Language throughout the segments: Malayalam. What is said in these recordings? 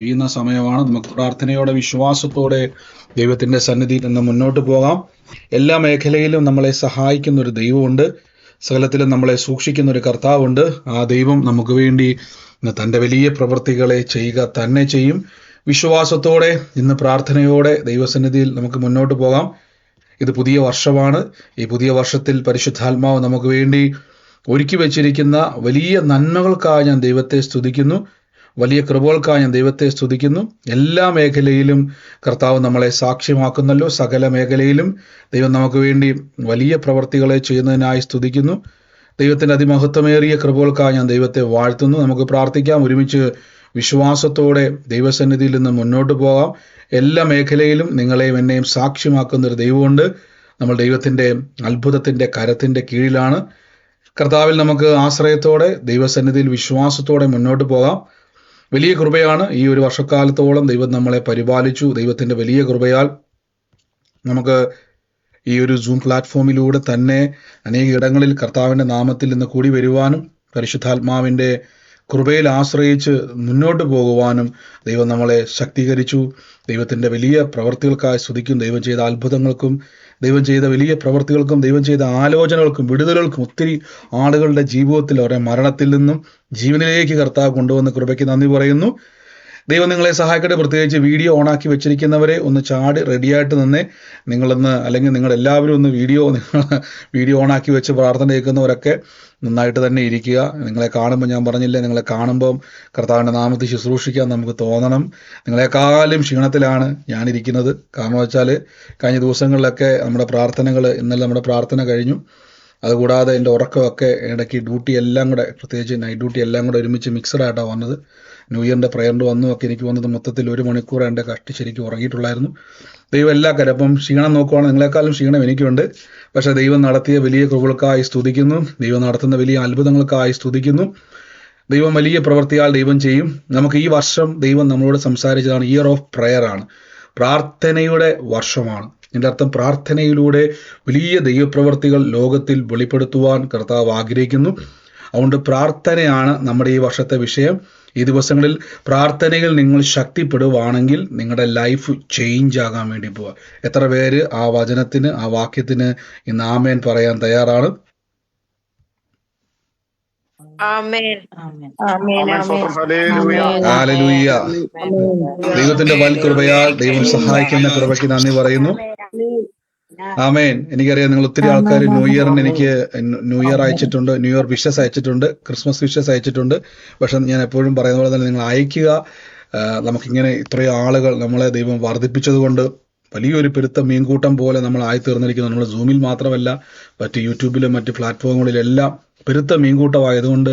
ചെയ്യുന്ന സമയമാണ്. നമുക്ക് പ്രാർത്ഥനയോടെ വിശ്വാസത്തോടെ ദൈവത്തിന്റെ സന്നിധിയിൽ നിന്ന് മുന്നോട്ട് പോകാം. എല്ലാ മേഖലയിലും നമ്മളെ സഹായിക്കുന്ന ഒരു ദൈവമുണ്ട്. സകലത്തിലും നമ്മളെ സൂക്ഷിക്കുന്ന ഒരു കർത്താവുണ്ട്. ആ ദൈവം നമുക്ക് വേണ്ടി തൻ്റെ വലിയ പ്രവൃത്തികളെ ചെയ്യുക തന്നെ ചെയ്യും. വിശ്വാസത്തോടെ ഇന്ന് പ്രാർത്ഥനയോടെ ദൈവസന്നിധിയിൽ നമുക്ക് മുന്നോട്ട് പോകാം. ഇത് പുതിയ വർഷമാണ്. ഈ പുതിയ വർഷത്തിൽ പരിശുദ്ധാത്മാവ് നമുക്ക് വേണ്ടി ഒരുക്കി വെച്ചിരിക്കുന്ന വലിയ നന്മകൾക്കായി ഞാൻ ദൈവത്തെ സ്തുതിക്കുന്നു. വലിയ കൃപകൾക്കായി ഞാൻ ദൈവത്തെ സ്തുതിക്കുന്നു. എല്ലാ മേഖലയിലും കർത്താവ് നമ്മളെ സാക്ഷ്യമാക്കുന്നല്ലോ. സകല മേഖലയിലും ദൈവം നമുക്ക് വേണ്ടി വലിയ പ്രവർത്തികളെ ചെയ്യുന്നതിനായി സ്തുതിക്കുന്നു. ദൈവത്തിൻ്റെ അതിമഹത്വമേറിയ കൃപകൾക്കായി ഞാൻ ദൈവത്തെ വാഴ്ത്തുന്നു. നമുക്ക് പ്രാർത്ഥിക്കാം. ഒരുമിച്ച് വിശ്വാസത്തോടെ ദൈവസന്നിധിയിൽ നിന്ന് മുന്നോട്ട് പോകാം. എല്ലാ മേഖലയിലും നിങ്ങളെയും എന്നെയും സാക്ഷ്യമാക്കുന്ന ഒരു ദൈവമുണ്ട്. നമ്മൾ ദൈവത്തിൻ്റെ അത്ഭുതത്തിൻ്റെ കരത്തിൻ്റെ കീഴിലാണ്. കർത്താവിൽ നമുക്ക് ആശ്രയത്തോടെ ദൈവസന്നിധിയിൽ വിശ്വാസത്തോടെ മുന്നോട്ട് പോകാം. വലിയ കൃപയാണ്. ഈ ഒരു വർഷക്കാലത്തോളം ദൈവം നമ്മളെ പരിപാലിച്ചു. ദൈവത്തിൻ്റെ വലിയ കൃപയാൽ നമുക്ക് ഈ ഒരു സൂം പ്ലാറ്റ്ഫോമിലൂടെ തന്നെ അനേക ഇടങ്ങളിൽ കർത്താവിൻ്റെ നാമത്തിൽ നിന്ന് കൂടി വരുവാനും പരിശുദ്ധാത്മാവിൻ്റെ കൃപയിൽ ആശ്രയിച്ച് മുന്നോട്ട് പോകുവാനും ദൈവം നമ്മളെ ശക്തീകരിച്ചു. ദൈവത്തിൻ്റെ വലിയ പ്രവർത്തികൾക്കായി സ്തുതിക്കും. ദൈവം ചെയ്ത അത്ഭുതങ്ങൾക്കും ദൈവം ചെയ്ത വലിയ പ്രവർത്തികൾക്കും ദൈവം ചെയ്ത ആലോചനകൾക്കും വിടുതലുകൾക്കും ഒത്തിരി ആളുകളുടെ ജീവിതത്തിൽ അവരെ മരണത്തിൽ നിന്നും ജീവനിലേക്ക് കർത്താവ് കൊണ്ടുവന്ന കൃപയ്ക്ക് നന്ദി പറയുന്നു. ദൈവം നിങ്ങളെ സഹായിക്കട്ടെ. പ്രത്യേകിച്ച് വീഡിയോ ഓണാക്കി വെച്ചിരിക്കുന്നവരെ ഒന്ന് ചാടി റെഡിയായിട്ട് നിന്നേ. നിങ്ങളൊന്ന് അല്ലെങ്കിൽ നിങ്ങളെല്ലാവരും ഒന്ന് വീഡിയോ ഓണാക്കി വെച്ച് പ്രാർത്ഥന കേൾക്കുന്നവരൊക്കെ നന്നായിട്ട് തന്നെ ഇരിക്കുക. നിങ്ങളെ കാണുമ്പോൾ ഞാൻ പറഞ്ഞില്ലേ, നിങ്ങളെ കാണുമ്പം കർത്താവിൻ്റെ നാമത്തിൽ ശുശ്രൂഷിക്കാൻ നമുക്ക് തോന്നണം. നിങ്ങളെക്കാളും ക്ഷീണത്തിലാണ് ഞാനിരിക്കുന്നത്. കാരണം വെച്ചാൽ കഴിഞ്ഞ ദിവസങ്ങളിലൊക്കെ ഇന്നലെ നമ്മുടെ പ്രാർത്ഥന കഴിഞ്ഞു. അതുകൂടാതെ എൻ്റെ ഉറക്കമൊക്കെ ഇടയ്ക്ക് ഡ്യൂട്ടി എല്ലാം കൂടെ, പ്രത്യേകിച്ച് നൈറ്റ് ഡ്യൂട്ടി എല്ലാം കൂടെ ഒരുമിച്ച് മിക്സഡായിട്ടാണ് വന്നത്. ന്യൂ ഇയറിൻ്റെ പ്രയറിൻ്റെ വന്നുമൊക്കെ എനിക്ക് വന്നത് മൊത്തത്തിൽ 1 മണിക്കൂർ എൻ്റെ കഷ്ടി ശരിക്കും ഉറങ്ങിയിട്ടുള്ളായിരുന്നു. ദൈവം എല്ലാ കാര്യം, അപ്പം ക്ഷീണം നോക്കുവാണെങ്കിൽ നിങ്ങളെക്കാളും ക്ഷീണം എനിക്കുണ്ട്. പക്ഷേ ദൈവം നടത്തിയ വലിയ കൃപകൾക്കായി സ്തുതിക്കുന്നു. ദൈവം നടത്തുന്ന വലിയ അത്ഭുതങ്ങൾക്കായി സ്തുതിക്കുന്നു. ദൈവം വലിയ പ്രവൃത്തിയാൽ ദൈവം ചെയ്യും. നമുക്ക് ഈ വർഷം ദൈവം നമ്മളോട് സംസാരിച്ചതാണ്. ഇയർ ഓഫ് പ്രയർ ആണ്, പ്രാർത്ഥനയുടെ വർഷമാണ്. ഇതിൻ്റെ അർത്ഥം പ്രാർത്ഥനയിലൂടെ വലിയ ദൈവപ്രവർത്തികൾ ലോകത്തിൽ വെളിപ്പെടുത്തുവാൻ കർത്താവ് ആഗ്രഹിക്കുന്നു. അതുകൊണ്ട് പ്രാർത്ഥനയാണ് നമ്മുടെ ഈ വർഷത്തെ വിഷയം. ഈ ദിവസങ്ങളിൽ പ്രാർത്ഥനയിൽ നിങ്ങൾ ശക്തിപ്പെടുവാണെങ്കിൽ നിങ്ങളുടെ ലൈഫ് ചേഞ്ച് ആകാൻ വേണ്ടി പോവുക. എത്ര പേര് ആ വചനത്തിന്, ആ വാക്യത്തിന് ഇന്ന് ആമേൻ പറയാൻ തയ്യാറാണ്? ഹല്ലേലൂയ. ദൈവത്തിന്റെ വൽകൃപയാൽ ദൈവം സഹായിക്കുന്ന കൃപയ്ക്ക് നന്ദി പറയുന്നു. ആമേൻ. എനിക്കറിയാം നിങ്ങൾ ഒത്തിരി ആൾക്കാർ ന്യൂ ഇയർ അയച്ചിട്ടുണ്ട്, ന്യൂ ഇയർ വിഷസ് അയച്ചിട്ടുണ്ട്, ക്രിസ്മസ് വിഷസ് അയച്ചിട്ടുണ്ട്. പക്ഷെ ഞാൻ എപ്പോഴും പറയുന്ന പോലെ തന്നെ നിങ്ങൾ അയക്കുക. നമുക്കിങ്ങനെ ഇത്രയും ആളുകൾ നമ്മളെ ദൈവം വർദ്ധിപ്പിച്ചത് കൊണ്ട് വലിയൊരു പെരുത്ത മീൻകൂട്ടം പോലെ നമ്മൾ ആയിത്തീർന്നിരിക്കുന്നു. നമ്മൾ സൂമിൽ മാത്രമല്ല, മറ്റ് യൂട്യൂബിലും മറ്റ് പ്ലാറ്റ്ഫോമുകളിലെല്ലാം പെരുത്ത മീൻകൂട്ടമായതുകൊണ്ട്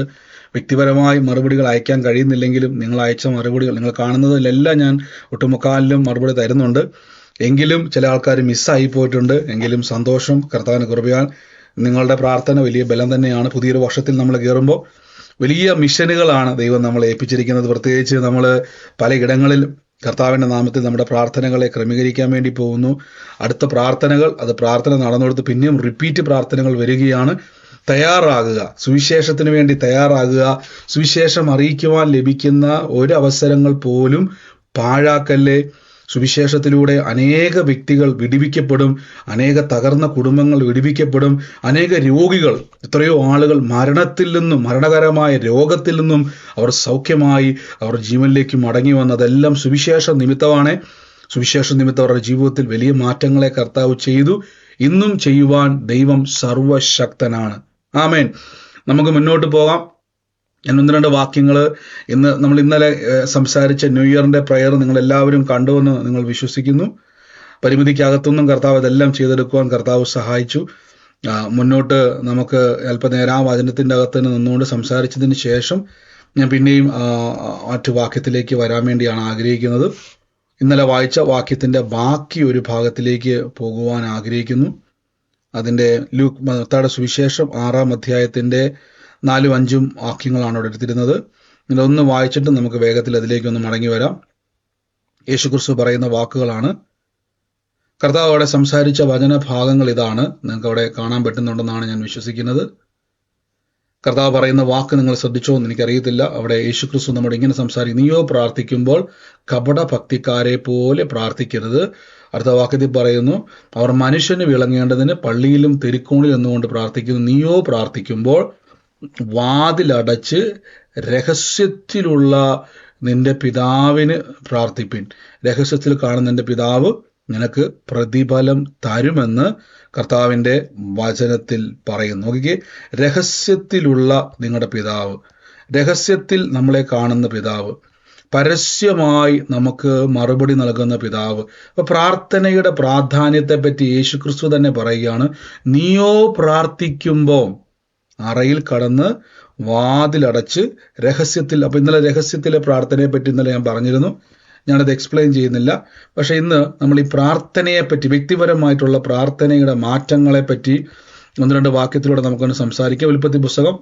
വ്യക്തിപരമായി മറുപടികൾ അയക്കാൻ കഴിയുന്നില്ലെങ്കിലും നിങ്ങൾ അയച്ച മറുപടികൾ, നിങ്ങൾ കാണുന്നതിലെല്ലാം ഞാൻ ഒട്ടുമുക്കാലിലും മറുപടി തരുന്നുണ്ട്. എങ്കിലും ചില ആൾക്കാർ മിസ്സായി പോയിട്ടുണ്ട്. എങ്കിലും സന്തോഷം. കർത്താവിൻ്റെ കൃപയാൽ നിങ്ങളുടെ പ്രാർത്ഥന വലിയ ബലം തന്നെയാണ്. പുതിയൊരു വർഷത്തിൽ നമ്മൾ കയറുമ്പോൾ വലിയ മിഷനുകളാണ് ദൈവം നമ്മളെ ഏൽപ്പിച്ചിരിക്കുന്നത്. പ്രത്യേകിച്ച് നമ്മൾ പലയിടങ്ങളിൽ കർത്താവിൻ്റെ നാമത്തിൽ നമ്മുടെ പ്രാർത്ഥനകളെ ക്രമീകരിക്കാൻ വേണ്ടി പോകുന്നു. അടുത്ത പ്രാർത്ഥന നടന്നെടുത്ത് പിന്നെയും റിപ്പീറ്റ് പ്രാർത്ഥനകൾ വരികയാണ്. തയ്യാറാകുക, സുവിശേഷത്തിന് വേണ്ടി തയ്യാറാകുക. സുവിശേഷം അറിയിക്കുവാൻ ലഭിക്കുന്ന ഒരവസരങ്ങൾ പോലും പാഴാക്കല്ലേ. സുവിശേഷത്തിലൂടെ അനേക വ്യക്തികൾ വിടുവിക്കപ്പെടും, അനേക തകർന്ന കുടുംബങ്ങൾ വിടുവിക്കപ്പെടും, അനേക രോഗികൾ, എത്രയോ ആളുകൾ മരണത്തിൽ നിന്നും, മരണകരമായ രോഗത്തിൽ നിന്നും അവർ സൗഖ്യമായി അവർ ജീവനിലേക്ക് മടങ്ങി വന്നതെല്ലാം സുവിശേഷ നിമിത്തമാണ്. സുവിശേഷ നിമിത്തം അവരുടെ ജീവിതത്തിൽ വലിയ മാറ്റങ്ങളെ കർത്താവ് ചെയ്തു. ഇന്നും ചെയ്യുവാൻ ദൈവം സർവശക്തനാണ്. ആമേൻ. നമുക്ക് മുന്നോട്ട് പോകാം. ഞാൻ 1-2 വാക്യങ്ങൾ നമ്മൾ ഇന്നലെ സംസാരിച്ച ന്യൂ ഇയറിൻ്റെ പ്രയർ നിങ്ങളെല്ലാവരും കണ്ടുവെന്ന് നിങ്ങൾ വിശ്വസിക്കുന്നു. പരിമിതിക്കകത്തുനിന്നും കർത്താവ് ഇതെല്ലാം ചെയ്തെടുക്കുവാൻ കർത്താവ് സഹായിച്ചു. മുന്നോട്ട് നമുക്ക് അല്പനേരം ആ വചനത്തിൻ്റെ അകത്ത് തന്നെ നിന്നുകൊണ്ട് സംസാരിച്ചതിന് ശേഷം ഞാൻ പിന്നെയും മറ്റു വാക്യത്തിലേക്ക് വരാൻ വേണ്ടിയാണ് ആഗ്രഹിക്കുന്നത്. ഇന്നലെ വായിച്ച വാക്യത്തിൻ്റെ ബാക്കി ഒരു ഭാഗത്തിലേക്ക് പോകുവാൻ ആഗ്രഹിക്കുന്നു. അതിൻ്റെ മത്തായിയുടെ സുവിശേഷം 6-ാം അധ്യായത്തിൻ്റെ 4-5 വാക്യങ്ങളാണ് അവിടെ എടുത്തിരുന്നത്. ഇതൊന്ന് വായിച്ചിട്ട് നമുക്ക് വേഗത്തിൽ അതിലേക്കൊന്ന് മടങ്ങി വരാം. യേശുക്രിസ്തു പറയുന്ന വാക്കുകളാണ്. കർത്താവ് അവിടെ സംസാരിച്ച വചനഭാഗങ്ങൾ ഇതാണ്. നിങ്ങൾക്ക് അവിടെ കാണാൻ പറ്റുന്നുണ്ടെന്നാണ് ഞാൻ വിശ്വസിക്കുന്നത്. കർത്താവ് പറയുന്ന വാക്ക് നിങ്ങൾ ശ്രദ്ധിച്ചോ എന്ന് എനിക്കറിയത്തില്ല. അവിടെ യേശുക്രിസ്തു നമ്മോട് ഇങ്ങനെ സംസാരിക്കും, നീയോ പ്രാർത്ഥിക്കുമ്പോൾ കപട ഭക്തിക്കാരെ പോലെ പ്രാർത്ഥിക്കരുത്. അടുത്ത വാക്യത്തിൽ പറയുന്നു, അവർ മനുഷ്യന് വിളങ്ങേണ്ടതിന് പള്ളിയിലും തെരുക്കോണിലും എന്നുകൊണ്ട് പ്രാർത്ഥിക്കുന്നു. നീയോ പ്രാർത്ഥിക്കുമ്പോൾ വാതിലടച്ച് രഹസ്യത്തിലുള്ള നിന്റെ പിതാവിന് പ്രാർത്ഥിപ്പിൻ. രഹസ്യത്തിൽ കാണുന്ന നിന്റെ പിതാവ് നിനക്ക് പ്രതിഫലം തരുമെന്ന് കർത്താവിൻ്റെ വചനത്തിൽ പറയുന്നു. നോക്കിക്കേ, രഹസ്യത്തിലുള്ള നിങ്ങളുടെ പിതാവ്, രഹസ്യത്തിൽ നമ്മളെ കാണുന്ന പിതാവ്, പരസ്യമായി നമുക്ക് മറുപടി നൽകുന്ന പിതാവ്. അപ്പൊ പ്രാർത്ഥനയുടെ പ്രാധാന്യത്തെപ്പറ്റി യേശുക്രിസ്തു തന്നെ പറയുകയാണ്, നീയോ പ്രാർത്ഥിക്കുമ്പോൾ അറയിൽ കടന്ന് വാതിലടച്ച് രഹസ്യത്തിൽ. അപ്പൊ ഇന്നലെ രഹസ്യത്തിലെ പ്രാർത്ഥനയെ പറ്റി ഇന്നലെ ഞാൻ പറഞ്ഞിരുന്നു, ഞാനത് എക്സ്പ്ലെയിൻ ചെയ്യുന്നില്ല. പക്ഷെ ഇന്ന് നമ്മൾ ഈ പ്രാർത്ഥനയെപ്പറ്റി, വ്യക്തിപരമായിട്ടുള്ള പ്രാർത്ഥനയുടെ മാറ്റങ്ങളെപ്പറ്റി 1-2 വാക്യത്തിലൂടെ നമുക്കൊന്ന് സംസാരിക്കാം. ഉൽപ്പത്തി പുസ്തകം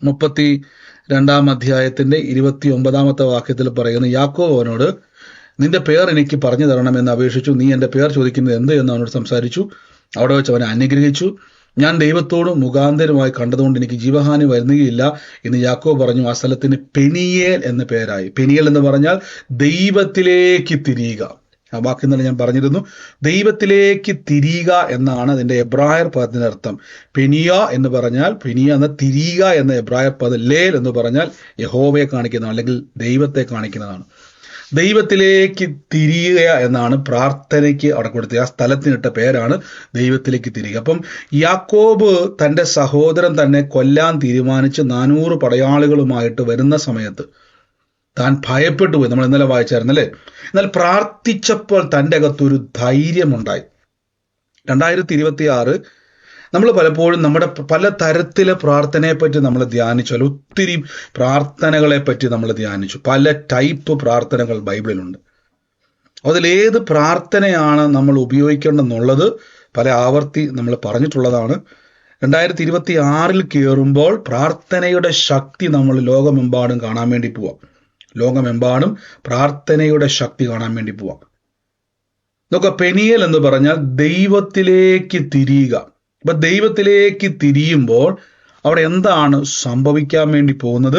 32-ാം അധ്യായത്തിന്റെ 29-ാമത്തെ വാക്യത്തിൽ പറയുന്നു, യാക്കോബ് അവനോട് നിന്റെ പേർ എനിക്ക് പറഞ്ഞു തരണമെന്ന് അപേക്ഷിച്ചു. നീ എൻ്റെ പേർ ചോദിക്കുന്നത് എന്ത് എന്ന് അവനോട് സംസാരിച്ചു. അവിടെ വെച്ച് അവനെ അനുഗ്രഹിച്ചു. ഞാൻ ദൈവത്തോട് മുഖാന്തരമായി കണ്ടതുകൊണ്ട് എനിക്ക് ജീവഹാനി വരുന്നുകയില്ല എന്ന് യാക്കോബ് പറഞ്ഞു. ആ സ്ഥലത്തിന് പെനിയേൽ എന്ന പേരായി. പെനിയേൽ എന്ന് പറഞ്ഞാൽ ദൈവത്തിലേക്ക് തിരിയുക. ആ വാക്കിൽ തന്നെ ഞാൻ പറഞ്ഞിരുന്നു, ദൈവത്തിലേക്ക് തിരിയുക എന്നാണ് അതിൻ്റെ എബ്രായർ പദത്തിൻ്റെ അർത്ഥം. പെനിയ എന്ന് പറഞ്ഞാൽ, പെനിയ എന്ന തിരിയുക എന്ന എബ്രായർ പദം, ലേൽ എന്ന് പറഞ്ഞാൽ യഹോവയെ കാണിക്കുന്നതാണ്, അല്ലെങ്കിൽ ദൈവത്തെ കാണിക്കുന്നതാണ്. ദൈവത്തിലേക്ക് തിരിയുക എന്നാണ് പ്രാർത്ഥനയ്ക്ക് അവിടെ കൊടുത്തത്. ആ സ്ഥലത്തിനിട്ട പേരാണ് ദൈവത്തിലേക്ക് തിരിയുക. അപ്പം യാക്കോബ് തൻ്റെ സഹോദരൻ തന്നെ കൊല്ലാൻ തീരുമാനിച്ച് 400 പടയാളികളുമായിട്ട് വരുന്ന സമയത്ത് താൻ ഭയപ്പെട്ടു പോയി. നമ്മൾ ഇന്നലെ വായിച്ചായിരുന്നല്ലേ. എന്നാൽ പ്രാർത്ഥിച്ചപ്പോൾ തൻ്റെ അകത്തൊരു ധൈര്യമുണ്ടായി. 2026 നമ്മൾ പലപ്പോഴും നമ്മുടെ പല തരത്തിലെ പ്രാർത്ഥനയെപ്പറ്റി നമ്മൾ ധ്യാനിച്ചു. ഒത്തിരി പ്രാർത്ഥനകളെ പറ്റി നമ്മൾ ധ്യാനിച്ചു. പല ടൈപ്പ് പ്രാർത്ഥനകൾ ബൈബിളിലുണ്ട്. അതിലേത് പ്രാർത്ഥനയാണ് നമ്മൾ ഉപയോഗിക്കേണ്ടതെന്നുള്ളത് പല ആവർത്തി നമ്മൾ പറഞ്ഞിട്ടുള്ളതാണ്. 2026 കയറുമ്പോൾ പ്രാർത്ഥനയുടെ ശക്തി നമ്മൾ ലോകമെമ്പാടും കാണാൻ വേണ്ടി പോവാം. ലോകമെമ്പാടും പ്രാർത്ഥനയുടെ ശക്തി കാണാൻ വേണ്ടി പോവാം. നോക്കുക, പെനിയേൽ എന്ന് പറഞ്ഞാൽ ദൈവത്തിലേക്ക് തിരിയുക. അപ്പൊ ദൈവത്തിലേക്ക് തിരിയുമ്പോൾ അവിടെ എന്താണ് സംഭവിക്കാൻ വേണ്ടി പോകുന്നത്?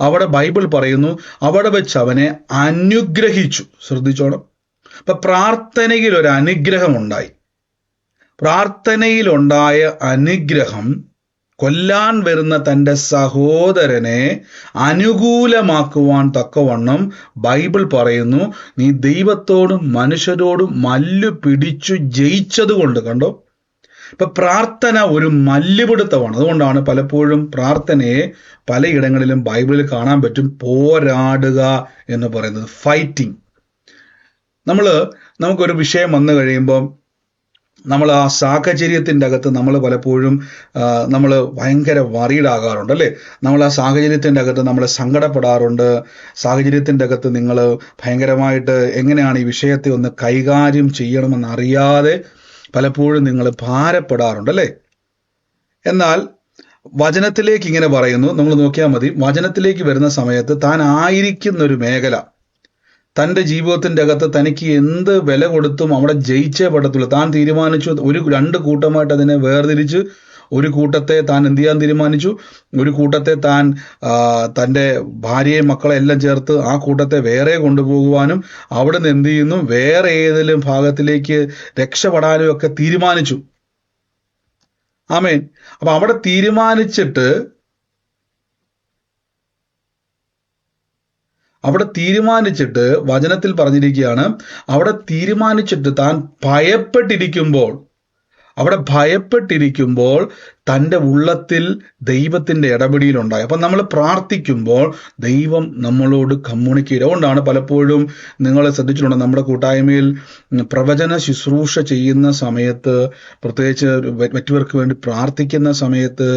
അവിടെ ബൈബിൾ പറയുന്നു, അവിടെ വെച്ച് അവനെ അനുഗ്രഹിച്ചു. ശ്രദ്ധിച്ചോണം. അപ്പൊ പ്രാർത്ഥനയിൽ ഒരു അനുഗ്രഹം ഉണ്ടായി. പ്രാർത്ഥനയിലുണ്ടായ അനുഗ്രഹം കൊല്ലാൻ വരുന്ന തൻ്റെ സഹോദരനെ അനുകൂലമാക്കുവാൻ തക്കവണ്ണം ബൈബിൾ പറയുന്നു, നീ ദൈവത്തോടും മനുഷ്യരോടും മല്ലു പിടിച്ചു ജയിച്ചത് കൊണ്ട്. കണ്ടോ, ഇപ്പൊ പ്രാർത്ഥന ഒരു മല്ലുപിടുത്തമാണ്. അതുകൊണ്ടാണ് പലപ്പോഴും പ്രാർത്ഥനയെ പലയിടങ്ങളിലും ബൈബിളിൽ കാണാൻ പറ്റും പോരാടുക എന്ന് പറയുന്നത്, ഫൈറ്റിംഗ്. നമുക്കൊരു വിഷയം വന്നു കഴിയുമ്പോൾ നമ്മൾ ആ സാഹചര്യത്തിൻ്റെ അകത്ത് നമ്മൾ പലപ്പോഴും നമ്മൾ ഭയങ്കര വറീഡാകാറുണ്ട്, അല്ലേ? നമ്മൾ ആ സാഹചര്യത്തിൻ്റെ അകത്ത് നമ്മൾ സങ്കടപ്പെടാറുണ്ട്. സാഹചര്യത്തിൻ്റെ അകത്ത് നിങ്ങൾ ഭയങ്കരമായിട്ട് എങ്ങനെയാണ് ഈ വിഷയത്തെ ഒന്ന് കൈകാര്യം ചെയ്യണമെന്നറിയാതെ പലപ്പോഴും നിങ്ങൾ ഭാരപ്പെടാറുണ്ട്, അല്ലേ? എന്നാൽ വചനത്തിലേക്ക് ഇങ്ങനെ പറയുന്നു, നമ്മൾ നോക്കിയാൽ മതി. വചനത്തിലേക്ക് വരുന്ന സമയത്ത് താൻ ആയിരിക്കുന്ന ഒരു മേഖല, തൻ്റെ ജീവിതത്തിൻ്റെ അകത്ത് തനിക്ക് എന്ത് വില കൊടുത്തും അവിടെ ജയിച്ചേ പറ്റത്തുള്ളൂ. താൻ തീരുമാനിച്ചു 2 കൂട്ടമായിട്ട് അതിനെ വേർതിരിച്ച് ഒരു കൂട്ടത്തെ താൻ എന്ത് ചെയ്യാൻ തീരുമാനിച്ചു. ഒരു കൂട്ടത്തെ താൻ തൻ്റെ ഭാര്യയും മക്കളെ എല്ലാം ചേർത്ത് ആ കൂട്ടത്തെ വേറെ കൊണ്ടുപോകുവാനും അവിടെ നിന്ന് എന്ത് ചെയ്യുന്നു, വേറെ ഏതെങ്കിലും ഭാഗത്തിലേക്ക് രക്ഷപ്പെടാനും ഒക്കെ തീരുമാനിച്ചു. ആമേൻ. അപ്പൊ അവിടെ തീരുമാനിച്ചിട്ട് വചനത്തിൽ പറഞ്ഞിരിക്കുകയാണ്, അവിടെ തീരുമാനിച്ചിട്ട് താൻ ഭയപ്പെട്ടിരിക്കുമ്പോൾ തൻ്റെ ഉള്ളത്തിൽ ദൈവത്തിൻ്റെ ഇടപെടലുണ്ടായി. അപ്പം നമ്മൾ പ്രാർത്ഥിക്കുമ്പോൾ ദൈവം നമ്മളോട് കമ്മ്യൂണിക്കേറ്റ്. അതുകൊണ്ടാണ് പലപ്പോഴും നിങ്ങൾ ശ്രദ്ധിച്ചിട്ടുണ്ട്, നമ്മുടെ കൂട്ടായ്മയിൽ പ്രവചന ശുശ്രൂഷ ചെയ്യുന്ന സമയത്ത്, പ്രത്യേകിച്ച് മറ്റവർക്ക് വേണ്ടി പ്രാർത്ഥിക്കുന്ന സമയത്ത്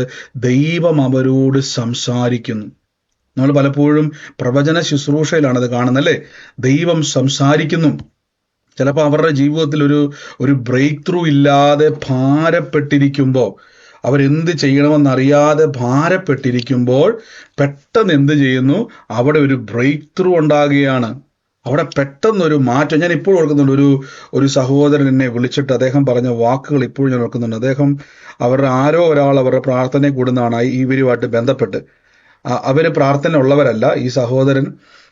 ദൈവം അവരോട് സംസാരിക്കുന്നു. നമ്മൾ പലപ്പോഴും പ്രവചന ശുശ്രൂഷയിലാണ് അത് കാണുന്നല്ലേ, ദൈവം സംസാരിക്കുന്നു. ചിലപ്പോൾ അവരുടെ ജീവിതത്തിൽ ഒരു ബ്രേക്ക് ത്രൂ ഇല്ലാതെ ഭാരപ്പെട്ടിരിക്കുമ്പോൾ, അവരെന്ത് ചെയ്യണമെന്നറിയാതെ ഭാരപ്പെട്ടിരിക്കുമ്പോൾ പെട്ടെന്ന് എന്ത് ചെയ്യുന്നു, അവിടെ ഒരു ബ്രേക്ക് ത്രൂ ഉണ്ടാകുകയാണ്. അവിടെ പെട്ടെന്നൊരു മാറ്റം ഞാൻ ഇപ്പോൾ ഓർക്കുന്നുണ്ട്. ഒരു സഹോദരൻ എന്നെ വിളിച്ചിട്ട് അദ്ദേഹം പറഞ്ഞ വാക്കുകൾ ഇപ്പോഴും ഞാൻ ഓർക്കുന്നുണ്ട്. അദ്ദേഹം അവരുടെ ആരോ ഒരാൾ അവരുടെ പ്രാർത്ഥനയെ കൂടുന്നതാണ് ഇവരുമായിട്ട് ബന്ധപ്പെട്ട്. അവര് പ്രാർത്ഥന ഉള്ളവരല്ല. ഈ സഹോദരൻ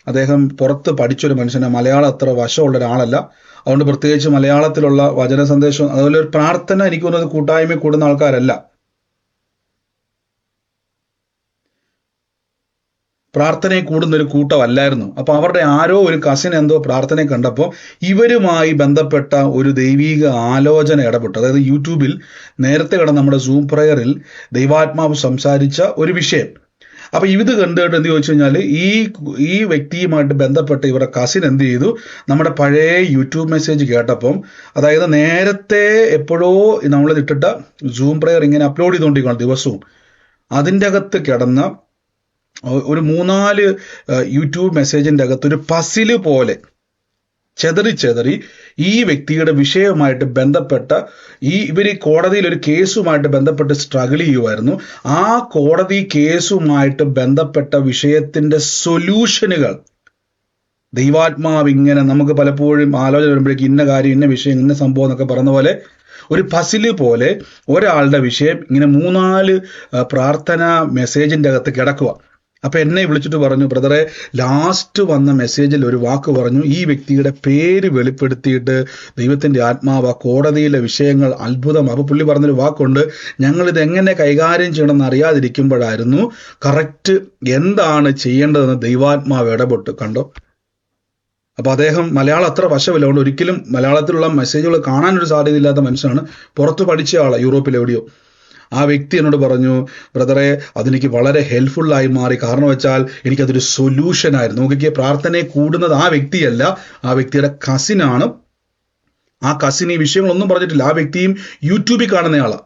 അദ്ദേഹം പുറത്ത് പഠിച്ചൊരു മനുഷ്യനാണ്. മലയാളം അത്ര വശമുള്ള ഒരാളല്ല. അതുകൊണ്ട് പ്രത്യേകിച്ച് മലയാളത്തിലുള്ള വചന സന്ദേശം, അതുപോലെ ഒരു പ്രാർത്ഥന എനിക്ക് തോന്നുന്നത് കൂട്ടായ്മ കൂടുന്ന ആൾക്കാരല്ല. പ്രാർത്ഥനയെ കൂടുന്ന ഒരു കൂട്ടമല്ലായിരുന്നു. അപ്പൊ അവരുടെ ആരോ ഒരു കസിൻ എന്തോ പ്രാർത്ഥനയെ കണ്ടപ്പോൾ ഇവരുമായി ബന്ധപ്പെട്ട ഒരു ദൈവീക ആലോചന ഇടപെട്ടു. അതായത് യൂട്യൂബിൽ നേരത്തെ കണ്ട നമ്മുടെ സൂം പ്രയറിൽ ദൈവാത്മാവ് സംസാരിച്ച ഒരു വിഷയം. അപ്പൊ ഇത് കണ്ടിട്ട് എന്ത് ചോദിച്ചു കഴിഞ്ഞാൽ ഈ വ്യക്തിയുമായിട്ട് ബന്ധപ്പെട്ട് ഇവരുടെ കസിൻ എന്ത് ചെയ്തു, നമ്മുടെ പഴയ യൂട്യൂബ് മെസ്സേജ് കേട്ടപ്പം, അതായത് നേരത്തെ എപ്പോഴോ നമ്മൾ ഇട്ടിട്ട സൂം പ്രയർ ഇങ്ങനെ അപ്ലോഡ് ചെയ്തുകൊണ്ടിരിക്കണം ദിവസവും, അതിൻ്റെ അകത്ത് കിടന്ന ഒരു 3-4 യൂട്യൂബ് മെസ്സേജിൻ്റെ അകത്ത് ഒരു പസില് പോലെ ചെതറി ഈ വ്യക്തിയുടെ വിഷയവുമായിട്ട് ബന്ധപ്പെട്ട ഇവർ കോടതിയിൽ ഒരു കേസുമായിട്ട് ബന്ധപ്പെട്ട് സ്ട്രഗിൾ ചെയ്യുമായിരുന്നു. ആ കോടതി കേസുമായിട്ട് ബന്ധപ്പെട്ട വിഷയത്തിന്റെ സൊല്യൂഷനുകൾ ദൈവാത്മാവ് ഇങ്ങനെ നമുക്ക് പലപ്പോഴും ആലോചന വരുമ്പോഴേക്ക് ഇന്ന കാര്യം, ഇന്ന വിഷയം, ഇന്ന സംഭവം എന്നൊക്കെ പറഞ്ഞ പോലെ ഒരു പസില് പോലെ ഒരാളുടെ വിഷയം ഇങ്ങനെ 3-4 പ്രാർത്ഥന മെസ്സേജിൻ്റെ അകത്ത് കിടക്കുക. അപ്പൊ എന്നെ വിളിച്ചിട്ട് പറഞ്ഞു, ബ്രദറെ, ലാസ്റ്റ് വന്ന മെസ്സേജിൽ ഒരു വാക്ക് പറഞ്ഞു, ഈ വ്യക്തിയുടെ പേര് വെളിപ്പെടുത്തിയിട്ട് ദൈവത്തിന്റെ ആത്മാവ് കോടതിയിലെ വിഷയങ്ങൾ അത്ഭുതം. അപ്പൊ പുള്ളി പറഞ്ഞൊരു വാക്കുണ്ട്, ഞങ്ങൾ ഇത് എങ്ങനെ കൈകാര്യം ചെയ്യണമെന്ന് അറിയാതിരിക്കുമ്പോഴായിരുന്നു കറക്റ്റ് എന്താണ് ചെയ്യേണ്ടതെന്ന് ദൈവാത്മാവ് ഇടപെട്ട്. കണ്ടോ? അപ്പൊ അദ്ദേഹം മലയാളം അത്ര വശമില്ല, അതുകൊണ്ട് ഒരിക്കലും മലയാളത്തിലുള്ള മെസ്സേജുകൾ കാണാനൊരു സാധ്യതയില്ലാത്ത മനുഷ്യനാണ്. പുറത്ത് പഠിച്ച ആളാണ്, യൂറോപ്പിൽ എവിടെയോ. ആ വ്യക്തി എന്നോട് പറഞ്ഞു, ബ്രദറെ, അതെനിക്ക് വളരെ ഹെൽപ്ഫുള്ളായി മാറി. കാരണം വെച്ചാൽ എനിക്കതൊരു സൊല്യൂഷൻ ആയിരുന്നു. നോക്കിയ പ്രാർത്ഥനയെ കൂടുന്നത് ആ വ്യക്തിയല്ല, ആ വ്യക്തിയുടെ കസിനാണ്. ആ കസിൻ ഈ വിഷയങ്ങളൊന്നും പറഞ്ഞിട്ടില്ല. ആ വ്യക്തിയും യൂട്യൂബിൽ കാണുന്നയാളാണ്.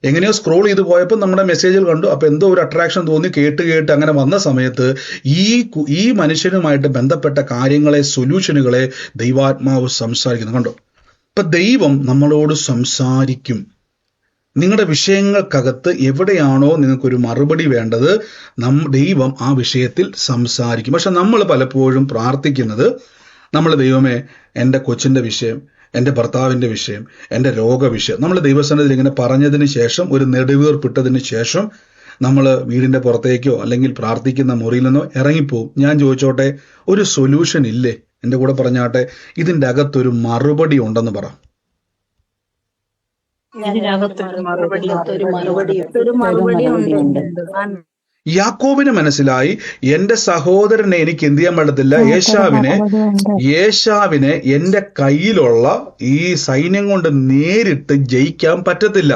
എങ്ങനെയോ സ്ക്രോൾ ചെയ്ത് പോയപ്പോൾ നമ്മുടെ മെസ്സേജിൽ കണ്ടു. അപ്പൊ എന്തോ ഒരു അട്രാക്ഷൻ തോന്നി, കേട്ട് അങ്ങനെ വന്ന സമയത്ത് ഈ മനുഷ്യനുമായിട്ട് ബന്ധപ്പെട്ട കാര്യങ്ങളെ, സൊല്യൂഷനുകളെ ദൈവാത്മാവ് സംസാരിക്കുന്നു. കണ്ടോ? ഇപ്പൊ ദൈവം നമ്മളോട് സംസാരിക്കും. നിങ്ങളുടെ വിഷയങ്ങൾക്കകത്ത് എവിടെയാണോ നിങ്ങൾക്കൊരു മറുപടി വേണ്ടത്, ദൈവം ആ വിഷയത്തിൽ സംസാരിക്കും. പക്ഷെ നമ്മൾ പലപ്പോഴും പ്രാർത്ഥിക്കുന്നത്, നമ്മൾ ദൈവമേ, എൻ്റെ കൊച്ചിൻ്റെ വിഷയം, എൻ്റെ ഭർത്താവിൻ്റെ വിഷയം, എൻ്റെ രോഗവിഷയം, നമ്മൾ ദൈവസന്നിധിയിൽ ഇങ്ങനെ പറഞ്ഞതിന് ശേഷം, ഒരു നെടുവീർപ്പിട്ടതിന് ശേഷം നമ്മൾ വീടിൻ്റെ പുറത്തേക്കോ അല്ലെങ്കിൽ പ്രാർത്ഥിക്കുന്ന മുറിയിൽ നിന്നോ ഇറങ്ങിപ്പോവും. ഞാൻ ചോദിച്ചോട്ടെ, ഒരു സൊല്യൂഷൻ ഇല്ലേ? എൻ്റെ കൂടെ പറഞ്ഞാട്ടെ, ഇതിൻ്റെ അകത്തൊരു മറുപടി ഉണ്ടെന്ന് പറ. യാക്കോബിന് മനസ്സിലായി, എന്റെ സഹോദരനെ എനിക്ക് എന്ത് ചെയ്യാൻ പറ്റത്തില്ല, യേശാവിനെ എന്റെ കയ്യിലുള്ള ഈ സൈന്യം കൊണ്ട് നേരിട്ട് ജയിക്കാൻ പറ്റത്തില്ല.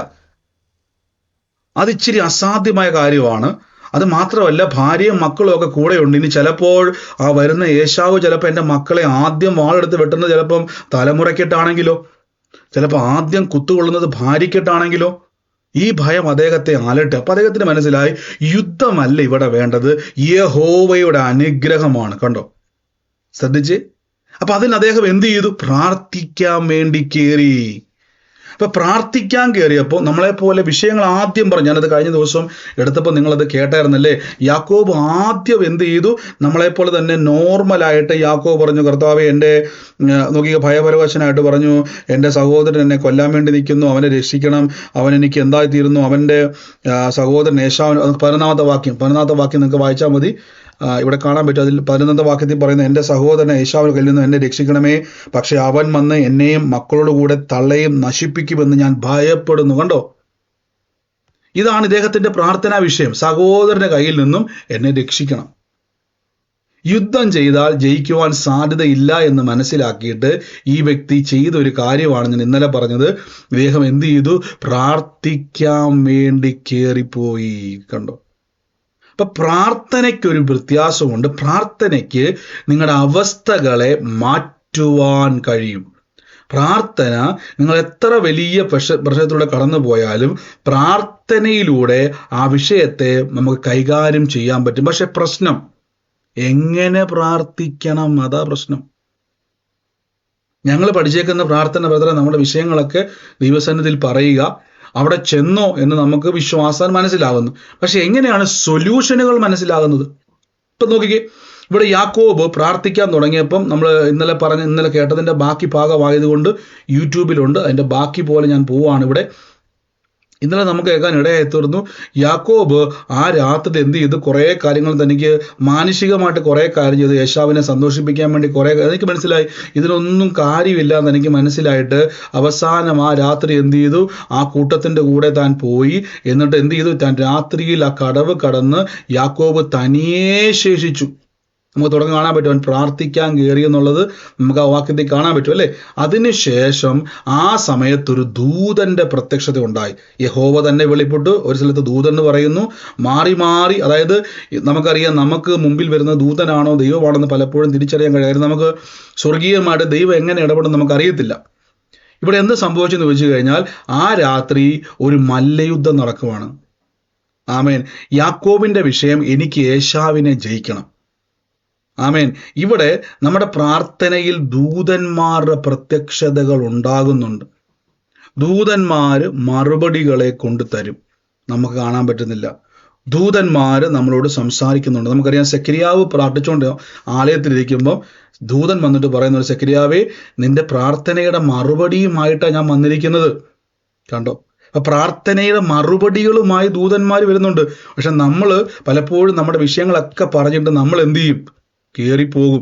അത് ഇച്ചിരി അസാധ്യമായ കാര്യമാണ്. അത് മാത്രമല്ല, ഭാര്യയും മക്കളും ഒക്കെ കൂടെ ഉണ്ട്. ഇനി ചിലപ്പോൾ ആ വരുന്ന യേശാവ് ചിലപ്പോൾ എൻ്റെ മക്കളെ ആദ്യം വാളെടുത്ത് വെട്ടുന്നത് ചിലപ്പം തലമുറയ്ക്കിട്ടാണെങ്കിലോ, ചിലപ്പോൾ ആദ്യം കുത്തുകൊള്ളുന്നത് ഭാര്യയ്ക്കിട്ടാണെങ്കിലോ. ഈ ഭയം അദ്ദേഹത്തെ അലട്ടെ. അപ്പൊ അദ്ദേഹത്തിന് മനസ്സിലായി, യുദ്ധമല്ല ഇവിടെ വേണ്ടത്, യഹോവയുടെ അനുഗ്രഹമാണ്. കണ്ടോ? ശ്രദ്ധിച്ച്. അപ്പൊ അതിന് അദ്ദേഹം എന്ത് ചെയ്തു? പ്രാർത്ഥിക്കാൻ വേണ്ടി കയറി. അപ്പൊ പ്രാർത്ഥിക്കാൻ കയറിയപ്പോൾ നമ്മളെപ്പോലെ വിഷയങ്ങൾ ആദ്യം പറഞ്ഞു. ഞാനത് കഴിഞ്ഞ ദിവസം എടുത്തപ്പോൾ നിങ്ങളത് കേട്ടായിരുന്നല്ലേ. യാക്കോബ് ആദ്യം എന്ത് ചെയ്തു? നമ്മളെപ്പോലെ തന്നെ നോർമലായിട്ട് യാക്കോബ് പറഞ്ഞു, കർത്താവേ, എൻ്റെ നോക്കിയ ഭയപരവശനായിട്ട് പറഞ്ഞു, എൻ്റെ സഹോദരൻ എന്നെ കൊല്ലാൻ വേണ്ടി നിൽക്കുന്നു, അവനെ രക്ഷിക്കണം, അവൻ എനിക്ക് എന്തായി തീരുന്നു, അവൻ്റെ സഹോദരൻ ഏശാവ്. 11-ാമത്തെ വാക്യം നിങ്ങൾക്ക് വായിച്ചാൽ മതി, ഇവിടെ കാണാൻ പറ്റും. അതിൽ 11-ാമത്തെ വാക്യത്തിൽ പറയുന്നത്, എൻ്റെ സഹോദരൻ ഏശാവിന് കയ്യിൽ നിന്ന് എന്നെ രക്ഷിക്കണമേ, പക്ഷെ അവൻ വന്ന് എന്നെയും മക്കളോട് കൂടെ തള്ളയും നശിപ്പിക്കുമെന്ന് ഞാൻ ഭയപ്പെടുന്നു. കണ്ടോ? ഇതാണ് ഇദ്ദേഹത്തിന്റെ പ്രാർത്ഥനാ വിഷയം. സഹോദരന്റെ കയ്യിൽ നിന്നും എന്നെ രക്ഷിക്കണം. യുദ്ധം ചെയ്താൽ ജയിക്കുവാൻ സാധ്യതയില്ല എന്ന് മനസ്സിലാക്കിയിട്ട് ഈ വ്യക്തി ചെയ്തൊരു കാര്യമാണ് ഞാൻ ഇന്നലെ പറഞ്ഞത്. ഇദ്ദേഹം എന്ത് ചെയ്തു? പ്രാർത്ഥിക്കാൻ വേണ്ടി കയറിപ്പോയി. കണ്ടോ? അപ്പൊ പ്രാർത്ഥനയ്ക്കൊരു വ്യത്യാസമുണ്ട്. പ്രാർത്ഥനയ്ക്ക് നിങ്ങളുടെ അവസ്ഥകളെ മാറ്റുവാൻ കഴിയും. പ്രാർത്ഥന, നിങ്ങൾ എത്ര വലിയ പ്രശ്നത്തിലൂടെ കടന്നു പോയാലും പ്രാർത്ഥനയിലൂടെ ആ വിഷയത്തെ നമുക്ക് കൈകാര്യം ചെയ്യാൻ പറ്റും. പക്ഷെ പ്രശ്നം എങ്ങനെ പ്രാർത്ഥിക്കണം, അതാ പ്രശ്നം. ഞങ്ങൾ പഠിച്ചേക്കുന്ന പ്രാർത്ഥന ബ്രദറെ, നമ്മുടെ വിഷയങ്ങളൊക്കെ ദൈവസന്നിധിയിൽ പറയുക, അവിടെ ചെന്നോ എന്ന് നമുക്ക് വിശ്വാസം മനസ്സിലാകുന്നു. പക്ഷെ എങ്ങനെയാണ് സൊല്യൂഷനുകൾ മനസ്സിലാകുന്നത്? ഇപ്പൊ നോക്കിക്കേ, ഇവിടെ യാക്കോബ് പ്രാർത്ഥിക്കാൻ തുടങ്ങിയപ്പം നമ്മൾ ഇന്നലെ കേട്ടതിൻ്റെ ബാക്കി ഭാഗമായതുകൊണ്ട് യൂട്യൂബിലുണ്ട്, അതിൻ്റെ ബാക്കി പോലെ ഞാൻ പോവുകയാണ്. ഇവിടെ ഇന്നലെ നമുക്ക് കേൾക്കാൻ ഇടയായി തീർന്നു. യാക്കോബ് ആ രാത്രി എന്ത് ചെയ്തു? കുറേ കാര്യങ്ങൾ തനിക്ക് മാനുഷികമായിട്ട് കുറേ കാര്യം ചെയ്തു, യേശാവിനെ സന്തോഷിപ്പിക്കാൻ വേണ്ടി എനിക്ക് മനസ്സിലായി ഇതിനൊന്നും കാര്യമില്ല എന്ന് എനിക്ക് മനസ്സിലായിട്ട് അവസാനം ആ രാത്രി എന്ത് ചെയ്തു? ആ കൂട്ടത്തിൻ്റെ കൂടെ താൻ പോയി. എന്നിട്ട് എന്ത് ചെയ്തു? താൻ രാത്രിയിൽ ആ കടവ് കടന്ന് യാക്കോബ് തനിയേ ശേഷിച്ചു. നമുക്ക് തുടങ്ങി കാണാൻ പറ്റും, അവൻ പ്രാർത്ഥിക്കാൻ കയറി എന്നുള്ളത് നമുക്ക് ആ വാക്യത്തിൽ കാണാൻ പറ്റും അല്ലേ. അതിനുശേഷം ആ സമയത്തൊരു ദൂതന്റെ പ്രത്യക്ഷത ഉണ്ടായി. യഹോവ തന്നെ വെളിപ്പെട്ടു. ഒരു സ്ഥലത്ത് ദൂതൻ എന്ന് പറയുന്നു, മാറി മാറി, അതായത് നമുക്കറിയാം നമുക്ക് മുമ്പിൽ വരുന്ന ദൂതനാണോ ദൈവമാണെന്ന് പലപ്പോഴും തിരിച്ചറിയാൻ കഴിയും. നമുക്ക് സ്വർഗീയമായിട്ട് ദൈവം എങ്ങനെ ഇടപെടും നമുക്കറിയത്തില്ല. ഇവിടെ എന്ത് സംഭവിച്ചെന്ന് ചോദിച്ചു കഴിഞ്ഞാൽ ആ രാത്രി ഒരു മല്ലയുദ്ധം നടക്കുവാണ്. ആമേൻ. യാക്കോബിന്റെ വിഷയം എനിക്ക് ഏശാവിനെ ജയിക്കണം. ആമേൻ. ഇവിടെ നമ്മുടെ പ്രാർത്ഥനയിൽ ദൂതന്മാരുടെ പ്രത്യക്ഷതകൾ ഉണ്ടാകുന്നുണ്ട്. ദൂതന്മാർ മറുപടികളെ കൊണ്ടുതരും. നമുക്ക് കാണാൻ പറ്റുന്നില്ല. ദൂതന്മാർ നമ്മളോട് സംസാരിക്കുന്നുണ്ട്. നമുക്കറിയാം, സെക്കരിയാവ് പ്രാർത്ഥിച്ചുകൊണ്ട് ആലയത്തിലിരിക്കുമ്പോൾ ദൂതൻ വന്നിട്ട് പറയുന്നത്, സെക്കരിയാവേ, നിന്റെ പ്രാർത്ഥനയുടെ മറുപടിയുമായിട്ടാണ് ഞാൻ വന്നിരിക്കുന്നത്. കണ്ടോ? അപ്പം പ്രാർത്ഥനയുടെ മറുപടികളുമായി ദൂതന്മാർ വരുന്നുണ്ട്. പക്ഷെ നമ്മൾ പലപ്പോഴും നമ്മുടെ വിഷയങ്ങളൊക്കെ പറഞ്ഞിട്ട് നമ്മൾ എന്ത് ചെയ്യും? കയറിപ്പോകും.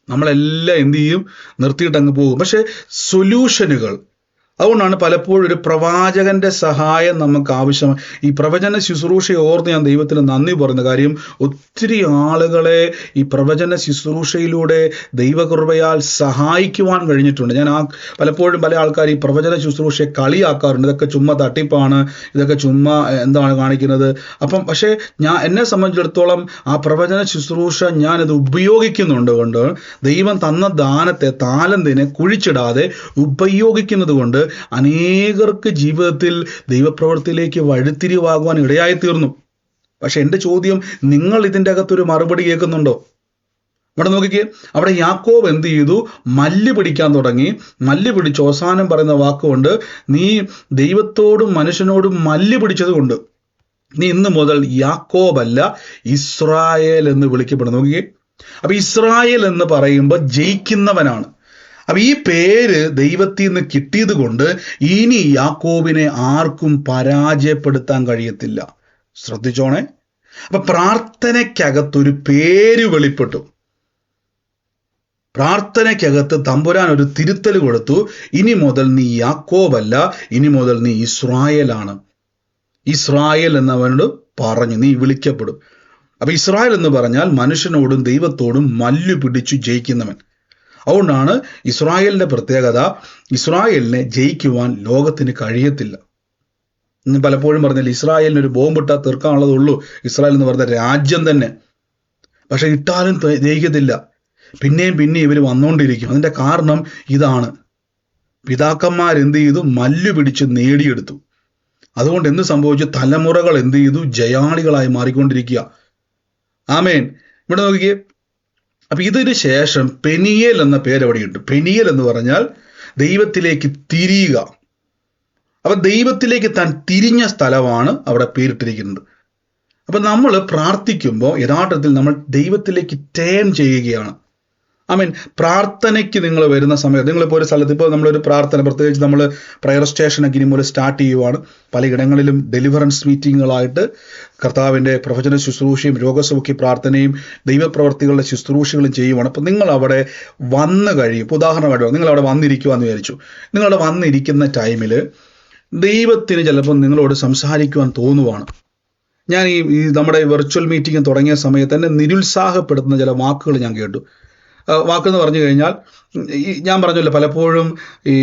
നമ്മളെല്ലാം എന്ത് ചെയ്യും? നിർത്തിയിട്ട് അങ്ങ് പോകും. പക്ഷെ സൊല്യൂഷനുകൾ, അതുകൊണ്ടാണ് പലപ്പോഴും ഒരു പ്രവാചകന്റെ സഹായം നമുക്ക് ആവശ്യമാണ്. ഈ പ്രവചന ശുശ്രൂഷ ഓർന്ന് ഞാൻ ദൈവത്തിന് നന്ദി പറയുന്ന കാര്യം, ഒത്തിരി ആളുകളെ ഈ പ്രവചന ശുശ്രൂഷയിലൂടെ ദൈവകൃപയാൽ സഹായിക്കുവാൻ കഴിഞ്ഞിട്ടുണ്ട്. ഞാൻ പലപ്പോഴും പല ആൾക്കാർ ഈ പ്രവചന ശുശ്രൂഷയെ കളിയാക്കാറുണ്ട്. ഇതൊക്കെ ചുമ്മാ തട്ടിപ്പാണ്, ഇതൊക്കെ ചുമ്മാ എന്താണ് കാണിക്കുന്നത്. പക്ഷേ എന്നെ സംബന്ധിച്ചിടത്തോളം ആ പ്രവചന ശുശ്രൂഷ ഞാനത് ഉപയോഗിക്കുന്നുണ്ട് കൊണ്ട്, ദൈവം തന്ന ദാനത്തെ, താലന്തിനെ കുഴിച്ചിടാതെ ഉപയോഗിക്കുന്നത് കൊണ്ട് അനേകർക്ക് ജീവിതത്തിൽ ദൈവപ്രവൃത്തിയിലേക്ക് വഴിത്തിരിവാകുവാൻ ഇടയായിത്തീർന്നു. പക്ഷെ എൻ്റെ ചോദ്യം, നിങ്ങൾ ഇതിൻ്റെ അകത്തൊരു മറുപടി കേൾക്കുന്നുണ്ടോ? ഇവിടെ നോക്കിക്കേ, അവിടെ യാക്കോബ് എന്ത് ചെയ്തു? മല്ല് പിടിക്കാൻ തുടങ്ങി. മല്ല് പിടിച്ച് അവസാനം പറയുന്ന വാക്കുകൊണ്ട്, നീ ദൈവത്തോടും മനുഷ്യനോടും മല്ല് പിടിച്ചത് കൊണ്ട് നീ ഇന്ന് മുതൽ യാക്കോബല്ല ഇസ്രായേൽ എന്ന് വിളിക്കപ്പെടുന്നു. നോക്കിക്കേ, അപ്പൊ ഇസ്രായേൽ എന്ന് പറയുമ്പോൾ ജയിക്കുന്നവനാണ്. അപ്പൊ ഈ പേര് ദൈവത്തിൽ നിന്ന് കിട്ടിയത് കൊണ്ട് ഇനി യാക്കോബിനെ ആർക്കും പരാജയപ്പെടുത്താൻ കഴിയത്തില്ല. ശ്രദ്ധിച്ചോണേ. അപ്പൊ പ്രാർത്ഥനയ്ക്കകത്തൊരു പേര് വെളിപ്പെട്ടു. പ്രാർത്ഥനയ്ക്കകത്ത് തമ്പുരാൻ ഒരു തിരുത്തൽ കൊടുത്തു. ഇനി മുതൽ നീ യാക്കോബല്ല, ഇനി മുതൽ നീ ഇസ്രായേലാണ്. ഇസ്രായേൽ എന്നവനോട് പറഞ്ഞു നീ വിളിക്കപ്പെടും. അപ്പൊ ഇസ്രായേൽ എന്ന് പറഞ്ഞാൽ മനുഷ്യനോടും ദൈവത്തോടും മല്ലു പിടിച്ചു ജയിക്കുന്നവൻ. അതുകൊണ്ടാണ് ഇസ്രായേലിന്റെ പ്രത്യേകത, ഇസ്രായേലിനെ ജയിക്കുവാൻ ലോകത്തിന് കഴിയത്തില്ല. ഇന്ന് പലപ്പോഴും പറഞ്ഞില്ല, ഇസ്രായേലിന് ഒരു ബോംബിട്ടാൽ തീർക്കാനുള്ളതുള്ളൂ ഇസ്രായേൽ എന്ന് പറഞ്ഞ രാജ്യം തന്നെ. പക്ഷെ ഇട്ടാലും ജയിക്കത്തില്ല. പിന്നെയും ഇവർ വന്നുകൊണ്ടിരിക്കും. അതിൻ്റെ കാരണം ഇതാണ്, പിതാക്കന്മാരെന്ത് ചെയ്തു? മല്ലു പിടിച്ച് നേടിയെടുത്തു. അതുകൊണ്ട് എന്ത് സംഭവിച്ചു? തലമുറകൾ എന്ത് ചെയ്തു? ജയാളികളായി മാറിക്കൊണ്ടിരിക്കുക. ആമേൻ. ഇവിടെ നോക്കിയേ, അപ്പൊ ഇതിന് ശേഷം പെനിയേൽ എന്ന പേര് അവിടെയുണ്ട്. പെനിയേൽ എന്ന് പറഞ്ഞാൽ ദൈവത്തിലേക്ക് തിരിയുക. അപ്പൊ ദൈവത്തിലേക്ക് താൻ തിരിഞ്ഞ സ്ഥലമാണ് അവിടെ പേരിട്ടിരിക്കുന്നത്. അപ്പൊ നമ്മൾ പ്രാർത്ഥിക്കുമ്പോൾ യഥാർത്ഥത്തിൽ നമ്മൾ ദൈവത്തിലേക്ക് ടേൺ ചെയ്യുകയാണ്. പ്രാർത്ഥനയ്ക്ക് നിങ്ങൾ വരുന്ന സമയത്ത്, നിങ്ങളിപ്പോൾ ഒരു സ്ഥലത്ത്, ഇപ്പോൾ നമ്മളൊരു പ്രാർത്ഥന, പ്രത്യേകിച്ച് നമ്മൾ പ്രയർ സ്റ്റേഷനൊക്കെ ഇനി മുതൽ സ്റ്റാർട്ട് ചെയ്യുവാണ്. പലയിടങ്ങളിലും ഡെലിവറൻസ് മീറ്റിങ്ങുകളായിട്ട് കർത്താവിൻ്റെ പ്രവചന ശുശ്രൂഷയും രോഗസൗഖ്യ പ്രാർത്ഥനയും ദൈവപ്രവർത്തികളുടെ ശുശ്രൂഷകളും ചെയ്യുവാണ്. അപ്പോൾ നിങ്ങൾ അവിടെ വന്നു കഴിയും. ഇപ്പോൾ ഉദാഹരണമായിട്ട് നിങ്ങൾ അവിടെ വന്നിരിക്കുവാന്ന് വിചാരിച്ചു. നിങ്ങളവിടെ വന്നിരിക്കുന്ന ടൈമിൽ ദൈവത്തിന് ചിലപ്പോൾ നിങ്ങളോട് സംസാരിക്കുവാൻ തോന്നുവാണ്. ഞാൻ ഈ നമ്മുടെ വെർച്വൽ മീറ്റിംഗ് തുടങ്ങിയ സമയത്ത് എന്നെ നിരുത്സാഹപ്പെടുത്തുന്ന ചില വാക്കുകൾ ഞാൻ കേട്ടു. വാക്കെന്ന് പറഞ്ഞു കഴിഞ്ഞാൽ, ഞാൻ പറഞ്ഞല്ലോ, പലപ്പോഴും ഈ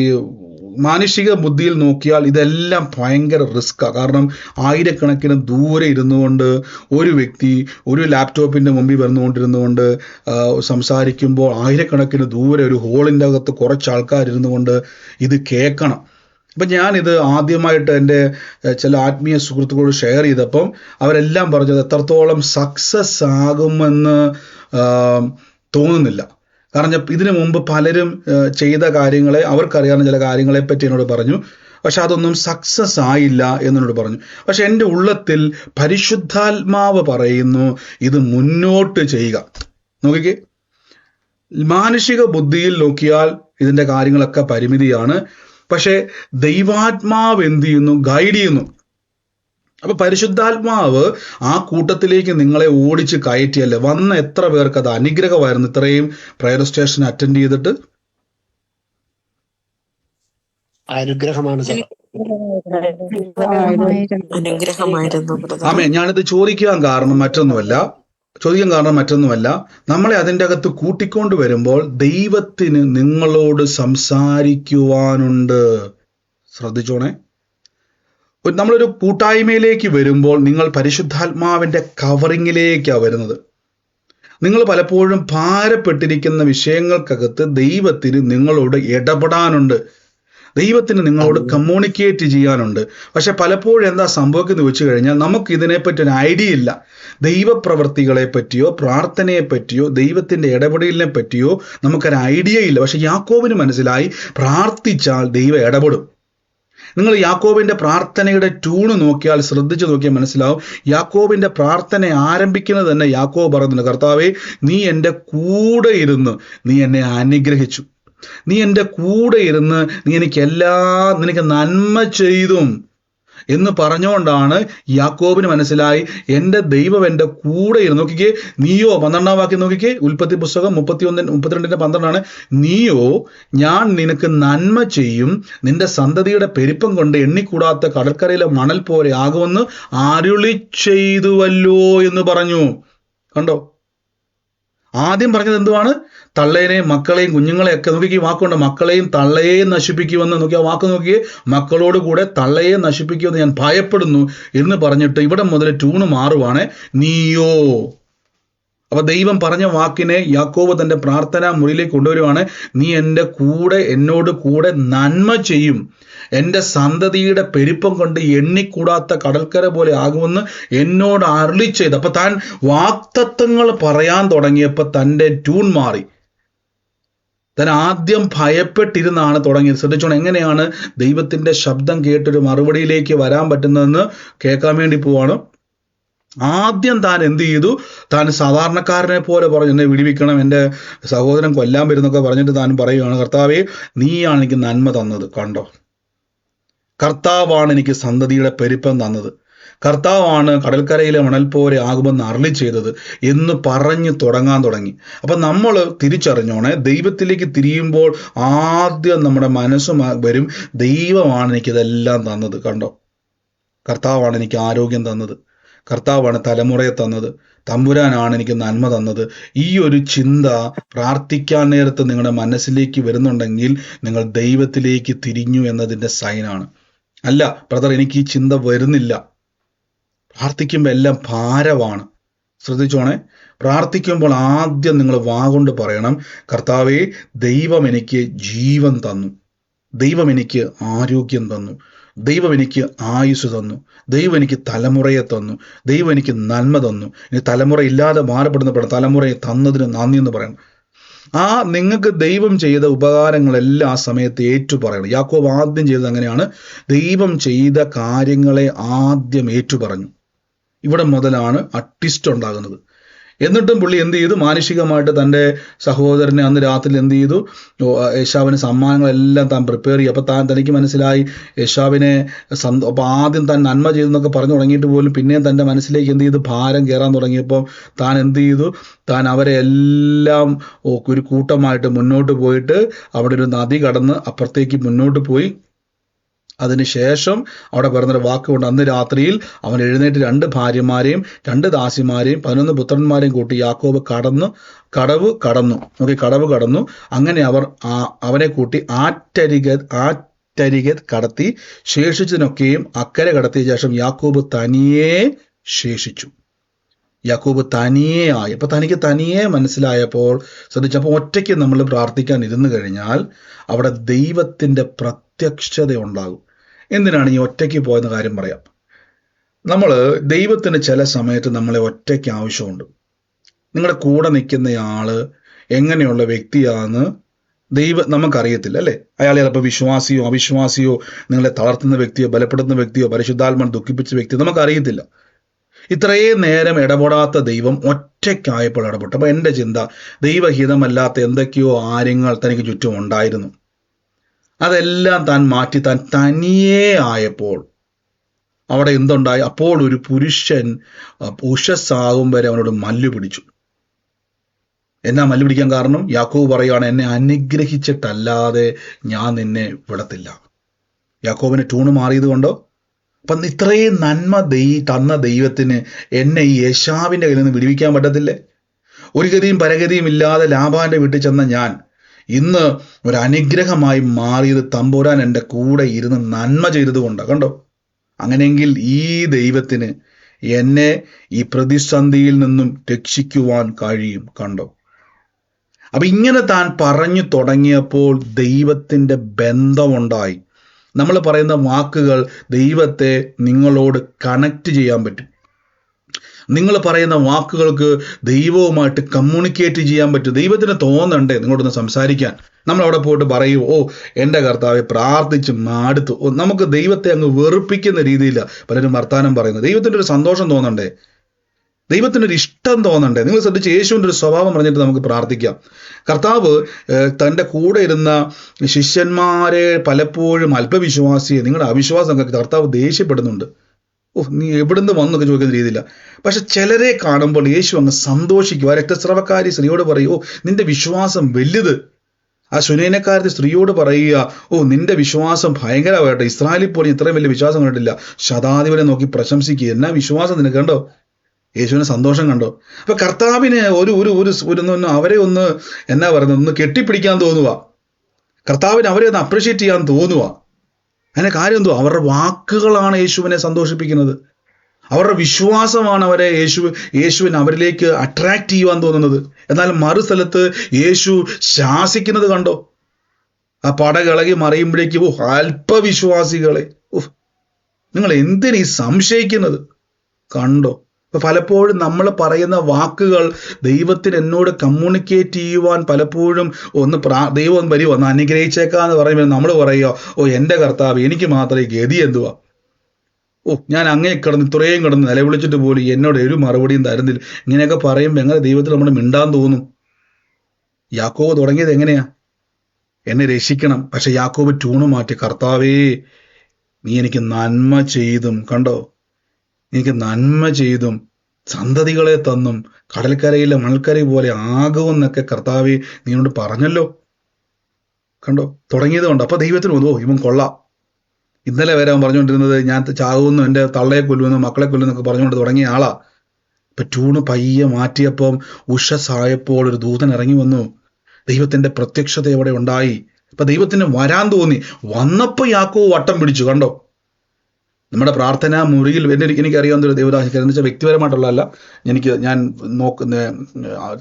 മാനുഷിക ബുദ്ധിയിൽ നോക്കിയാൽ ഇതെല്ലാം ഭയങ്കര റിസ്ക്കാണ്. കാരണം ആയിരക്കണക്കിന് ദൂരെ ഇരുന്നു കൊണ്ട് ഒരു വ്യക്തി ഒരു ലാപ്ടോപ്പിൻ്റെ മുമ്പിൽ വന്നുകൊണ്ടിരുന്നുകൊണ്ട് സംസാരിക്കുമ്പോൾ ആയിരക്കണക്കിന് ദൂരെ ഒരു ഹോളിൻ്റെ അകത്ത് കുറച്ച് ആൾക്കാരിരുന്നു കൊണ്ട് ഇത് കേൾക്കണം. അപ്പം ഞാനിത് ആദ്യമായിട്ട് എൻ്റെ ചില ആത്മീയ സുഹൃത്തുക്കളോട് ഷെയർ ചെയ്തപ്പം അവരെല്ലാം പറഞ്ഞത് എത്രത്തോളം സക്സസ് ആകുമെന്ന് തോന്നുന്നില്ല. കാരണം ഇതിനു മുമ്പ് പലരും ചെയ്ത കാര്യങ്ങളെ, അവർക്കറിയാവുന്ന ചില കാര്യങ്ങളെ പറ്റി എന്നോട് പറഞ്ഞു. പക്ഷെ അതൊന്നും സക്സസ് ആയില്ല എന്നോട് പറഞ്ഞു. പക്ഷെ എൻ്റെ ഉള്ളത്തിൽ പരിശുദ്ധാത്മാവ് പറയുന്നു, ഇത് മുന്നോട്ട് ചെയ്യുക. നോക്കിക്കേ, മാനുഷിക ബുദ്ധിയിൽ നോക്കിയാൽ ഇതിന്റെ കാര്യങ്ങളൊക്കെ പരിമിതിയാണ്. പക്ഷെ ദൈവാത്മാവ് എന്ത് ചെയ്യുന്നു? ഗൈഡ് ചെയ്യുന്നു. അപ്പൊ പരിശുദ്ധാത്മാവ് ആ കൂട്ടത്തിലേക്ക് നിങ്ങളെ ഓടിച്ച് കയറ്റിയല്ലേ. വന്ന എത്ര പേർക്ക് അത് അനുഗ്രഹമായിരുന്നു ഇത്രയും പ്രയർ സ്റ്റേഷൻ അറ്റൻഡ് ചെയ്തിട്ട്? അനുഗ്രഹമാണ് സാർ. ആമേ. ഞാനിത് ചോദിക്കാൻ കാരണം മറ്റൊന്നുമല്ല, നമ്മളെ അതിൻ്റെ അകത്ത് കൂട്ടിക്കൊണ്ട് വരുമ്പോൾ ദൈവത്തിന് നിങ്ങളോട് സംസാരിക്കുവാനുണ്ട്. ശ്രദ്ധിച്ചോണേ. നമ്മളൊരു കൂട്ടായ്മയിലേക്ക് വരുമ്പോൾ നിങ്ങൾ പരിശുദ്ധാത്മാവിന്റെ കവറിങ്ങിലേക്കാണ് വരുന്നത്. നിങ്ങൾ പലപ്പോഴും ഭാരപ്പെട്ടിരിക്കുന്ന വിഷയങ്ങൾക്കകത്ത് ദൈവത്തിന് നിങ്ങളോട് ഇടപെടാനുണ്ട്, ദൈവത്തിന് നിങ്ങളോട് കമ്മ്യൂണിക്കേറ്റ് ചെയ്യാനുണ്ട്. പക്ഷെ പലപ്പോഴും എന്താ സംഭവിക്കുന്നത് വെച്ച് കഴിഞ്ഞാൽ നമുക്ക് ഇതിനെപ്പറ്റി ഒരു ഐഡിയ ഇല്ല. ദൈവപ്രവൃത്തികളെ പറ്റിയോ പ്രാർത്ഥനയെ പറ്റിയോ ദൈവത്തിന്റെ ഇടപെടലിനെ പറ്റിയോ നമുക്കൊരു ഐഡിയ ഇല്ല. പക്ഷെ യാക്കോബിന് മനസ്സിലായി, പ്രാർത്ഥിച്ചാൽ ദൈവം ഇടപെടും. നിങ്ങൾ യാക്കോബിന്റെ പ്രാർത്ഥനയുടെ ട്യൂണ് നോക്കിയാൽ, ശ്രദ്ധിച്ചു നോക്കിയാൽ മനസ്സിലാവും. യാക്കോബിന്റെ പ്രാർത്ഥന ആരംഭിക്കുന്നത് തന്നെ യാക്കോബ് പറയുന്നുണ്ട്, കർത്താവേ, നീ എൻ്റെ കൂടെ ഇരുന്ന് നീ എന്നെ അനുഗ്രഹിച്ചു, നീ എൻ്റെ കൂടെ ഇരുന്ന് നീ നിനക്ക് നന്മ ചെയ്തും എന്ന് പറഞ്ഞുകൊണ്ടാണ് യാക്കോബിന് മനസ്സിലായി, എൻ്റെ ദൈവം എൻ്റെ കൂടെ ഇരുന്ന്. നോക്കിക്കേ, നീയോ 12-ാം വാക്യം നോക്കിക്കേ, ഉൽപ്പത്തി പുസ്തകം 32:12 നീയോ ഞാൻ നിനക്ക് നന്മ ചെയ്യും, നിന്റെ സന്തതിയുടെ പെരുപ്പം കൊണ്ട് എണ്ണിക്കൂടാത്ത കടൽക്കരയിലെ മണൽ പോലെ ആകുമെന്ന് അരുളി ചെയ്തുവല്ലോ എന്ന് പറഞ്ഞു. കണ്ടോ? ആദ്യം പറഞ്ഞത് എന്തുവാണ്? തള്ളേനെയും മക്കളെയും കുഞ്ഞുങ്ങളെയൊക്കെ നോക്കി വാക്കുണ്ട്, മക്കളെയും തള്ളയെയും നശിപ്പിക്കുമെന്ന് നോക്കി ആ വാക്ക് നോക്കിയേ, മക്കളോട് കൂടെ തള്ളയെ നശിപ്പിക്കുമെന്ന് ഞാൻ ഭയപ്പെടുന്നു എന്ന് പറഞ്ഞിട്ട് ഇവിടെ മുതൽ ട്യൂണ് മാറുവാണ്, നീയോ. അപ്പൊ ദൈവം പറഞ്ഞ വാക്കിനെ യാക്കോബ് തന്റെ പ്രാർത്ഥനാ മുറിയിലേക്ക് കൊണ്ടുവരുവാണ്. നീ എന്നോട് കൂടെ നന്മ ചെയ്യും, എൻ്റെ സന്തതിയുടെ പെരുപ്പം കൊണ്ട് എണ്ണിക്കൂടാത്ത കടൽക്കര പോലെ ആകുമെന്ന് എന്നോട് അരുളി ചെയ്ത്. അപ്പൊ താൻ വാക്തത്വങ്ങൾ പറയാൻ തുടങ്ങിയപ്പോൾ തൻ്റെ ട്യൂൺ മാറി. താൻ ആദ്യം ഭയപ്പെട്ടിരുന്നാണ് തുടങ്ങിയത്. ശ്രദ്ധിച്ചോണം, എങ്ങനെയാണ് ദൈവത്തിന്റെ ശബ്ദം കേട്ടൊരു മറുപടിയിലേക്ക് വരാൻ പറ്റുന്നതെന്ന് കേൾക്കാൻ വേണ്ടി പോവാണ്. ആദ്യം താൻ എന്ത് ചെയ്തു? താൻ സാധാരണക്കാരനെ പോലെ പറഞ്ഞു, എന്നെ വിടിവിക്കണം, എൻ്റെ സഹോദരൻ കൊല്ലാൻ വരുന്നൊക്കെ പറഞ്ഞിട്ട് താൻ പറയുകയാണ്, കർത്താവേ, നീയാണ് എനിക്ക് നന്മ തന്നത്. കണ്ടോ? കർത്താവാണ് എനിക്ക് സന്തതിയുടെ പെരുപ്പം തന്നത്, കർത്താവാണ് കടൽക്കരയിലെ മണൽ പോലെ ആകുമെന്ന് അരുളി ചെയ്തത് എന്ന് പറഞ്ഞു തുടങ്ങി. അപ്പൊ നമ്മൾ തിരിച്ചറിഞ്ഞോണേ, ദൈവത്തിലേക്ക് തിരിയുമ്പോൾ ആദ്യം നമ്മുടെ മനസ്സും വരും, ദൈവമാണ് എനിക്കിതെല്ലാം തന്നത്. കണ്ടോ? കർത്താവാണ് എനിക്ക് ആരോഗ്യം തന്നത്, കർത്താവാണ് തലമുറയെ തന്നത്, തമ്പുരാനാണ് എനിക്ക് നന്മ തന്നത്. ഈ ഒരു ചിന്ത പ്രാർത്ഥിക്കാൻ നേരത്ത് നിങ്ങളുടെ മനസ്സിലേക്ക് വരുന്നുണ്ടെങ്കിൽ നിങ്ങൾ ദൈവത്തിലേക്ക് തിരിഞ്ഞു എന്നതിൻ്റെ സൈനാണ്. അല്ല ബ്രദർ, എനിക്ക് ഈ ചിന്ത വരുന്നില്ല, പ്രാർത്ഥിക്കുമ്പോൾ എല്ലാം ഭാരമാണ്. ശ്രദ്ധിച്ചോണേ, പ്രാർത്ഥിക്കുമ്പോൾ ആദ്യം നിങ്ങൾ വാഗൊണ്ട് പറയണം, കർത്താവേ, ദൈവം എനിക്ക് ജീവൻ തന്നു, ദൈവം എനിക്ക് ആരോഗ്യം തന്നു, ദൈവം എനിക്ക് ആയുസ് തന്നു, ദൈവം എനിക്ക് തലമുറയെ തന്നു, ദൈവം എനിക്ക് നന്മ തന്നു. ഇനി തലമുറ ഇല്ലാതെ മാറപ്പെടുന്ന തലമുറയെ തന്നതിന് നന്ദി എന്ന് പറയണം. നിങ്ങൾക്ക് ദൈവം ചെയ്ത ഉപകാരങ്ങളെല്ലാം ആ സമയത്ത് ഏറ്റുപറയണം. യാക്കോബ് ആദ്യം ചെയ്തത് അങ്ങനെയാണ്, ദൈവം ചെയ്ത കാര്യങ്ങളെ ആദ്യം ഏറ്റുപറഞ്ഞു. ഇവിടെ മുതലാണ് ട്വിസ്റ്റ് ഉണ്ടാകുന്നത്. എന്നിട്ടും പുള്ളി എന്ത് ചെയ്തു? മാനുഷികമായിട്ട് തൻ്റെ സഹോദരനെ അന്ന് രാത്രി എന്ത് ചെയ്തു? യേശാവിന് സമ്മാനങ്ങളെല്ലാം താൻ പ്രിപ്പയർ ചെയ്യും. അപ്പോൾ തനിക്ക് മനസ്സിലായി യേശാവിനെ അപ്പോൾ ആദ്യം താൻ നന്മ ചെയ്തെന്നൊക്കെ പറഞ്ഞു തുടങ്ങിയിട്ട് പോലും പിന്നെയും തൻ്റെ മനസ്സിലേക്ക് എന്ത് ചെയ്തു? ഭാരം കയറാൻ തുടങ്ങിയപ്പോൾ താൻ എന്ത് ചെയ്തു? താൻ അവരെ എല്ലാം ഒരു കൂട്ടമായിട്ട് മുന്നോട്ട് പോയിട്ട് അവിടെ ഒരു നദി കടന്ന് അപ്പുറത്തേക്ക് മുന്നോട്ട് പോയി. അതിനുശേഷം അവിടെ പറഞ്ഞൊരു വാക്കുകൊണ്ട്, അന്ന് രാത്രിയിൽ അവൻ എഴുന്നേറ്റ് 2 ഭാര്യമാരെയും 2 ദാസിമാരെയും 11 പുത്രന്മാരെയും കൂട്ടി യാക്കോബ് കടവ് കടന്നു. അങ്ങനെ അവനെ കൂട്ടി ആറ്റരികത് കടത്തി, ശേഷിച്ചതിനൊക്കെയും അക്കരെ കടത്തിയ ശേഷം യാക്കോബ് തനിയെ ശേഷിച്ചു. യാക്കോബ് തനിയെ ആയി. അപ്പൊ തനിക്ക് തനിയെ മനസ്സിലായപ്പോൾ ശ്രദ്ധിച്ചപ്പോൾ, ഒറ്റയ്ക്ക് നമ്മൾ പ്രാർത്ഥിക്കാൻ ഇരുന്നു കഴിഞ്ഞാൽ അവിടെ ദൈവത്തിന്റെ പ്രത്യക്ഷത ഉണ്ടാകും. എന്തിനാണ് ഈ ഒറ്റയ്ക്ക് പോയെന്ന കാര്യം പറയാം. ദൈവത്തിന് ചില സമയത്ത് നമ്മളെ ഒറ്റയ്ക്ക് ആവശ്യമുണ്ട്. നിങ്ങളുടെ കൂടെ നിൽക്കുന്നയാള് എങ്ങനെയുള്ള വ്യക്തിയാണെന്ന് നമുക്കറിയത്തില്ല, അല്ലേ? അയാൾ ചിലപ്പോൾ വിശ്വാസിയോ അവിശ്വാസിയോ, നിങ്ങളെ തളർത്തുന്ന വ്യക്തിയോ ബലപ്പെടുത്തുന്ന വ്യക്തിയോ പരിശുദ്ധാത്മാൻ ദുഃഖിപ്പിച്ച വ്യക്തിയോ നമുക്കറിയത്തില്ല. ഇത്രയും നേരം ഇടപെടാത്ത ദൈവം ഒറ്റയ്ക്കായപ്പോൾ ഇടപെട്ടു. അപ്പൊ എൻ്റെ ചിന്ത, ദൈവഹിതമല്ലാത്ത എന്തൊക്കെയോ കാര്യങ്ങൾ തനിക്ക് ചുറ്റും ഉണ്ടായിരുന്നു. അതെല്ലാം താൻ മാറ്റി താൻ തനിയേ ആയപ്പോൾ അവിടെ എന്തുണ്ടായി? അപ്പോൾ ഒരു പുരുഷൻ ഉഷസ്സാകും വരെ അവനോട് മല്ലു പിടിച്ചു. എന്നാ മല്ലു പിടിക്കാൻ കാരണം? യാക്കോബ് പറയുകയാണ്, എന്നെ അനുഗ്രഹിച്ചിട്ടല്ലാതെ ഞാൻ നിന്നെ വിടത്തില്ല. യാക്കോബിന് ട്യൂണ് മാറിയത് കൊണ്ടോ? അപ്പം ഇത്രയും നന്മ തന്ന ദൈവത്തിന് എന്നെ ഈ യേശാവിൻ്റെ കയ്യിൽ നിന്ന് വിടുവിക്കാൻ പറ്റത്തില്ലേ? ഒരു ഗതിയും പരഗതിയും ഇല്ലാതെ ലാബാന്റെ വീട്ടിൽ ചെന്ന ഞാൻ ഇന്ന് ഒരു അനുഗ്രഹമായി മാറിയത് തമ്പുരാൻ എൻ്റെ കൂടെ ഇരുന്ന് നന്മ ചെയ്തത് കൊണ്ടാണ്. കണ്ടോ? അങ്ങനെയെങ്കിൽ ഈ ദൈവത്തിന് എന്നെ ഈ പ്രതിസന്ധിയിൽ നിന്നും രക്ഷിക്കുവാൻ കഴിയും. കണ്ടോ? അപ്പൊ ഇങ്ങനെ താൻ പറഞ്ഞു തുടങ്ങിയപ്പോൾ ദൈവത്തിൻ്റെ ബന്ധമുണ്ടായി. നമ്മൾ പറയുന്ന വാക്കുകൾ ദൈവത്തെ നിങ്ങളോട് കണക്ട് ചെയ്യാൻ പറ്റും. നിങ്ങൾ പറയുന്ന വാക്കുകൾക്ക് ദൈവവുമായിട്ട് കമ്മ്യൂണിക്കേറ്റ് ചെയ്യാൻ പറ്റും. ദൈവത്തിന് തോന്നണ്ടേ നിങ്ങളോടൊന്ന് സംസാരിക്കാൻ? നമ്മൾ അവിടെ പോയിട്ട് പറയൂ, ഓ എൻ്റെ കർത്താവെ പ്രാർത്ഥിച്ച് മാടുത്തു. നമുക്ക് ദൈവത്തെ അങ്ങ് വെറുപ്പിക്കുന്ന രീതിയില്ല പലരും വർത്താനം പറയുന്നത്. ദൈവത്തിൻ്റെ ഒരു സന്തോഷം തോന്നണ്ടേ? ദൈവത്തിനൊരു ഇഷ്ടം തോന്നണ്ടേ? നിങ്ങൾ ശ്രദ്ധിച്ച്, യേശുവിൻ്റെ ഒരു സ്വഭാവം പറഞ്ഞിട്ട് നമുക്ക് പ്രാർത്ഥിക്കാം. കർത്താവ് തൻ്റെ കൂടെ ഇരുന്ന ശിഷ്യന്മാരെ പലപ്പോഴും അല്പവിശ്വാസിയെ, നിങ്ങളുടെ അവിശ്വാസം കർത്താവ് ദേഷ്യപ്പെടുന്നുണ്ട്. ഓ, നീ എവിടുന്ന് വന്നൊക്കെ ചോദിക്കുന്ന രീതിയില്ല. പക്ഷെ ചിലരെ കാണുമ്പോൾ യേശു അങ്ങ് സന്തോഷിക്കും. ആ രക്തസ്രവക്കാരി സ്ത്രീയോട് പറയും, ഓ നിന്റെ വിശ്വാസം വലുത്. ആ ശുനേനക്കാരത്തെ സ്ത്രീയോട് പറയുക, ഓ നിന്റെ വിശ്വാസം ഭയങ്കരമായിട്ട്, ഇസ്രായേലിൽ പോലും ഇത്രയും വലിയ വിശ്വാസം കണ്ടിട്ടില്ല. ശതാധിപനെ നോക്കി പ്രശംസിക്കുക. എന്നാ വിശ്വാസം നിനക്ക് കണ്ടോ? യേശുവിന് സന്തോഷം കണ്ടോ? അപ്പൊ കർത്താവിന് അവരെ ഒന്ന് എന്നാ പറയുന്നത്, ഒന്ന് കെട്ടിപ്പിടിക്കാൻ തോന്നുക. കർത്താവിന് അവരെ ഒന്ന് അപ്രിഷ്യേറ്റ് ചെയ്യാൻ തോന്നുക. അതിന്റെ കാര്യം എന്തോ? അവരുടെ വാക്കുകളാണ് യേശുവിനെ സന്തോഷിപ്പിക്കുന്നത്. അവരുടെ വിശ്വാസമാണ് അവരെ യേശുവിന് അവരിലേക്ക് അട്രാക്ട് ചെയ്യുവാൻ തോന്നുന്നത്. എന്നാൽ മറുസ്ഥലത്ത് യേശു ശാസിക്കുന്നത് കണ്ടോ? ആ പടകിളകി മറിയുമ്പോഴേക്കും, ഓ അല്പവിശ്വാസികളെ, ഓ നിങ്ങൾ എന്തിനീ സംശയിക്കുന്നത്? കണ്ടോ? അപ്പൊ പലപ്പോഴും നമ്മൾ പറയുന്ന വാക്കുകൾ ദൈവത്തിന് എന്നോട് കമ്മ്യൂണിക്കേറ്റ് ചെയ്യുവാൻ പലപ്പോഴും ദൈവം വരുമോ ഒന്ന് അനുഗ്രഹിച്ചേക്കാന്ന് പറയുമ്പോൾ നമ്മൾ പറയുക, ഓ എൻ്റെ കർത്താവ് എനിക്ക് മാത്രമേ ഗതി എന്തുവാ, ഓ ഞാൻ അങ്ങേ ഇത്രയും കിടന്ന് നിലവിളിച്ചിട്ട് പോലും എന്നോട് ഒരു മറുപടിയും തരുന്നില്ല. ഇങ്ങനെയൊക്കെ പറയുമ്പോൾ എങ്ങനെ ദൈവത്തിൽ നമ്മൾ മിണ്ടാൻ തോന്നും? യാക്കോബ് തുടങ്ങിയത് എങ്ങനെയാ? എന്നെ രക്ഷിക്കണം. പക്ഷെ യാക്കോബ് ട്യൂണ് മാറ്റി, കർത്താവേ നീ എനിക്ക് നന്മ ചെയ്തും, കണ്ടോ, എനിക്ക് നന്മ ചെയ്തും സന്തതികളെ തന്നും കടൽക്കരയിലെ മണൽക്കര പോലെ ആകുമെന്നൊക്കെ കർത്താവേ നീയോട് പറഞ്ഞല്ലോ. കണ്ടോ? തുടങ്ങിയത് കൊണ്ട്. അപ്പൊ ദൈവത്തിന് തോന്നുമോ ഇവൻ കൊള്ളാം. ഇന്നലെ വരെ അവൻ പറഞ്ഞുകൊണ്ടിരുന്നത് ഞാൻ ചാകുന്നു, എൻ്റെ തള്ളയെ കൊല്ലുമെന്ന്, മക്കളെ കൊല്ലുന്നൊക്കെ പറഞ്ഞുകൊണ്ട് തുടങ്ങിയ ആളാ. ഇപ്പൊ ട്യൂണ് പയ്യെ മാറ്റിയപ്പം ഉഷസ്സായപ്പോൾ ഒരു ദൂതൻ ഇറങ്ങി വന്നു. ദൈവത്തിന്റെ പ്രത്യക്ഷത അവിടെ ഉണ്ടായി. അപ്പൊ ദൈവത്തിന് വരാൻ തോന്നി. വന്നപ്പോ യാക്കോബ് വട്ടം പിടിച്ചു. കണ്ടോ? നമ്മുടെ പ്രാർത്ഥനാ മുറിയിൽ എനിക്കറിയാവുന്ന ഒരു ദേവദാസൻ, എന്ന് വെച്ചാൽ വ്യക്തിപരമായിട്ടുള്ളതല്ല, ഞാൻ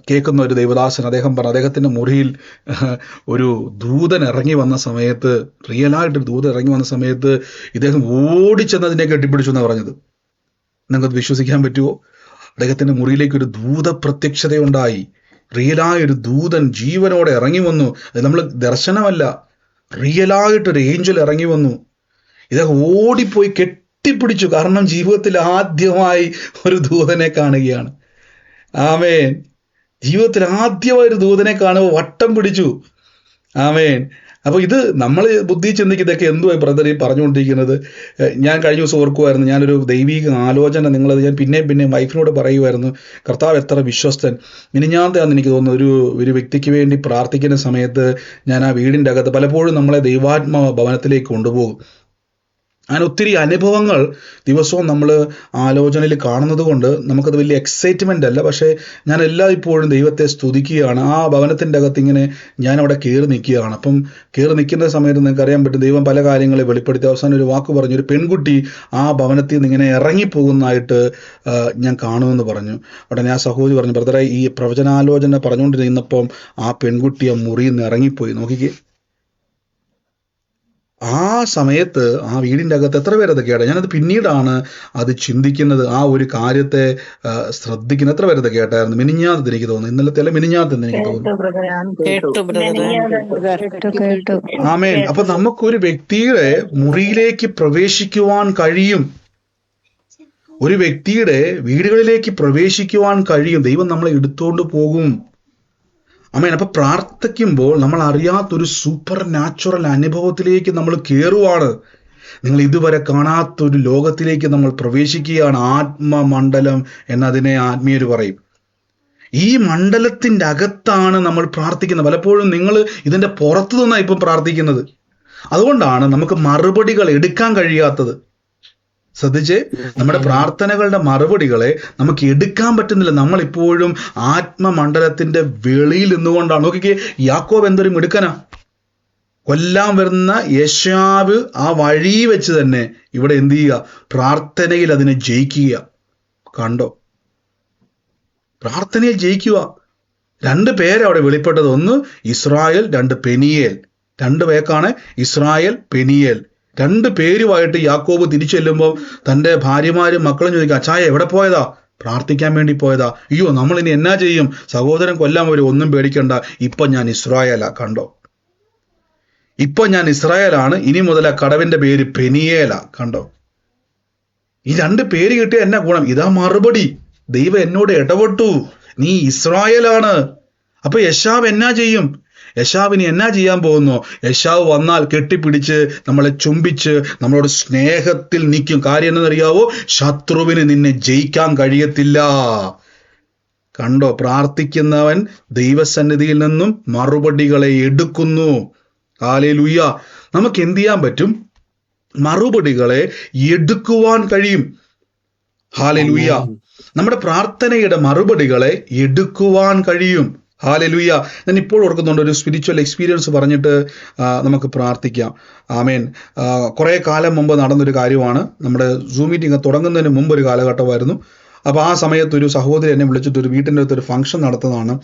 കേൾക്കുന്ന ഒരു ദേവദാസൻ, അദ്ദേഹം പറഞ്ഞു, അദ്ദേഹത്തിൻ്റെ മുറിയിൽ ഒരു ദൂതൻ ഇറങ്ങി വന്ന സമയത്ത്, റിയലായിട്ടൊരു ദൂതൻ ഇറങ്ങി വന്ന സമയത്ത് ഇദ്ദേഹം ഓടിച്ചെന്നതിനെ കെട്ടിപ്പിടിച്ചു എന്നാണ് പറഞ്ഞത്. നിങ്ങൾക്കത് വിശ്വസിക്കാൻ പറ്റുമോ? അദ്ദേഹത്തിൻ്റെ മുറിയിലേക്ക് ഒരു ദൂത പ്രത്യക്ഷതയുണ്ടായി. റിയലായൊരു ദൂതൻ ജീവനോടെ ഇറങ്ങി വന്നു. അത് നമ്മൾ ദർശനമല്ല, റിയലായിട്ടൊരു ഏഞ്ചൽ ഇറങ്ങി വന്നു. ഇദ്ദേഹം ഓടിപ്പോയി കെട്ടിപ്പിടിച്ചു. കാരണം ജീവിതത്തിൽ ആദ്യമായി ഒരു ദൂതനെ കാണുകയാണ്. ആമേൻ. ജീവിതത്തിൽ ആദ്യമായി ഒരു ദൂതനെ കാണുമ്പോൾ വട്ടം പിടിച്ചു. ആമേൻ. അപ്പൊ ഇത് നമ്മൾ ബുദ്ധി ചിന്തിക്കുന്നതൊക്കെ എന്തുവായി ബ്രദർ ഈ പറഞ്ഞുകൊണ്ടിരിക്കുന്നത്? ഞാൻ കഴിഞ്ഞ ദിവസം ഓർക്കുമായിരുന്നു, ഞാനൊരു ദൈവിക ആലോചന ഞാൻ പിന്നെ വൈഫിനോട് പറയുമായിരുന്നു, കർത്താവ് എത്ര വിശ്വസ്തൻ. മിനിഞ്ഞാന്താന്ന് എനിക്ക് തോന്നുന്നു ഒരു വ്യക്തിക്ക് വേണ്ടി പ്രാർത്ഥിക്കുന്ന സമയത്ത് ഞാൻ ആ വീടിൻ്റെ അകത്ത് പലപ്പോഴും നമ്മളെ ദൈവാത്മ ഭവനത്തിലേക്ക് കൊണ്ടുപോകും. അങ്ങനെ ഒത്തിരി അനുഭവങ്ങൾ ദിവസവും നമ്മൾ ആലോചനയിൽ കാണുന്നത് കൊണ്ട് നമുക്കത് വലിയ എക്സൈറ്റ്മെൻ്റ് അല്ല. പക്ഷേ ഞാൻ ഇപ്പോഴും ദൈവത്തെ സ്തുതിക്കുകയാണ്. ആ ഭവനത്തിൻ്റെ അകത്ത് ഇങ്ങനെ ഞാൻ അവിടെ കയറി നിൽക്കുകയാണ്. അപ്പം കയറി നിൽക്കുന്ന സമയത്ത് നിങ്ങൾക്ക് അറിയാൻ പറ്റും, ദൈവം പല കാര്യങ്ങളെ വെളിപ്പെടുത്തി. അവസാനം ഒരു വാക്ക് പറഞ്ഞു, ഒരു പെൺകുട്ടി ആ ഭവനത്തിൽ നിന്ന് ഇങ്ങനെ ഇറങ്ങിപ്പോകുന്നതായിട്ട് ഞാൻ കാണുമെന്ന് പറഞ്ഞു. ഉടനെ ആ സഹോദരി പറഞ്ഞു, ബ്രദറെ ഈ പ്രവചനാലോചന പറഞ്ഞുകൊണ്ടിരുന്നപ്പം ആ പെൺകുട്ടി ആ മുറിയിൽ നിന്ന് ഇറങ്ങിപ്പോയി. നോക്കിക്കേ, ആ സമയത്ത് ആ വീടിൻ്റെ അകത്ത് എത്ര പേരത് കേട്ട? ഞാനത് പിന്നീടാണ് അത് ചിന്തിക്കുന്നത്, ആ ഒരു കാര്യത്തെ ശ്രദ്ധിക്കുന്നത്. എത്ര പേരത് കേട്ടായിരുന്നു? മിനിഞ്ഞാത്ത് എനിക്ക് തോന്നുന്നു, ഇന്നലത്തെ അല്ല മിനിഞ്ഞാത്തെന്ന് എനിക്ക് തോന്നുന്നു. ആമേൻ. അപ്പൊ നമുക്കൊരു വ്യക്തിയുടെ മുറിയിലേക്ക് പ്രവേശിക്കുവാൻ കഴിയും. ഒരു വ്യക്തിയുടെ വീടുകളിലേക്ക് പ്രവേശിക്കുവാൻ കഴിയും. ദൈവം നമ്മളെ എടുത്തുകൊണ്ട് പോകും. ആമേൻ. അപ്പൊ പ്രാർത്ഥിക്കുമ്പോൾ നമ്മൾ അറിയാത്തൊരു സൂപ്പർ നാച്ചുറൽ അനുഭവത്തിലേക്ക് നമ്മൾ കയറുവാണ്. നിങ്ങൾ ഇതുവരെ കാണാത്തൊരു ലോകത്തിലേക്ക് നമ്മൾ പ്രവേശിക്കുകയാണ്. ആത്മമണ്ഡലം എന്നതിനെ ആത്മീയർ പറയും. ഈ മണ്ഡലത്തിൻ്റെ അകത്താണ് നമ്മൾ പ്രാർത്ഥിക്കുന്നത്. പലപ്പോഴും നിങ്ങൾ ഇതിൻ്റെ പുറത്തു നിന്നാണ് ഇപ്പം പ്രാർത്ഥിക്കുന്നത്. അതുകൊണ്ടാണ് നമുക്ക് മറുപടികൾ എടുക്കാൻ കഴിയാത്തത്. ശ്രദ്ധിച്ച്, നമ്മുടെ പ്രാർത്ഥനകളുടെ മറുപടികളെ നമുക്ക് എടുക്കാൻ പറ്റുന്നില്ല. നമ്മളിപ്പോഴും ആത്മമണ്ഡലത്തിന്റെ വെളിയിൽ നിന്നുകൊണ്ടാണ്. നോക്കിക്കേ, യാക്കോബ് എന്തൊരു മിടുക്കനാ. കൊല്ലാൻ വരുന്ന യേശാവ് ആ വഴി വെച്ച് തന്നെ ഇവിടെ എന്ത് ചെയ്യുക? പ്രാർത്ഥനയിൽ അതിനെ ജയിക്കുക. കണ്ടോ? പ്രാർത്ഥനയിൽ ജയിക്കുക. 2 പേരെ അവിടെ വെളിപ്പെട്ടത്. ഒന്ന് ഇസ്രായേൽ, 2 പെനിയേൽ. 2 പേർക്കാണ് ഇസ്രായേൽ, പെനിയേൽ. 2 പേരുമായിട്ട് യാക്കോബ് തിരിച്ചു ചെല്ലുമ്പോൾ തൻ്റെ ഭാര്യമാരും മക്കളും ചോദിക്കുക, അച്ചായ എവിടെ പോയതാ? പ്രാർത്ഥിക്കാൻ വേണ്ടി പോയതാ. അയ്യോ, നമ്മൾ ഇനി എന്നാ ചെയ്യും? സഹോദരൻ കൊല്ലാൻ വരും. ഒന്നും പേടിക്കണ്ട, ഇപ്പൊ ഞാൻ ഇസ്രായേലാ. കണ്ടോ? ഇപ്പൊ ഞാൻ ഇസ്രായേലാണ്. ഇനി മുതൽ ആ കടവിന്റെ പേര് പെനിയേലാ. കണ്ടോ? ഈ 2 പേര് കിട്ടിയ എന്നാ ഗുണം? ഇതാ മറുപടി. ദൈവം എന്നോട് ഇടപെട്ടു, നീ ഇസ്രായേലാണ്. അപ്പൊ യശാവ് എന്നാ ചെയ്യും? യശാവിന് എന്നാ ചെയ്യാൻ പോകുന്നു? യശാവ് വന്നാൽ കെട്ടിപ്പിടിച്ച് നമ്മളെ ചുംബിച്ച് നമ്മളോട് സ്നേഹത്തിൽ നിൽക്കും. കാര്യം എന്നറിയാവോ? ശത്രുവിന് നിന്നെ ജയിക്കാൻ കഴിയത്തില്ല. കണ്ടോ? പ്രാർത്ഥിക്കുന്നവൻ ദൈവസന്നിധിയിൽ നിന്നും മറുപടികളെ എടുക്കുന്നു. ഹല്ലേലൂയ. നമുക്ക് എന്ത് ചെയ്യാൻ പറ്റും? മറുപടികളെ എടുക്കുവാൻ കഴിയും. ഹല്ലേലൂയ. നമ്മുടെ പ്രാർത്ഥനയുടെ മറുപടികളെ എടുക്കുവാൻ കഴിയും. ഹല്ലേലൂയ. ഞാൻ ഇപ്പോൾ ഓർക്കുന്നുണ്ട്, ഒരു സ്പിരിച്വൽ എക്സ്പീരിയൻസ് പറഞ്ഞിട്ട് നമുക്ക് പ്രാർത്ഥിക്കാം. ആമേൻ. കുറേ കാലം മുമ്പ് നടന്നൊരു കാര്യമാണ്. നമ്മുടെ സൂം മീറ്റിംഗ് തുടങ്ങുന്നതിന് മുമ്പ് ഒരു കാലഘട്ടമായിരുന്നു. അപ്പോൾ ആ സമയത്ത് ഒരു സഹോദരി എന്നെ വിളിച്ചിട്ട് ഒരു വീട്ടിൻ്റെ അടുത്ത് ഒരു ഫംഗ്ഷൻ നടത്തുന്നതാണ്.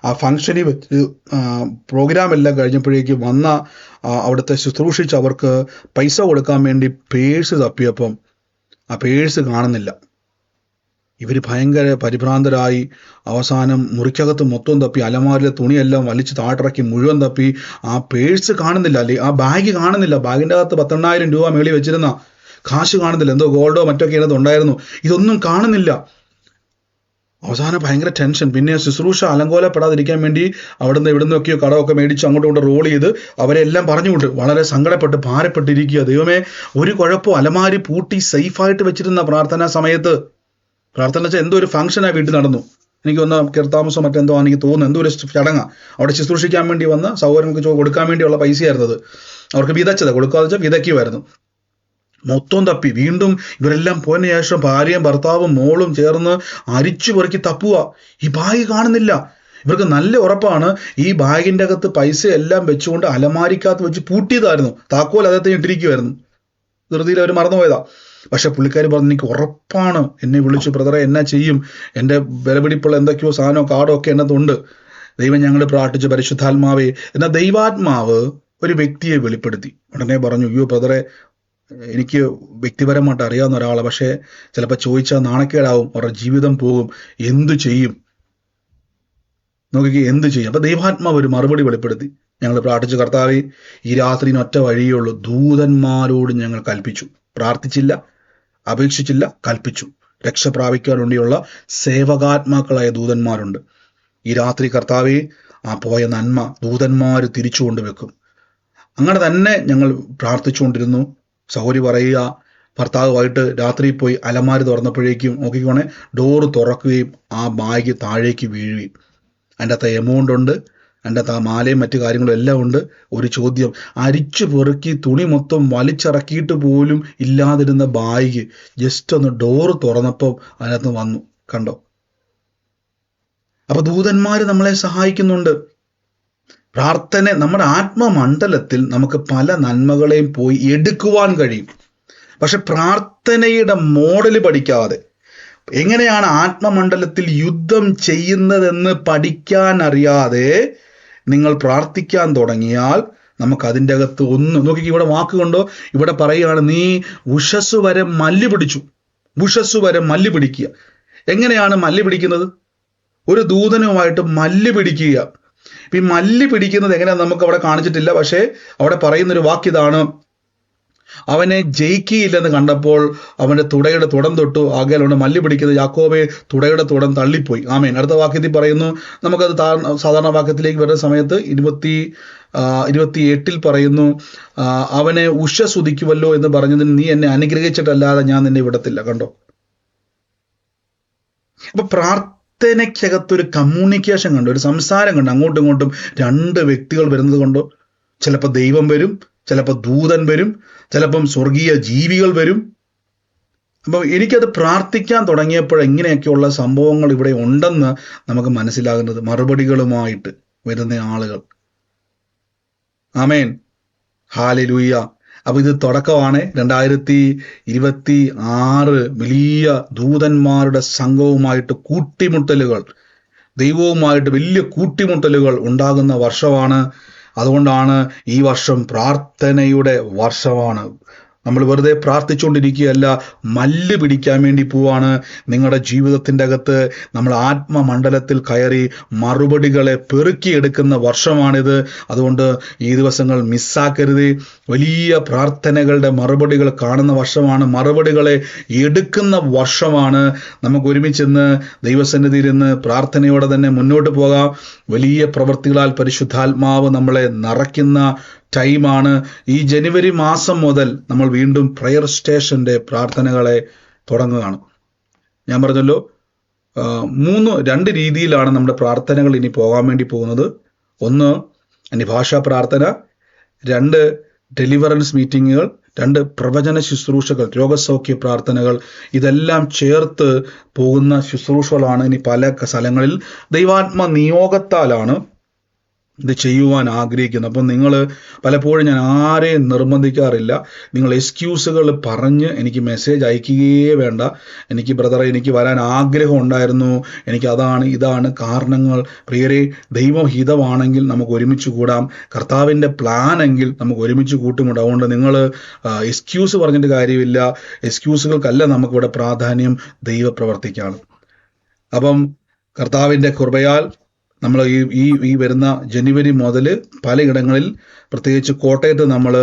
ആ ഫംഗ്ഷനിൽ വെച്ച് പ്രോഗ്രാം എല്ലാം കഴിഞ്ഞപ്പോഴേക്കും വന്ന അവിടുത്തെ ശുശ്രൂഷിച്ച് അവർക്ക് പൈസ കൊടുക്കാൻ വേണ്ടി പേഴ്സ് തപ്പിയപ്പം ആ പേഴ്സ് കാണുന്നില്ല. ഇവർ ഭയങ്കര പരിഭ്രാന്തരായി അവസാനം മുറിക്കകത്ത് മൊത്തം തപ്പി, അലമാരിലെ തുണിയെല്ലാം വലിച്ച് താട്ടിറക്കി മുഴുവൻ തപ്പി. ആ പേഴ്സ് കാണുന്നില്ല, അല്ലേ ആ ബാഗ് കാണുന്നില്ല. ബാഗിൻ്റെ അകത്ത് 12,000 രൂപ മേളിൽ വെച്ചിരുന്ന കാശ് കാണുന്നില്ല. എന്തോ ഗോൾഡോ മറ്റൊക്കെ അതിനകത്ത് ഉണ്ടായിരുന്നു. ഇതൊന്നും കാണുന്നില്ല. അവസാനം ഭയങ്കര ടെൻഷൻ. പിന്നെ ശുശ്രൂഷ അലങ്കോലപ്പെടാതിരിക്കാൻ വേണ്ടി അവിടുന്ന് ഇവിടുന്നൊക്കെയോ കടമൊക്കെ മേടിച്ച് അങ്ങോട്ടും ഇങ്ങോട്ട് റോൾ ചെയ്ത് അവരെല്ലാം പറഞ്ഞു വിട്ട് വളരെ സങ്കടപ്പെട്ട് ഭാരപ്പെട്ടിരിക്കുക. ദൈവമേ, ഒരു കുഴപ്പവും, അലമാരി പൂട്ടി സേഫായിട്ട് വെച്ചിരുന്ന പ്രാർത്ഥനാ സമയത്ത്. പ്രാർത്ഥന വെച്ചാൽ എന്തോ ഒരു ഫംഗ്ഷനാണ് വീട്ടിൽ നടന്നു. എനിക്ക് ഒന്ന് കീർത്താമസം മറ്റെന്തോ എനിക്ക് തോന്നുന്നു, എന്തോ ഒരു ചടങ്ങാ. അവിടെ ശുശ്രൂഷിക്കാൻ വേണ്ടി വന്ന സഹോദരങ്ങൾക്ക് കൊടുക്കാൻ വേണ്ടിയുള്ള പൈസയായിരുന്നത്. അവർക്ക് വിതച്ചത് കൊടുക്കാതെ വെച്ചാൽ വിതയ്ക്കുമായിരുന്നു. മൊത്തം തപ്പി. വീണ്ടും ഇവരെല്ലാം പോയതിനു ശേഷം ഭാര്യയും ഭർത്താവും മോളും ചേർന്ന് അരിച്ചു പെറുക്കി തപ്പുക. ഈ ബാഗ് കാണുന്നില്ല. ഇവർക്ക് നല്ല ഉറപ്പാണ് ഈ ബാഗിൻ്റെ അകത്ത് പൈസ എല്ലാം വെച്ചുകൊണ്ട് അലമാരിക്കകത്ത് വെച്ച് പൂട്ടിയതായിരുന്നു. താക്കോൽ അതത്തെ ഇട്ടിരിക്കുമായിരുന്നു. ധൃതിയിൽ അവർ മറന്നുപോയതാ. പക്ഷെ പുള്ളിക്കാർ പറഞ്ഞു, എനിക്ക് ഉറപ്പാണ്. എന്നെ വിളിച്ചു, ബ്രദറെ എന്നാ ചെയ്യും? എൻ്റെ വിലപിടിപ്പുള്ള എന്തൊക്കെയോ സാധനമോ കാർഡോ ഒക്കെ എന്നതുണ്ട്. ദൈവം ഞങ്ങൾ പ്രാർത്ഥിച്ചു, പരിശുദ്ധാത്മാവേ. എന്നാൽ ദൈവാത്മാവ് ഒരു വ്യക്തിയെ വെളിപ്പെടുത്തി. ഉടനെ പറഞ്ഞു, അയ്യോ ബ്രദറെ, എനിക്ക് വ്യക്തിപരമായിട്ട് അറിയാവുന്ന ഒരാളാണ്, പക്ഷേ ചിലപ്പോൾ ചോദിച്ചാൽ നാണക്കേടാവും, അവരുടെ ജീവിതം പോകും, എന്തു ചെയ്യും? നോക്കിക്കേ, എന്തു ചെയ്യും? അപ്പൊ ദൈവാത്മാവ് ഒരു മറുപടി വെളിപ്പെടുത്തി. ഞങ്ങൾ പ്രാർത്ഥിച്ചു, കർത്താവേ, ഈ രാത്രിന് ഒറ്റ വഴിയുള്ളൂ. ദൂതന്മാരോട് ഞങ്ങൾ കൽപ്പിച്ചു. പ്രാർത്ഥിച്ചില്ല, അപേക്ഷിച്ചില്ല, കൽപ്പിച്ചു. രക്ഷ പ്രാപിക്കാൻ വേണ്ടിയുള്ള സേവകാത്മാക്കളായ ദൂതന്മാരുണ്ട്. ഈ രാത്രി കർത്താവേ, ആ പോയ നന്മ ദൂതന്മാർ തിരിച്ചു കൊണ്ടുവെക്കും. അങ്ങനെ തന്നെ ഞങ്ങൾ പ്രാർത്ഥിച്ചുകൊണ്ടിരുന്നു. സഹോദരി പറയുക, ഭർത്താവുമായിട്ട് രാത്രി പോയി അലമാരി തുറന്നപ്പോഴേക്കും നോക്കിക്കോണേ, ഡോറ് തുറക്കുകയും ആ ബാഗ് താഴേക്ക് വീഴുകയും. അതിൻ്റെ അകത്ത് എമൗണ്ട് ഉണ്ട്, അതിൻ്റെ അകത്ത് ആ മാലയും മറ്റു കാര്യങ്ങളും എല്ലാം ഉണ്ട്. ഒരു ചോദ്യം, അരിച്ചു പെറുക്കി തുണി മൊത്തം വലിച്ചിറക്കിയിട്ട് പോലും ഇല്ലാതിരുന്ന ബാഗ് ജസ്റ്റ് ഒന്ന് ഡോറ് തുറന്നപ്പം അതിനകത്ത് വന്നു. കണ്ടോ? അപ്പൊ ദൂതന്മാർ നമ്മളെ സഹായിക്കുന്നുണ്ട്. പ്രാർത്ഥന നമ്മുടെ ആത്മമണ്ഡലത്തിൽ നമുക്ക് പല നന്മകളെയും പോയി എടുക്കുവാൻ കഴിയും. പക്ഷെ പ്രാർത്ഥനയുടെ മോഡൽ പഠിക്കാതെ, എങ്ങനെയാണ് ആത്മമണ്ഡലത്തിൽ യുദ്ധം ചെയ്യുന്നതെന്ന് പഠിക്കാൻ അറിയാതെ നിങ്ങൾ പ്രാർത്ഥിക്കാൻ തുടങ്ങിയാൽ നമുക്ക് അതിൻ്റെ അകത്ത് ഒന്ന് നോക്കി. ഇവിടെ വാക്കുകൊണ്ടോ ഇവിടെ പറയുകയാണ്, നീ ഉഷസ് വരെ മല്ല് പിടിച്ചു. ഉഷസ് വരെ മല്ല് പിടിക്കുക. എങ്ങനെയാണ് മല്ല് പിടിക്കുന്നത്? ഒരു ദൂതനുമായിട്ട് മല്ല് പിടിക്കുക. ഇപ്പം ഈ മല്ല് പിടിക്കുന്നത് എങ്ങനെയാണെന്ന് നമുക്ക് അവിടെ കാണിച്ചിട്ടില്ല. പക്ഷേ അവിടെ പറയുന്നൊരു വാക്കിതാണ്, അവനെ ജയിക്കുകയില്ലെന്ന് കണ്ടപ്പോൾ അവന്റെ തുടയുടെ തുടം തൊട്ടു. ആകയാൽ അവനെ മല്ലി പിടിക്കുന്നത് യാക്കോബെ തുടയുടെ തുടം തള്ളിപ്പോയി. ആമേൻ. അടുത്ത വാക്യത്തിൽ പറയുന്നു, നമുക്കത് സാധാരണ വാക്യത്തിലേക്ക് വരുന്ന സമയത്ത് 28 പറയുന്നു, അവനെ ഉഷസ്സുതിക്കുവല്ലോ എന്ന് പറഞ്ഞതിന് നീ എന്നെ അനുഗ്രഹിച്ചിട്ടല്ലാതെ ഞാൻ നിന്നെ വിടത്തില്ല. കണ്ടോ? അപ്പൊ പ്രാർത്ഥനയ്ക്കകത്തൊരു കമ്മ്യൂണിക്കേഷൻ കണ്ടോ, ഒരു സംസാരം കണ്ടോ, അങ്ങോട്ടും ഇങ്ങോട്ടും രണ്ട് വ്യക്തികൾ വരുന്നത് കൊണ്ടോ. ചിലപ്പോൾ ദൈവം വരും, ചിലപ്പോൾ ദൂതൻ വരും, ചിലപ്പം സ്വർഗീയ ജീവികൾ വരും. അപ്പം എനിക്കത് പ്രാർത്ഥിക്കാൻ തുടങ്ങിയപ്പോൾ എങ്ങനെയൊക്കെയുള്ള സംഭവങ്ങൾ ഇവിടെ ഉണ്ടെന്ന് നമുക്ക് മനസ്സിലാകുന്നത്, മറുപടികളുമായിട്ട് വരുന്ന ആളുകൾ. ആമേൻ. ഹല്ലേലൂയ. അപ്പൊ ഇത് തുടക്കമാണ്. 2026 വലിയ ദൂതന്മാരുടെ സംഘവുമായിട്ട് കൂട്ടിമുട്ടലുകൾ, ദൈവവുമായിട്ട് വലിയ കൂട്ടിമുട്ടലുകൾ ഉണ്ടാകുന്ന വർഷമാണ്. അതുകൊണ്ടാണ് ഈ വർഷം പ്രാർത്ഥനയുടെ വർഷമാണ്. നമ്മൾ വെറുതെ പ്രാർത്ഥിച്ചുകൊണ്ടിരിക്കുകയല്ല, മല്ല് പിടിക്കാൻ വേണ്ടി പോവാണ്. നിങ്ങളുടെ ജീവിതത്തിൻ്റെ അകത്ത് നമ്മൾ ആത്മമണ്ഡലത്തിൽ കയറി മറുപടികളെ പെറുക്കിയെടുക്കുന്ന വർഷമാണിത്. അതുകൊണ്ട് ഈ ദിവസങ്ങൾ മിസ്സാക്കരുത്. വലിയ പ്രാർത്ഥനകളുടെ മറുപടികൾ കാണുന്ന വർഷമാണ്, മറുപടികളെ എടുക്കുന്ന വർഷമാണ്. നമുക്ക് ഒരുമിച്ചിന്ന് ദൈവസന്നിധിയിൽ നിന്ന് പ്രാർത്ഥനയോടെ തന്നെ മുന്നോട്ട് പോകാം. വലിയ പ്രവൃത്തികളാൽ പരിശുദ്ധാത്മാവ് നമ്മളെ നിറയ്ക്കുന്ന ടൈമാണ്. ഈ ജനുവരി മാസം മുതൽ നമ്മൾ വീണ്ടും പ്രയർ സ്റ്റേഷന്റെ പ്രാർത്ഥനകളെ തുടങ്ങുകയാണ്. ഞാൻ പറഞ്ഞല്ലോ, 2 രീതിയിലാണ് നമ്മുടെ പ്രാർത്ഥനകൾ ഇനി പോകാൻ വേണ്ടി പോകുന്നത്. 1 അന്യഭാഷാ പ്രാർത്ഥന, 2 ഡെലിവറൻസ് മീറ്റിങ്ങുകൾ, 2 പ്രവചന ശുശ്രൂഷകൾ, രോഗസൗഖ്യ പ്രാർത്ഥനകൾ. ഇതെല്ലാം ചേർത്ത് പോകുന്ന ശുശ്രൂഷകളാണ് ഇനി പല സ്ഥലങ്ങളിൽ. ദൈവാത്മ നിയോഗത്താലാണ് ഇത് ചെയ്യുവാൻ ആഗ്രഹിക്കുന്നത്. അപ്പം നിങ്ങൾ പലപ്പോഴും, ഞാൻ ആരെയും നിർബന്ധിക്കാറില്ല, നിങ്ങൾ എക്സ്ക്യൂസുകൾ പറഞ്ഞ് എനിക്ക് മെസ്സേജ് അയക്കുകയേ വേണ്ട. എനിക്ക് ബ്രദറെ, എനിക്ക് വരാൻ ആഗ്രഹം ഉണ്ടായിരുന്നു, എനിക്ക് അതാണ് ഇതാണ് കാരണങ്ങൾ. പ്രിയരെ, ദൈവഹിതമാണെങ്കിൽ നമുക്ക് ഒരുമിച്ച് കൂടാം. കർത്താവിൻ്റെ പ്ലാനെങ്കിൽ നമുക്ക് ഒരുമിച്ച് കൂട്ടുമുണ്ടാവും. അതുകൊണ്ട് നിങ്ങൾ എക്സ്ക്യൂസ് പറഞ്ഞിട്ട് കാര്യമില്ല. എക്സ്ക്യൂസുകൾക്കല്ല നമുക്കിവിടെ പ്രാധാന്യം, ദൈവപ്രവർത്തിക്കാണ്. അപ്പം കർത്താവിൻ്റെ കൃപയാൽ നമ്മൾ ഈ വരുന്ന ജനുവരി മുതൽ പലയിടങ്ങളിൽ, പ്രത്യേകിച്ച് കോട്ടയത്ത് നമ്മൾ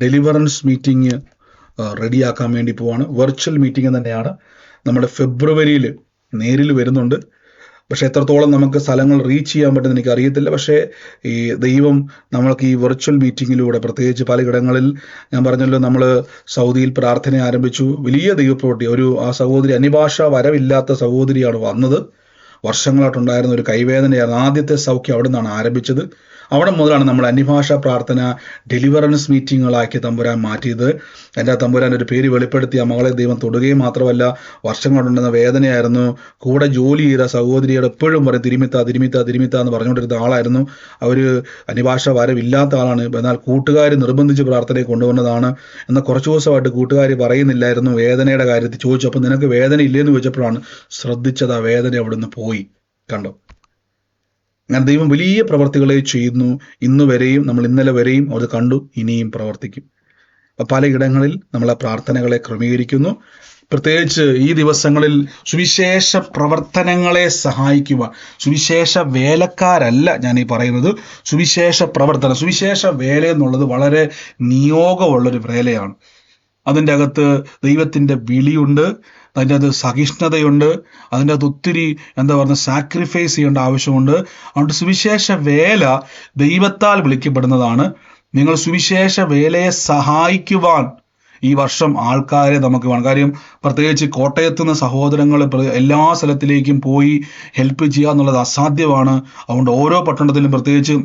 ഡെലിവറൻസ് മീറ്റിംഗ് റെഡിയാക്കാൻ വേണ്ടി പോവാണ്. വെർച്വൽ മീറ്റിംഗ് തന്നെയാണ്. നമ്മുടെ ഫെബ്രുവരിയിൽ നേരിൽ വരുന്നുണ്ട്. പക്ഷെ എത്രത്തോളം നമുക്ക് സ്ഥലങ്ങൾ റീച്ച് ചെയ്യാൻ പറ്റുമെന്ന് എനിക്ക് അറിയത്തില്ല. പക്ഷേ ഈ ദൈവം നമ്മൾക്ക് ഈ വെർച്വൽ മീറ്റിങ്ങിലൂടെ, പ്രത്യേകിച്ച് പലയിടങ്ങളിൽ, ഞാൻ പറഞ്ഞല്ലോ, നമ്മൾ സൗദിയിൽ പ്രാർത്ഥന ആരംഭിച്ചു. വലിയ ദൈവപ്രവൃത്തി. ആ സഹോദരി, അന്യഭാഷ വരവില്ലാത്ത സഹോദരിയാണ് വന്നത്. വർഷങ്ങളായിട്ടുണ്ടായിരുന്ന ഒരു കൈവേദനയായിരുന്നു. ആദ്യത്തെ സൗഖ്യം അവിടെ നിന്നാണ് ആരംഭിച്ചത്. അവിടെ മുതലാണ് നമ്മൾ അന്യഭാഷാ പ്രാർത്ഥന ഡെലിവറൻസ് മീറ്റിങ്ങുകളാക്കി തമ്പുരാൻ മാറ്റിയത്. എൻ്റെ തമ്പുരാൻ ഒരു പേര് വെളിപ്പെടുത്തി ആ മകളെ ദൈവം തൊടുകയും മാത്രമല്ല, വർഷങ്ങളുണ്ടെന്ന വേദനയായിരുന്നു. കൂടെ ജോലി ചെയ്ത സഹോദരിയോട് എപ്പോഴും പറയും, തിരുമിത്ത എന്ന് പറഞ്ഞുകൊണ്ടിരുന്ന ആളായിരുന്നു. അവർ അന്യഭാഷ വരവില്ലാത്ത ആളാണ്. എന്നാൽ കൂട്ടുകാർ നിർബന്ധിച്ച് പ്രാർത്ഥനയെ കൊണ്ടുവന്നതാണ്. എന്നാൽ കുറച്ച് ദിവസമായിട്ട് കൂട്ടുകാർ പറയുന്നില്ലായിരുന്നു വേദനയുടെ കാര്യത്തിൽ. ചോദിച്ചു, അപ്പം നിനക്ക് വേദന ഇല്ലേന്ന് ചോദിച്ചപ്പോഴാണ് ശ്രദ്ധിച്ചത്, ആ വേദന അവിടുന്ന് പോയി. കണ്ടോ? അങ്ങനെ ദൈവം വലിയ പ്രവർത്തികളെ ചെയ്യുന്നു. ഇന്നലെ വരെയും അത് കണ്ടു, ഇനിയും പ്രവർത്തിക്കും. പലയിടങ്ങളിൽ നമ്മളെ പ്രാർത്ഥനകളെ ക്രമീകരിക്കുന്നു. പ്രത്യേകിച്ച് ഈ ദിവസങ്ങളിൽ സുവിശേഷ പ്രവർത്തനങ്ങളെ സഹായിക്കുക. സുവിശേഷ വേലക്കാരല്ല ഞാൻ ഈ പറയുന്നത്, സുവിശേഷ പ്രവർത്തനം. സുവിശേഷ വേല എന്നുള്ളത് വളരെ നിയോഗമുള്ളൊരു വേലയാണ്. അതിൻ്റെ അകത്ത് ദൈവത്തിൻ്റെ വിളിയുണ്ട്, അതിൻ്റെ അത് സഹിഷ്ണുതയുണ്ട്, അതിൻ്റെ അത് ഒത്തിരി സാക്രിഫൈസ് ചെയ്യേണ്ട ആവശ്യമുണ്ട്. അതുകൊണ്ട് സുവിശേഷ വേല ദൈവത്താൽ വിളിക്കപ്പെടുന്നതാണ്. നിങ്ങൾ സുവിശേഷ വേലയെ സഹായിക്കുവാൻ ഈ വർഷം ആൾക്കാരെ നമുക്ക് വേണം. കാര്യം പ്രത്യേകിച്ച് കോട്ടയത്ത് നിന്ന് സഹോദരങ്ങൾ എല്ലാ സ്ഥലത്തിലേക്കും പോയി ഹെൽപ്പ് ചെയ്യുക എന്നുള്ളത് അസാധ്യമാണ്. അതുകൊണ്ട് ഓരോ പട്ടണത്തിലും, പ്രത്യേകിച്ച്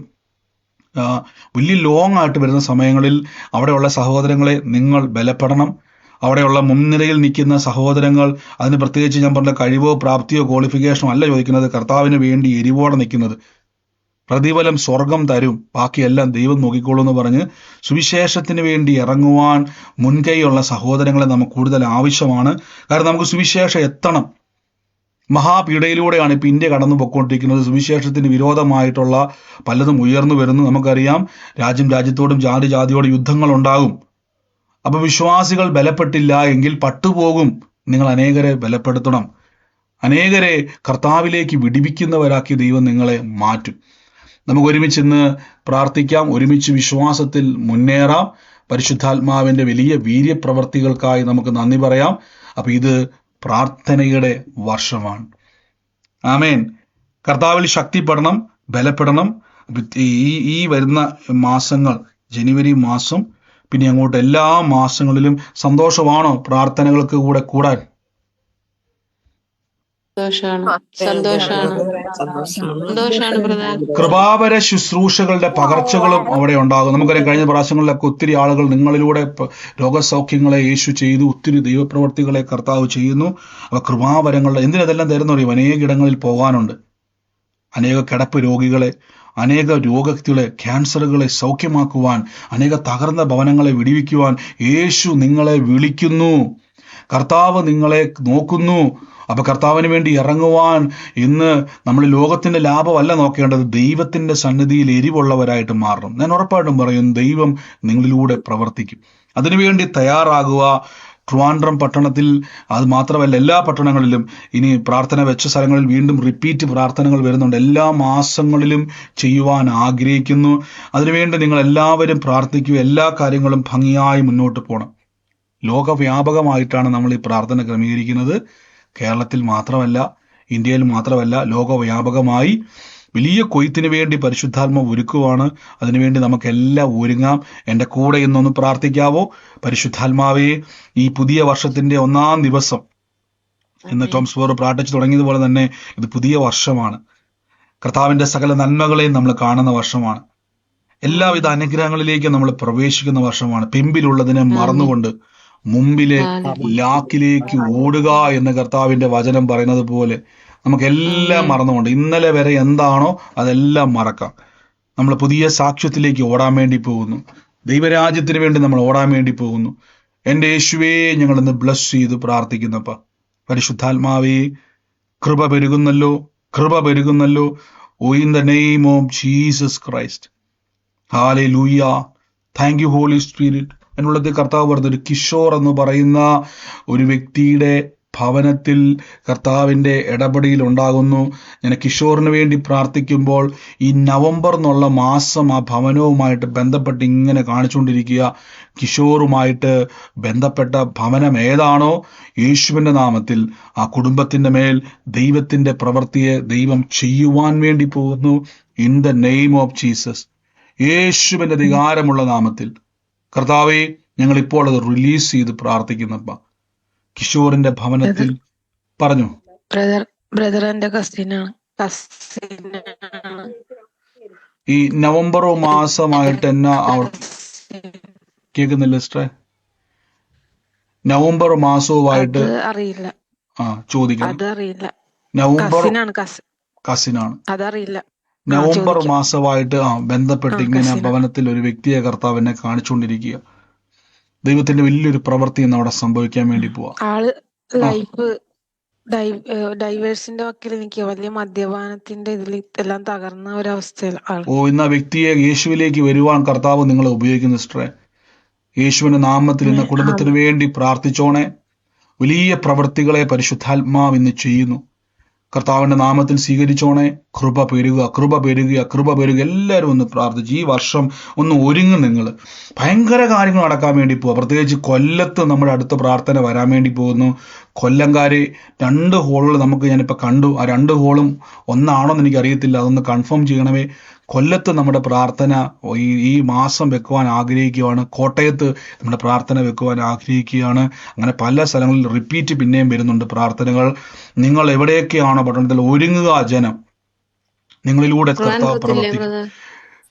വലിയ ലോങ് ആയിട്ട് വരുന്ന സമയങ്ങളിൽ അവിടെയുള്ള സഹോദരങ്ങളെ നിങ്ങൾ ബലപ്പെടണം. അവിടെയുള്ള മുൻനിരയിൽ നിൽക്കുന്ന സഹോദരങ്ങൾ, അതിന് പ്രത്യേകിച്ച് ഞാൻ പറഞ്ഞ കഴിവോ പ്രാപ്തിയോ ക്വാളിഫിക്കേഷനോ അല്ല ചോദിക്കുന്നത്, കർത്താവിന് വേണ്ടി എരിവോടെ നിൽക്കുന്നത്. പ്രതിഫലം സ്വർഗം തരും, ബാക്കിയെല്ലാം ദൈവം നോക്കിക്കോളൂ എന്ന് പറഞ്ഞ് സുവിശേഷത്തിന് വേണ്ടി ഇറങ്ങുവാൻ മുൻകൈയുള്ള സഹോദരങ്ങളെ നമുക്ക് കൂടുതൽ ആവശ്യമാണ്. കാരണം നമുക്ക് സുവിശേഷം എത്തണം. മഹാപീഡയിലൂടെയാണ് ഇപ്പം ഇന്ത്യ കടന്നു പൊയ്ക്കൊണ്ടിരിക്കുന്നത്. സുവിശേഷത്തിന് വിരോധമായിട്ടുള്ള പലതും ഉയർന്നു വരുന്നു. നമുക്കറിയാം, രാജ്യത്തോടും ജാതിയോടും യുദ്ധങ്ങൾ ഉണ്ടാകും. അപ്പൊ വിശ്വാസികൾ ബലപ്പെട്ടില്ല എങ്കിൽ പട്ടുപോകും. നിങ്ങൾ അനേകരെ ബലപ്പെടുത്തണം. അനേകരെ കർത്താവിലേക്ക് വിടിവിക്കുന്നവരാക്കി ദൈവം നിങ്ങളെ മാറ്റും. നമുക്ക് ഒരുമിച്ച് ഇന്ന് പ്രാർത്ഥിക്കാം, ഒരുമിച്ച് വിശ്വാസത്തിൽ മുന്നേറാം. പരിശുദ്ധാത്മാവിന്റെ വലിയ വീര്യപ്രവർത്തികൾക്കായി നമുക്ക് നന്ദി പറയാം. അപ്പൊ ഇത് പ്രാർത്ഥനയുടെ വർഷമാണ്. ആമേൻ. കർത്താവിൽ ശക്തിപ്പെടണം, ബലപ്പെടണം. ഈ വരുന്ന മാസങ്ങൾ, ജനുവരി മാസം പിന്നെ അങ്ങോട്ട് എല്ലാ മാസങ്ങളിലും സന്തോഷമാണോ പ്രാർത്ഥനകൾക്ക് കൂടെ കൂടാൻ? കൃപാവര ശുശ്രൂഷകളുടെ പകർച്ചകളും അവിടെ ഉണ്ടാകും. നമുക്കറിയാം, കഴിഞ്ഞ പ്രാവശ്യങ്ങളിലൊക്കെ ഒത്തിരി ആളുകൾ നിങ്ങളിലൂടെ രോഗസൗഖ്യങ്ങളെ യേശു ചെയ്തു, ഒത്തിരി ദൈവപ്രവർത്തികളെ കർത്താവ് ചെയ്യുന്നു. അപ്പൊ കൃപാവരങ്ങളുടെ എന്തിനതെല്ലാം തരുന്നറിയും? അനേക ഇടങ്ങളിൽ പോകാനുണ്ട്. അനേക കിടപ്പ് രോഗികളെ, അനേക രോഗങ്ങളെ, ക്യാൻസറുകളെ സൗഖ്യമാക്കുവാൻ, അനേക തകർന്ന ഭവനങ്ങളെ വിടിവിക്കുവാൻ യേശു നിങ്ങളെ വിളിക്കുന്നു. കർത്താവ് നിങ്ങളെ നോക്കുന്നു. അപ്പൊ കർത്താവിന് വേണ്ടി ഇറങ്ങുവാൻ ഇന്ന് നമ്മൾ ലോകത്തിന്റെ ലാഭമല്ല നോക്കേണ്ടത്, ദൈവത്തിന്റെ സന്നിധിയിൽ എരിവുള്ളവരായിട്ട് മാറണം. ഞാൻ ഉറപ്പായിട്ടും പറയും, ദൈവം നിങ്ങളിലൂടെ പ്രവർത്തിക്കും. അതിനുവേണ്ടി തയ്യാറാകുക. ട്രിവാൻഡ്രം പട്ടണത്തിൽ, അത് മാത്രമല്ല എല്ലാ പട്ടണങ്ങളിലും ഇനി പ്രാർത്ഥന വെച്ച സ്ഥലങ്ങളിൽ വീണ്ടും റിപ്പീറ്റ് പ്രാർത്ഥനകൾ വരുന്നുണ്ട്. എല്ലാ മാസങ്ങളിലും ചെയ്യുവാൻ ആഗ്രഹിക്കുന്നു. അതിനുവേണ്ടി നിങ്ങൾ എല്ലാവരും പ്രാർത്ഥിക്കുക. എല്ലാ കാര്യങ്ങളും ഭംഗിയായി മുന്നോട്ട് പോകണം. ലോകവ്യാപകമായിട്ടാണ് നമ്മൾ ഈ പ്രാർത്ഥന ക്രമീകരിക്കുന്നത്. കേരളത്തിൽ മാത്രമല്ല, ഇന്ത്യയിൽ മാത്രമല്ല, ലോകവ്യാപകമായി വലിയ കൊയ്ത്തിന് വേണ്ടി പരിശുദ്ധാത്മാവ് ഒരുക്കുവാണ്. അതിനുവേണ്ടി നമുക്കെല്ലാം ഒരുങ്ങാം. എൻ്റെ കൂടെ ഇന്നൊന്ന് പ്രാർത്ഥിക്കാവോ? പരിശുദ്ധാത്മാവേ, ഈ പുതിയ വർഷത്തിന്റെ 1-ാം ദിവസം, ഇന്ന് ടോംസ് ഫോർ പ്രാർത്ഥിച്ചു തുടങ്ങിയതുപോലെ തന്നെ ഇത് പുതിയ വർഷമാണ്. കർത്താവിന്റെ സകല നന്മകളെയും നമ്മൾ കാണുന്ന വർഷമാണ്. എല്ലാവിധ അനുഗ്രഹങ്ങളിലേക്ക് നമ്മൾ പ്രവേശിക്കുന്ന വർഷമാണ്. പിമ്പിലുള്ളതിനെ മറന്നുകൊണ്ട് മുമ്പിലെ ലാക്കിലേക്ക് ഓടുക എന്ന് കർത്താവിന്റെ വചനം പറയുന്നത് പോലെ നമുക്കെല്ലാം മറന്നുകൊണ്ട് ഇന്നലെ വരെ എന്താണോ അതെല്ലാം മറക്കാം. നമ്മൾ പുതിയ സാക്ഷ്യത്തിലേക്ക് ഓടാൻ വേണ്ടി പോകുന്നു. ദൈവരാജ്യത്തിന് വേണ്ടി നമ്മൾ ഓടാൻ വേണ്ടി പോകുന്നു. എൻ്റെ യേശുവേ, ഞങ്ങൾ ഇന്ന് ബ്ലസ് ചെയ്ത് പ്രാർത്ഥിക്കുന്നപ്പ. പരിശുദ്ധാത്മാവേ, കൃപ പെരുകുന്നല്ലോ, കൃപ പെരുകുന്നല്ലോ. Oh, in the name of Jesus Christ. Hallelujah. Thank you Holy Spirit. എന്നുള്ളത് കർത്താവ് പറഞ്ഞ ഒരു കിഷോർ എന്ന് പറയുന്ന ഒരു വ്യക്തിയുടെ ഭവനത്തിൽ കർത്താവിൻ്റെ ഇടപെടൽ ഉണ്ടാകുന്നു. ഞാൻ കിഷോറിന് വേണ്ടി പ്രാർത്ഥിക്കുമ്പോൾ ഈ നവംബർ എന്നുള്ള മാസം ആ ഭവനവുമായിട്ട് ബന്ധപ്പെട്ട് ഇങ്ങനെ കാണിച്ചുകൊണ്ടിരിക്കുക. കിഷോറുമായിട്ട് ബന്ധപ്പെട്ട ഭവനം ഏതാണോ, യേശുവിൻ്റെ നാമത്തിൽ ആ കുടുംബത്തിൻ്റെ മേൽ ദൈവത്തിൻ്റെ പ്രവൃത്തിയെ ദൈവം ചെയ്യുവാൻ വേണ്ടി പോകുന്നു. In the name of Jesus. യേശുവിൻ്റെ അധികാരമുള്ള നാമത്തിൽ കർത്താവെ, ഞങ്ങൾ ഇപ്പോൾ അത് റിലീസ് ചെയ്ത് പ്രാർത്ഥിക്കുന്നപ്പ. കിഷോറിന്റെ ഭവനത്തിൽ പറഞ്ഞു. ബ്രദർ എന്റെ കസിനാണ്. ഈ നവംബർ മാസമായിട്ട് എന്നാ കേൾക്കുന്നില്ല സിസ്റ്ററെ? നവംബർ മാസവുമായിട്ട് അറിയില്ല. ചോദിക്കണം. അതറിയില്ല. നവംബർ കസിനാണ്. അതറിയില്ല. നവംബർ മാസമായിട്ട് ബന്ധപ്പെട്ട് ഇങ്ങനെ ഭവനത്തിൽ ഒരു വ്യക്തിയെ കർത്താവ് എന്നെ കാണിച്ചുകൊണ്ടിരിക്കുക. ദൈവത്തിന്റെ വലിയൊരു പ്രവൃത്തി എന്ന് അവിടെ സംഭവിക്കാൻ വേണ്ടി പോവാ. ആള് ലൈഫ് ഡൈവേഴ്സിന്റെ വക്കിൽ എനിക്ക് വലിയ മദ്യപാനത്തിന്റെ ഇതിൽ എല്ലാം തകർന്ന ഒരവസ്ഥയിൽ. ഇന്ന് ആ വ്യക്തിയെ യേശുവിലേക്ക് വരുവാൻ കർത്താവ് നിങ്ങളെ ഉപയോഗിക്കുന്ന സിസ്റ്ററെ. യേശുവിന്റെ നാമത്തിൽ ഇന്ന് കുടുംബത്തിന് വേണ്ടി പ്രാർത്ഥിച്ചോണേ. വലിയ പ്രവൃത്തികളെ പരിശുദ്ധാത്മാവ് ഇന്ന് ചെയ്യുന്നു. കർത്താവിന്റെ നാമത്തിൽ സ്വീകരിച്ചോണേ. കൃപ പെരുക, കൃപ പെരുക, കൃപ പെരുക. എല്ലാവരും ഒന്ന് പ്രാർത്ഥിച്ച് ഈ വർഷം ഒന്ന് ഒരുങ്ങും. നിങ്ങൾ ഭയങ്കര കാര്യങ്ങൾ നടക്കാൻ വേണ്ടി പോവുക. പ്രത്യേകിച്ച് കൊല്ലത്ത് നമ്മുടെ അടുത്ത പ്രാർത്ഥന വരാൻ വേണ്ടി പോകുന്നു. കൊല്ലംകാര് 2 ഹോളുകൾ നമുക്ക് ഞാനിപ്പോൾ കണ്ടു. ആ 2 ഹോളും ഒന്നാണോന്ന് എനിക്ക് അറിയത്തില്ല, അതൊന്ന് കൺഫേം ചെയ്യണമേ. കൊല്ലത്ത് നമ്മുടെ പ്രാർത്ഥന ഈ മാസം വെക്കുവാൻ ആഗ്രഹിക്കുകയാണ്. കോട്ടയത്ത് നമ്മുടെ പ്രാർത്ഥന വെക്കുവാൻ ആഗ്രഹിക്കുകയാണ്. അങ്ങനെ പല സ്ഥലങ്ങളിൽ റിപ്പീറ്റ് പിന്നെയും വരുന്നുണ്ട് പ്രാർത്ഥനകൾ. നിങ്ങൾ എവിടെയൊക്കെയാണോ പട്ടണത്തിൽ ഒരുങ്ങുക. ജനം നിങ്ങളിലൂടെ കർത്താവ് പ്രവർത്തിക്കും.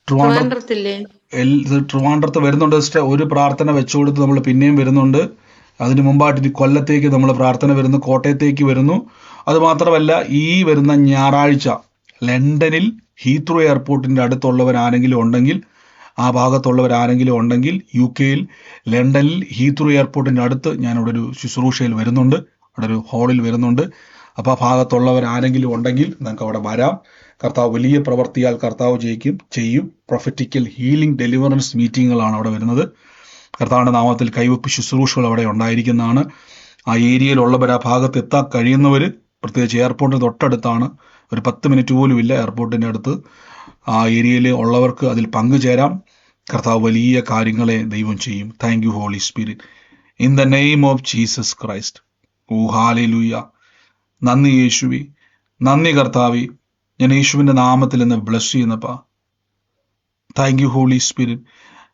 ട്രിവാൻഡ്രത്ത് വരുന്നുണ്ട് സിസ്റ്റർ. ഒരു പ്രാർത്ഥന വെച്ചുകൊടുത്ത് നമ്മൾ പിന്നെയും വരുന്നുണ്ട്. അതിന് മുമ്പായിട്ട് കൊല്ലത്തേക്ക് നമ്മൾ പ്രാർത്ഥന വരുന്നു, കോട്ടയത്തേക്ക് വരുന്നു. അതുമാത്രമല്ല, ഈ വരുന്ന ഞായറാഴ്ച ലണ്ടനിൽ ഹീത്രോ എയർപോർട്ടിന്റെ അടുത്തുള്ളവരാരെങ്കിലും ഉണ്ടെങ്കിൽ, ആ ഭാഗത്തുള്ളവരാരെങ്കിലും ഉണ്ടെങ്കിൽ, UK-യിൽ ലണ്ടനിൽ ഹീത്രോ എയർപോർട്ടിന്റെ അടുത്ത് ഞാൻ അവിടെ ഒരു ശുശ്രൂഷയിൽ വരുന്നുണ്ട്, അവിടെ ഒരു ഹാളിൽ വരുന്നുണ്ട്. അപ്പോൾ ആ ഭാഗത്തുള്ളവരാരെങ്കിലും ഉണ്ടെങ്കിൽ നിങ്ങൾക്ക് അവിടെ വരാം. കർത്താവ് വലിയ പ്രവർത്തിയാൽ കർത്താവ് ചെയ്യും. പ്രൊഫറ്റിക്കൽ ഹീലിംഗ് ഡെലിവറൻസ് മീറ്റിങ്ങുകളാണ് അവിടെ വരുന്നത്. കർത്താവിൻ്റെ നാമത്തിൽ കൈവപ്പ് ശുശ്രൂഷകൾ അവിടെ ഉണ്ടായിരിക്കുന്നതാണ്. ആ ഏരിയയിലുള്ളവർ, ആ ഭാഗത്ത് എത്താൻ കഴിയുന്നവർ, പ്രത്യേകിച്ച് എയർപോർട്ടിന് തൊട്ടടുത്താണ്, ഒരു 10 മിനിറ്റ് പോലും ഇല്ല എയർപോർട്ടിൻ്റെ അടുത്ത്. ആ ഏരിയയിൽ ഉള്ളവർക്ക് അതിൽ പങ്കുചേരാം. കർത്താവ് വലിയ കാര്യങ്ങളെ ദൈവം ചെയ്യും. Thank you Holy Spirit, in the name of Jesus Christ. Oh hallelujah. നന്ദി യേശുവി, നന്ദി കർത്താവി. ഞാൻ യേശുവിൻ്റെ നാമത്തിൽ ഇന്ന് ബ്ലസ് ചെയ്യുന്നപ്പാ. Thank you Holy Spirit.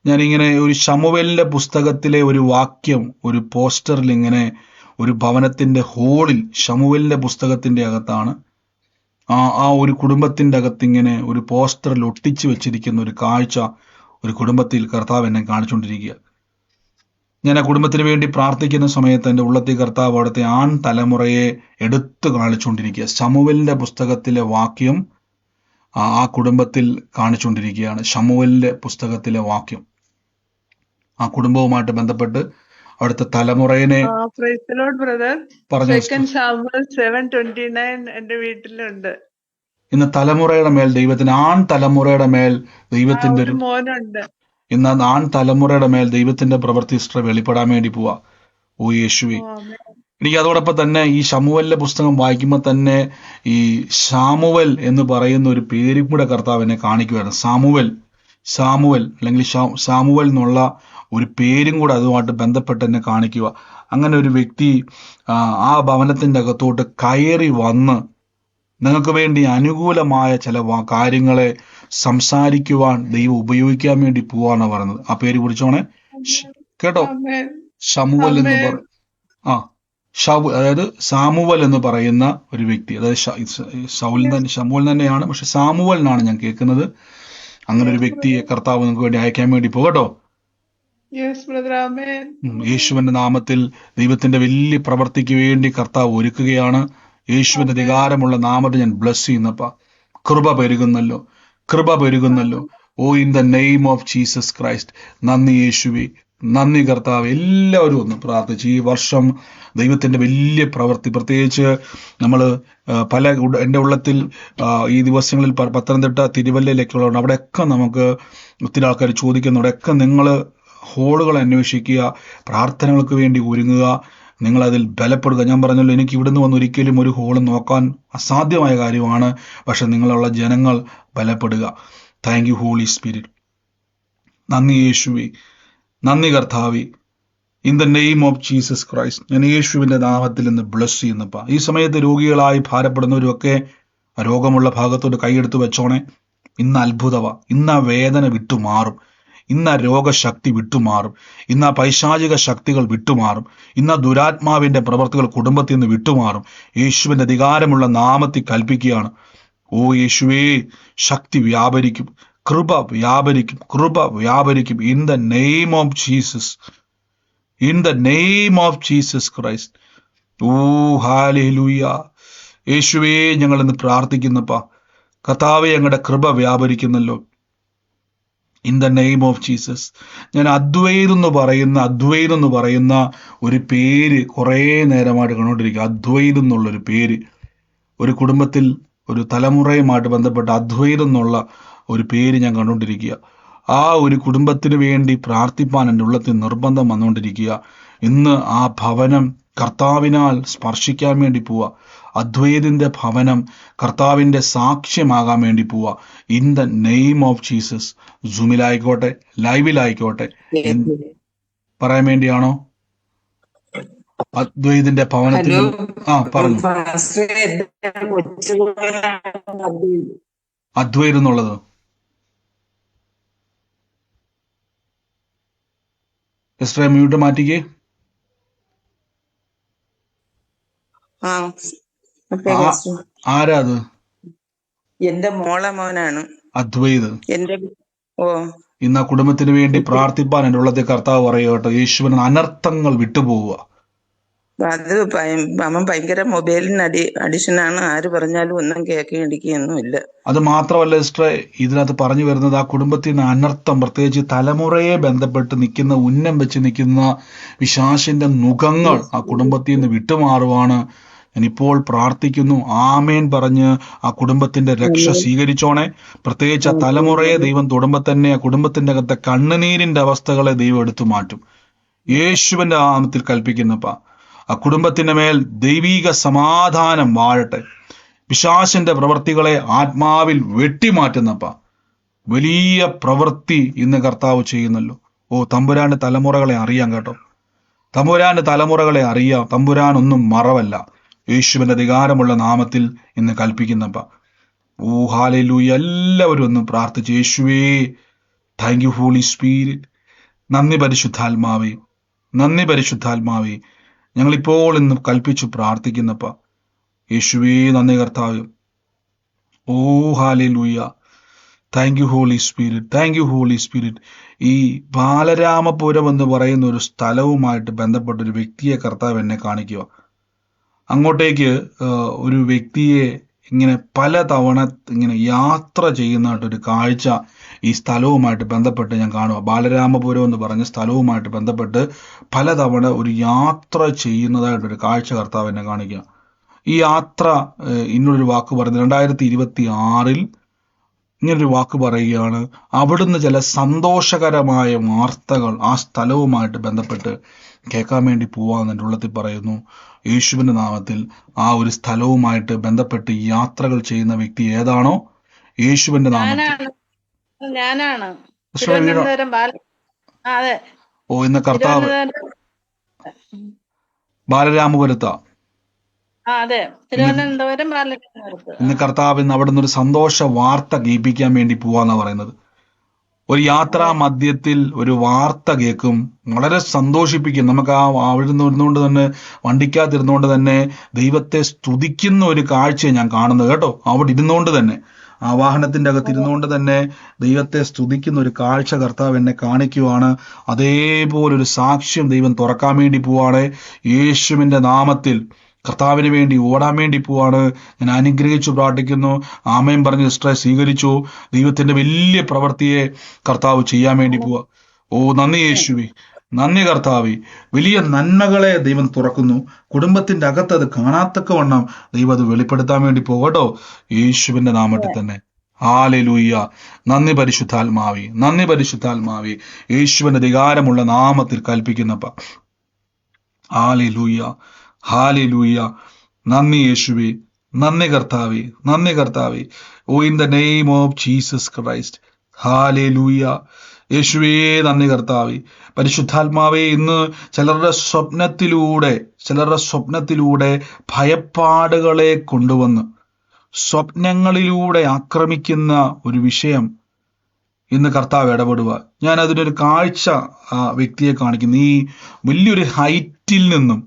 ഞാനിങ്ങനെ ഒരു ശമൂവേലിന്റെ പുസ്തകത്തിലെ ഒരു വാക്യം ഒരു പോസ്റ്ററിൽ ഇങ്ങനെ ഒരു ഭവനത്തിന്റെ ഹോളിൽ, ശമൂവേലിന്റെ പുസ്തകത്തിന്റെ അകത്താണ് ആ ഒരു കുടുംബത്തിന്റെ അകത്ത് ഇങ്ങനെ ഒരു പോസ്റ്ററിൽ ഒട്ടിച്ചു വെച്ചിരിക്കുന്ന ഒരു കാഴ്ച ഒരു കുടുംബത്തിൽ കർത്താവ് എന്നെ കാണിച്ചുകൊണ്ടിരിക്കുക. ഞാൻ ആ കുടുംബത്തിന് വേണ്ടി പ്രാർത്ഥിക്കുന്ന സമയത്ത് എൻ്റെ ഉള്ളത്തിൽ കർത്താവ് അവിടുത്തെ ആൺ തലമുറയെ എടുത്തു കാണിച്ചുകൊണ്ടിരിക്കുക. ശമൂവേലിന്റെ പുസ്തകത്തിലെ വാക്യം ആ കുടുംബത്തിൽ കാണിച്ചുകൊണ്ടിരിക്കുകയാണ്. ശമൂവേലിന്റെ പുസ്തകത്തിലെ വാക്യം ആ കുടുംബവുമായിട്ട് ബന്ധപ്പെട്ട് അവിടുത്തെ തലമുറയെ പ്രൈസ് ദി ലോർഡ് ബ്രദർ. പറഞ്ഞു. സെക്കൻഡ് സാമുവൽ 7:29 എന്റെ വീട്ടിലുണ്ട്. ഇന്ന് തലമുറയുടെ മേൽ ദൈവത്തിന്, ആൺ തലമുറയുടെ മേൽ ദൈവത്തിന്റെ ഒരു മോനുണ്ട്. ഇന്ന് ആൺ തലമുറയുടെ മേൽ ദൈവത്തിന്റെ പ്രവൃത്തി വെളിപ്പെടാൻ വേണ്ടി പോവാ. ഓ യേശുവേ. എനിക്ക് അതോടൊപ്പം തന്നെ ഈ ശമൂവേലിന്റെ പുസ്തകം വായിക്കുമ്പോൾ തന്നെ ഈ ശാമുവൽ എന്ന് പറയുന്ന ഒരു പേരും കൂടെ കർത്താവ് എന്നെ കാണിക്കുവായിരുന്നു. സാമുവൽ അല്ലെങ്കിൽ സാമുവൽ എന്നുള്ള ഒരു പേരും കൂടെ അതുമായിട്ട് ബന്ധപ്പെട്ട് എന്നെ കാണിക്കുക. അങ്ങനെ ഒരു വ്യക്തി ആ ഭവനത്തിന്റെ അകത്തോട്ട് കയറി വന്ന് നിങ്ങൾക്ക് വേണ്ടി അനുകൂലമായ ചില കാര്യങ്ങളെ സംസാരിക്കുവാൻ ദൈവം ഉപയോഗിക്കാൻ വേണ്ടി പോവാണ് പറഞ്ഞത്. ആ പേര് കുറിച്ചോണേ, കേട്ടോ. ശമൂവൽ എന്ന് പറയും. അതായത് സാമുവൽ എന്ന് പറയുന്ന ഒരു വ്യക്തി, അതായത് ശമൂവൽ തന്നെയാണ്, പക്ഷെ സാമുവൽ എന്നാണ് ഞാൻ കേൾക്കുന്നത്. അങ്ങനെ ഒരു വ്യക്തിയെ കർത്താവ് നിങ്ങൾക്ക് വേണ്ടി അയക്കാൻ വേണ്ടി പോകട്ടോ. യേശുവിന്റെ നാമത്തിൽ ദൈവത്തിന്റെ വലിയ പ്രവൃത്തിക്ക് വേണ്ടി കർത്താവ് ഒരുക്കുകയാണ്. യേശുവിന്റെ അധികാരമുള്ള നാമത്തിൽ ഞാൻ ബ്ലസ് ചെയ്യുന്നപ്പ. കൃപ പെരുകുന്നല്ലോ. Oh in the name of Jesus Christ. നന്ദി യേശുവേ, നന്ദി കർത്താവ്. എല്ലാവരും ഒന്ന് പ്രാർത്ഥിച്ച് ഈ വർഷം ദൈവത്തിന്റെ വലിയ പ്രവൃത്തി, പ്രത്യേകിച്ച് നമ്മൾ എൻ്റെ ഉള്ളത്തിൽ ഈ ദിവസങ്ങളിൽ പത്തനംതിട്ട, തിരുവല്ലയിലൊക്കെ ഉള്ളതുകൊണ്ട് അവിടെയൊക്കെ നമുക്ക് ഒത്തിരി ആൾക്കാർ ചോദിക്കുന്നു. അവിടെയൊക്കെ നിങ്ങൾ ഹോളുകൾ അന്വേഷിക്കുക, പ്രാർത്ഥനകൾക്ക് വേണ്ടി ഒരുങ്ങുക, നിങ്ങളതിൽ ബലപ്പെടുക. ഞാൻ പറഞ്ഞല്ലോ, എനിക്ക് ഇവിടുന്ന് വന്ന് ഒരിക്കലും ഒരു ഹോള് നോക്കാൻ അസാധ്യമായ കാര്യമാണ്. പക്ഷെ നിങ്ങളുള്ള ജനങ്ങൾ ബലപ്പെടുക. Thank you Holy Spirit. നന്ദി യേശുവേ, നന്ദി കർത്താവേ, in the name of Jesus Christ. ഞാൻ യേശുവിന്റെ നാമത്തിൽ നിന്ന് ബ്ലസ് ചെയ്യുന്നപ്പാ. ഈ സമയത്ത് രോഗികളായി ഭാരപ്പെടുന്നവരൊക്കെ ആ രോഗമുള്ള ഭാഗത്തോട്ട് കൈയെടുത്ത് വെച്ചോണേ. ഇന്ന് അത്ഭുതവാ. ഇന്ന് ആ വേദന വിട്ടുമാറും. ഇന്ന് ആ രോഗശക്തി വിട്ടുമാറും. ഇന്ന് ആ പൈശാചിക ശക്തികൾ വിട്ടുമാറും. ഇന്ന് ആ ദുരാത്മാവിന്റെ പ്രവർത്തികൾ കുടുംബത്തിൽ നിന്ന് വിട്ടുമാറും. യേശുവിന്റെ അധികാരമുള്ള നാമത്തിൽ കൽപ്പിക്കുകയാണ്. ഓ യേശുവേ, ശക്തി വ്യാപരിക്കും, കൃപ വ്യാപരിക്കും. In the name of Jesus, in the name of Jesus Christ. Oh hallelujah. യേശുവേ, ഞങ്ങൾ ഇന്ന് പ്രാർത്ഥിക്കുന്നപ്പാ. കർത്താവേ, ഞങ്ങളുടെ കൃപ വ്യാപരിക്കുന്നല്ലോ. In the name of Jesus. ഞാൻ അദ്വൈത് എന്ന് പറയുന്ന ഒരു പേര് കുറേ നേരമായിട്ട് കണ്ടുകൊണ്ടിരിക്കുക. അദ്വൈത് എന്നുള്ളൊരു പേര് ഒരു കുടുംബത്തിൽ, ഒരു തലമുറയുമായിട്ട് ബന്ധപ്പെട്ട അദ്വൈത് എന്നുള്ള ഒരു പേര് ഞാൻ കണ്ടുകൊണ്ടിരിക്കുക. ആ ഒരു കുടുംബത്തിന് വേണ്ടി പ്രാർത്ഥിപ്പാൻ എൻ്റെ ഉള്ളത്തിൽ നിർബന്ധം വന്നുകൊണ്ടിരിക്കുക. ഇന്ന് ആ ഭവനം കർത്താവിനാൽ സ്പർശിക്കാൻ വേണ്ടി പോവുക. അദ്വൈതിന്റെ ഭവനം കർത്താവിന്റെ സാക്ഷ്യമാകാൻ വേണ്ടി പോവുക. In the name of Jesus. സൂമിലായിക്കോട്ടെ, ലൈവിലായിക്കോട്ടെ, പറയാൻ വേണ്ടിയാണോ? അദ്വൈതിന്റെ ഭവനത്തിൽ പറഞ്ഞു. അദ്വൈത് എന്നുള്ളത് എസ്ട്രേ മ്യൂട്ട് മാറ്റിക്കേ. ആരാ അത്? എന്റെ മോനാണ് അദ്വൈത്. ഇന്ന് ആ കുടുംബത്തിന് വേണ്ടി പ്രാർത്ഥിപ്പാൻ എൻ്റെ ഉള്ളത്തെ കർത്താവ് പറയുകട്ടോ. യേശുവിന് അനർത്ഥങ്ങൾ വിട്ടുപോവുക. അത് അവൻ ഭയങ്കര മൊബൈലിന് അഡിഷനാണ്. ആര് പറഞ്ഞാലും ഒന്നും കേൾക്കുകയൊന്നുമില്ല. അത് മാത്രമല്ല സിസ്റ്ററെ, ഇതിനകത്ത് പറഞ്ഞു വരുന്നത് ആ കുടുംബത്തിന് അനർത്ഥം, പ്രത്യേകിച്ച് തലമുറയെ ബന്ധപ്പെട്ട് നിൽക്കുന്ന, ഉന്നം വെച്ച് നിൽക്കുന്ന പിശാചിന്റെ മുഖങ്ങൾ ആ കുടുംബത്തിൽ നിന്ന് വിട്ടുമാറുവാണ്. ഞാനിപ്പോൾ പ്രാർത്ഥിക്കുന്നു. ആമേൻ പറഞ്ഞ് ആ കുടുംബത്തിന്റെ രക്ഷ സ്വീകരിച്ചോണേ. പ്രത്യേകിച്ച് ആ തലമുറയെ ദൈവം തൊടുമ്പോൾ തന്നെ ആ കുടുംബത്തിന്റെ അകത്തെ കണ്ണുനീരിന്റെ അവസ്ഥകളെ ദൈവം എടുത്തു മാറ്റും. യേശുവിന്റെ നാമത്തിൽ കൽപ്പിക്കുന്നപ്പാ. ആ കുടുംബത്തിന്റെ മേൽ ദൈവീക സമാധാനം വാഴട്ടെ. പിശാചിന്റെ പ്രവർത്തികളെ ആത്മാവിൽ വെട്ടിമാറ്റുന്നപ്പാ. വലിയ പ്രവൃത്തി ഇന്ന് കർത്താവ് ചെയ്യുന്നല്ലോ. തമ്പുരാന്റെ തലമുറകളെ അറിയാം കേട്ടോ. തമ്പുരാന്റെ തലമുറകളെ അറിയാം. തമ്പുരാനൊന്നും മറവല്ല. യേശുവിന്റെ അധികാരമുള്ള നാമത്തിൽ ഇന്ന് കൽപ്പിക്കുന്നപ്പ. ഹല്ലേലൂയ. എല്ലാവരും ഒന്ന് പ്രാർത്ഥിച്ച്, യേശുവേ താങ്ക് യു ഹോളി സ്പിരിറ്റ്. നന്ദി പരിശുദ്ധാത്മാവേ, നന്ദി പരിശുദ്ധാത്മാവേ. ഞങ്ങളിപ്പോൾ ഇന്ന് കൽപ്പിച്ചു പ്രാർത്ഥിക്കുന്നപ്പ. യേശുവേ നന്ദി കർത്താവ്. ഹല്ലേലൂയ. Thank you Holy Spirit, thank you Holy Spirit. ഈ ബാലരാമപുരം എന്ന് പറയുന്ന ഒരു സ്ഥലവുമായിട്ട് ബന്ധപ്പെട്ട ഒരു വ്യക്തിയെ കർത്താവ് എന്നെ കാണിക്കുക. അങ്ങോട്ടേക്ക് ഒരു വ്യക്തിയെ ഇങ്ങനെ പല തവണ ഇങ്ങനെ യാത്ര ചെയ്യുന്നതായിട്ടൊരു കാഴ്ച ഈ സ്ഥലവുമായിട്ട് ബന്ധപ്പെട്ട് ഞാൻ കാണുക. ബാലരാമപുരം എന്ന് പറഞ്ഞ സ്ഥലവുമായിട്ട് ബന്ധപ്പെട്ട് പലതവണ ഒരു യാത്ര ചെയ്യുന്നതായിട്ടൊരു കാഴ്ച കർത്താവ് എന്നെ കാണിക്കുക. ഈ യാത്ര ഇന്നൊരു വാക്ക് പറയുന്നത് 2026 ഇങ്ങനൊരു വാക്ക് പറയുകയാണ്. അവിടുന്ന് ചില സന്തോഷകരമായ വാർത്തകൾ ആ സ്ഥലവുമായിട്ട് ബന്ധപ്പെട്ട് കേൾക്കാൻ വേണ്ടി പോവാന്ന് എൻ്റെ ഉള്ളത്തിൽ പറയുന്നു. യേശുവിന്റെ നാമത്തിൽ ആ ഒരു സ്ഥലവുമായിട്ട് ബന്ധപ്പെട്ട് യാത്രകൾ ചെയ്യുന്ന വ്യക്തി ഏതാണോ, യേശുവിന്റെ നാമത്തിൽ. ഞാനാണ് തിരുവനന്തപുരം അതെ. ഇന്ന് കർത്താവ് ബാലരാമപുരത്താ. അതെ, തിരുവനന്തപുരം ബാലരാമപുരത്ത്. ഇന്ന് കർത്താവ് ഇന്ന് അവിടെ നിന്ന് ഒരു സന്തോഷ വാർത്ത കേൾപ്പിക്കാൻ വേണ്ടി പോവാന്നാ പറയുന്നത്. ഒരു യാത്രാ മധ്യത്തിൽ ഒരു വാർത്ത കേൾക്കും, വളരെ സന്തോഷിപ്പിക്കും. നമുക്ക് അവിടെ ഇരുന്നുകൊണ്ട് തന്നെ, വണ്ടിക്കകത്തിരുന്നുകൊണ്ട് തന്നെ ദൈവത്തെ സ്തുതിക്കുന്ന ഒരു കാഴ്ച ഞാൻ കാണുന്നത് കേട്ടോ. അവിടെ ഇരുന്നുകൊണ്ട് തന്നെ, ആ വാഹനത്തിന്റെ അകത്ത് ഇരുന്നുകൊണ്ട് തന്നെ ദൈവത്തെ സ്തുതിക്കുന്ന ഒരു കാഴ്ച കർത്താവ് എന്നെ കാണിക്കുവാണ്. അതേപോലൊരു സാക്ഷ്യം ദൈവം തുറക്കാൻ വേണ്ടി പോവാണ്. യേശുവിന്റെ നാമത്തിൽ കർത്താവിന് വേണ്ടി ഓടാൻ വേണ്ടി പോവാണ്. ഞാൻ അനുഗ്രഹിച്ചു പ്രാർത്ഥിക്കുന്നു. ആമേൻ പറഞ്ഞ് സിസ്റ്ററെ സ്വീകരിച്ചു. ദൈവത്തിന്റെ വലിയ പ്രവൃത്തിയെ കർത്താവ് ചെയ്യാൻ വേണ്ടി പോവാ. നന്ദി യേശുവേ, നന്ദി കർത്താവേ. വലിയ നന്മകളെ ദൈവം തുറക്കുന്നു. കുടുംബത്തിന്റെ അകത്ത് അത് കാണാത്തക്കവണ്ണം ദൈവം അത് വെളിപ്പെടുത്താൻ വേണ്ടി പോകട്ടോ, യേശുവിന്റെ നാമത്തിൽ തന്നെ. ഹല്ലേലൂയ. നന്ദി പരിശുദ്ധാത്മാവേ, നന്ദി പരിശുദ്ധാത്മാവേ. യേശുവിന്റെ അധികാരമുള്ള നാമത്തിൽ കൽപ്പിക്കുന്നപ്പ. Hallelujah, hallelujah. നന്ദി യേശുവേ, നന്ദി കർത്താവേ, നന്ദി കർത്താവേ. In the name of Jesus Christ. Hallelujah. യേശുവേ നന്ദി കർത്താവേ. പരിശുദ്ധാത്മാവേ, ഇന്ന് ചിലരുടെ സ്വപ്നത്തിലൂടെ ഭയപ്പാടുകളെ കൊണ്ടുവന്ന് സ്വപ്നങ്ങളിലൂടെ ആക്രമിക്കുന്ന ഒരു വിഷയം ഇന്ന് കർത്താവ് ഇടപെടുക. ഞാൻ അതിനൊരു കാഴ്ച ആ വ്യക്തിയെ കാണിക്കുന്നു. ഈ വലിയൊരു ഹൈറ്റിൽ നിന്നും,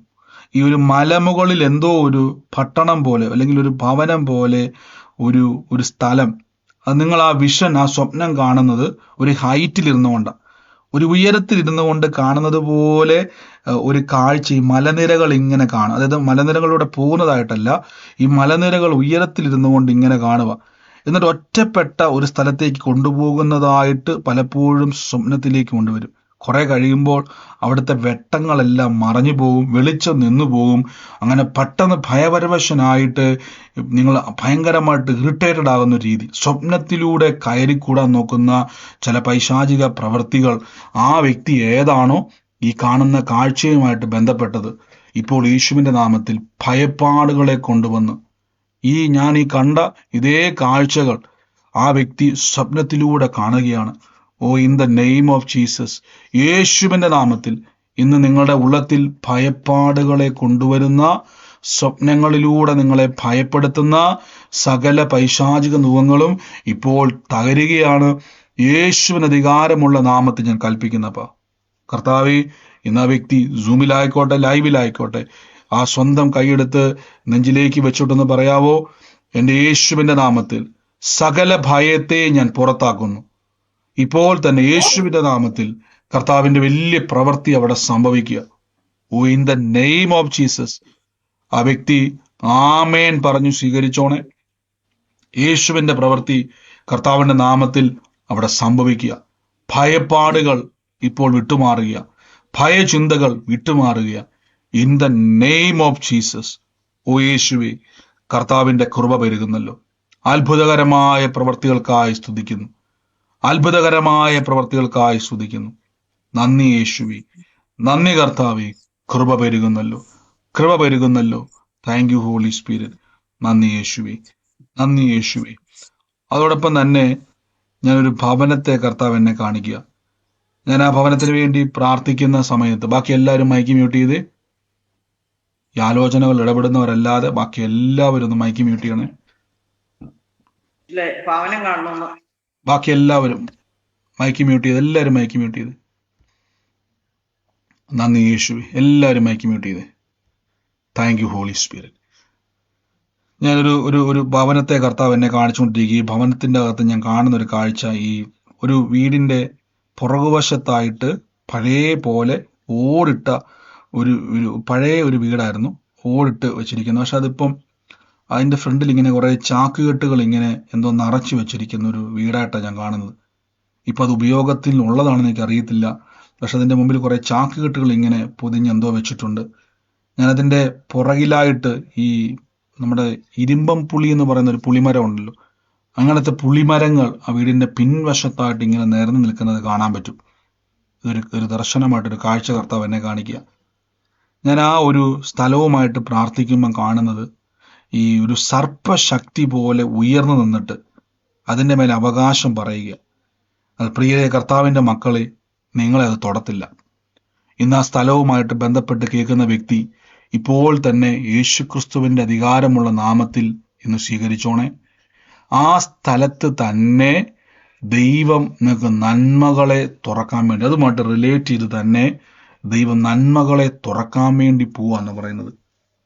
ഈ ഒരു മലമുകളിൽ എന്തോ ഒരു പട്ടണം പോലെ അല്ലെങ്കിൽ ഒരു ഭവനം പോലെ ഒരു സ്ഥലം, അത് നിങ്ങൾ ആ വിഷൻ, ആ സ്വപ്നം കാണുന്നത് ഒരു ഹൈറ്റിൽ ഇരുന്നുകൊണ്ടാണ്, ഒരു ഉയരത്തിൽ ഇരുന്നുകൊണ്ട് കാണുന്നത് പോലെ ഒരു കാഴ്ച. ഈ മലനിരകൾ ഇങ്ങനെ കാണും. അതായത് മലനിരകളിലൂടെ പോകുന്നതായിട്ടല്ല, ഈ മലനിരകൾ ഉയരത്തിൽ ഇരുന്നുകൊണ്ട് ഇങ്ങനെ കാണുക. എന്നിട്ട് ഒറ്റപ്പെട്ട ഒരു സ്ഥലത്തേക്ക് കൊണ്ടുപോകുന്നതായിട്ട് പലപ്പോഴും സ്വപ്നത്തിലേക്ക് കൊണ്ടുവരും. കുറെ കഴിയുമ്പോൾ അവിടുത്തെ വെട്ടങ്ങളെല്ലാം മറഞ്ഞു പോകും, വെളിച്ചം നിന്നു പോകും. അങ്ങനെ പെട്ടെന്ന് ഭയപരവശനായിട്ട് നിങ്ങൾ ഭയങ്കരമായിട്ട് ഇറിറ്റേറ്റഡ് ആകുന്ന രീതി, സ്വപ്നത്തിലൂടെ കയറിക്കൂടാൻ നോക്കുന്ന ചില പൈശാചിക പ്രവൃത്തികൾ ആ വ്യക്തി ഏതാണോ ഈ കാണുന്ന കാഴ്ചയുമായിട്ട് ബന്ധപ്പെട്ടത്, ഇപ്പോൾ യേശുവിന്റെ നാമത്തിൽ ഭയപ്പാടുകളെ കൊണ്ടുവന്ന് ഞാൻ ഈ കണ്ട ഇതേ കാഴ്ചകൾ ആ വ്യക്തി സ്വപ്നത്തിലൂടെ കാണുകയാണ്. In the name of Jesus, യേശുവിന്റെ നാമത്തിൽ ഇന്ന് നിങ്ങളുടെ ഉള്ളത്തിൽ ഭയപ്പാടുകളെ കൊണ്ടുവരുന്ന, സ്വപ്നങ്ങളിലൂടെ നിങ്ങളെ ഭയപ്പെടുത്തുന്ന സകല പൈശാചിക നുഖങ്ങളും ഇപ്പോൾ തകരുകയാണ്. യേശുവിന് അധികാരമുള്ള നാമത്തിൽ ഞാൻ കൽപ്പിക്കുന്നപ്പ. കർത്താവേ, ഇന്ന് ആ വ്യക്തി സൂമിലായിക്കോട്ടെ, ലൈവിലായിക്കോട്ടെ, ആ സ്വന്തം കൈയെടുത്ത് നെഞ്ചിലേക്ക് വെച്ചോട്ടെന്ന് പറയാവോ? എൻ്റെ യേശുവിന്റെ നാമത്തിൽ സകല ഭയത്തെ ഞാൻ പുറത്താക്കുന്നു. ഇപ്പോൾ തന്നെ യേശുവിന്റെ നാമത്തിൽ കർത്താവിന്റെ വലിയ പ്രവൃത്തി അവിടെ സംഭവിക്കുക. In the name of Jesus. ആ വ്യക്തി ആമേൻ പറഞ്ഞു സ്വീകരിച്ചോണെ. യേശുവിന്റെ പ്രവൃത്തി കർത്താവിന്റെ നാമത്തിൽ അവിടെ സംഭവിക്കുക. ഭയപ്പാടുകൾ ഇപ്പോൾ വിട്ടുമാറുക, ഭയചിന്തകൾ വിട്ടുമാറുക. In the name of Jesus. യേശുവേ, കർത്താവിന്റെ കൃപ പെരുകുന്നല്ലോ. അത്ഭുതകരമായ പ്രവൃത്തികൾക്കായി സ്തുതിക്കുന്നു, അത്ഭുതകരമായ പ്രവൃത്തികൾക്കായി സ്തുതിക്കുന്നു. നന്ദി യേശുവേ, നന്ദി കർത്താവേ. കൃപ പെരുകുന്നല്ലോ, കൃപ പെരുകുന്നല്ലോ. Thank you Holy Spirit. നന്ദി യേശുവേ, നന്ദി യേശുവേ. അതോടൊപ്പം തന്നെ ഞാനൊരു ഭവനത്തെ കർത്താവ് എന്നെ കാണിക്കുക. ഞാൻ ആ ഭവനത്തിന് വേണ്ടി പ്രാർത്ഥിക്കുന്ന സമയത്ത് ബാക്കി എല്ലാവരും മൈക്ക് മ്യൂട്ട് ചെയ്ത്, ഈ ആലോചനകൾ ഇടപെടുന്നവരല്ലാതെ ബാക്കി എല്ലാവരും ഒന്ന് മൈക്ക് മ്യൂട്ട് ചെയ്യണേ. ഭവനം കാണണമെന്ന് ബാക്കി എല്ലാവരും മൈക്ക് മ്യൂട്ട് ചെയ്ത്, എല്ലാവരും മൈക്ക് മ്യൂട്ട് ചെയ്ത്. നന്ദി യേശുവേ, എല്ലാവരും മൈക്ക് മ്യൂട്ട് ചെയ്ത്. Thank you Holy Spirit. ഞാനൊരു ഒരു ഒരു ഭവനത്തെ കർത്താവ് എന്നെ കാണിച്ചുകൊണ്ടിരിക്കുക. ഈ ഭവനത്തിന്റെ അകത്ത് ഞാൻ കാണുന്ന ഒരു കാഴ്ച, ഈ ഒരു വീടിന്റെ പുറകുവശത്തായിട്ട് പഴയ പോലെ ഓടിട്ട ഒരു ഒരു പഴയ ഒരു വീടായിരുന്നു, ഓടിട്ട് വെച്ചിരിക്കുന്നു. പക്ഷെ അതിപ്പം അതിന്റെ ഫ്രണ്ടിൽ ഇങ്ങനെ കുറെ ചാക്കുകെട്ടുകൾ ഇങ്ങനെ എന്തോ നിറച്ചു വെച്ചിരിക്കുന്ന ഒരു വീടായിട്ടാണ് ഞാൻ കാണുന്നത്. ഇപ്പൊ അത് ഉപയോഗത്തിൽ ഉള്ളതാണെന്ന് എനിക്ക് അറിയത്തില്ല. പക്ഷെ അതിന്റെ മുമ്പിൽ കുറെ ചാക്കുകെട്ടുകൾ ഇങ്ങനെ പൊതിഞ്ഞെന്തോ വെച്ചിട്ടുണ്ട്. ഞാനതിന്റെ പുറകിലായിട്ട് ഈ നമ്മുടെ ഇരുമ്പം പുളി എന്ന് പറയുന്ന ഒരു പുളിമരം ഉണ്ടല്ലോ, അങ്ങനത്തെ പുളിമരങ്ങൾ ആ വീടിന്റെ പിൻവശത്തായിട്ട് ഇങ്ങനെ നിരന്ന് നിൽക്കുന്നത് കാണാൻ പറ്റും. ഒരു ദർശനമായിട്ടൊരു കാഴ്ച കർത്താവ് എന്നെ കാണിക്കുക. ഞാൻ ആ ഒരു സ്ഥലവുമായിട്ട് പ്രാർത്ഥിക്കുമ്പം കാണുന്നത് ഈ ഒരു സർപ്പശക്തി പോലെ ഉയർന്നു നിന്നിട്ട് അതിൻ്റെ മേലെ അവകാശം പറയുക. അത് പ്രിയ കർത്താവിൻ്റെ മക്കളെ, നിങ്ങളെ അത് തൊടത്തില്ല. ഇന്ന് ആ സ്ഥലവുമായിട്ട് ബന്ധപ്പെട്ട് കേൾക്കുന്ന വ്യക്തി ഇപ്പോൾ തന്നെ യേശുക്രിസ്തുവിന്റെ അധികാരമുള്ള നാമത്തിൽ ഇന്ന് സ്വീകരിച്ചോണേ. ആ സ്ഥലത്ത് തന്നെ ദൈവം നിങ്ങൾക്ക് നന്മകളെ തുറക്കാൻ വേണ്ടി, അതുമായിട്ട് റിലേറ്റ് ചെയ്ത് തന്നെ ദൈവം നന്മകളെ തുറക്കാൻ വേണ്ടി പോവാന്ന് പറയുന്നത്.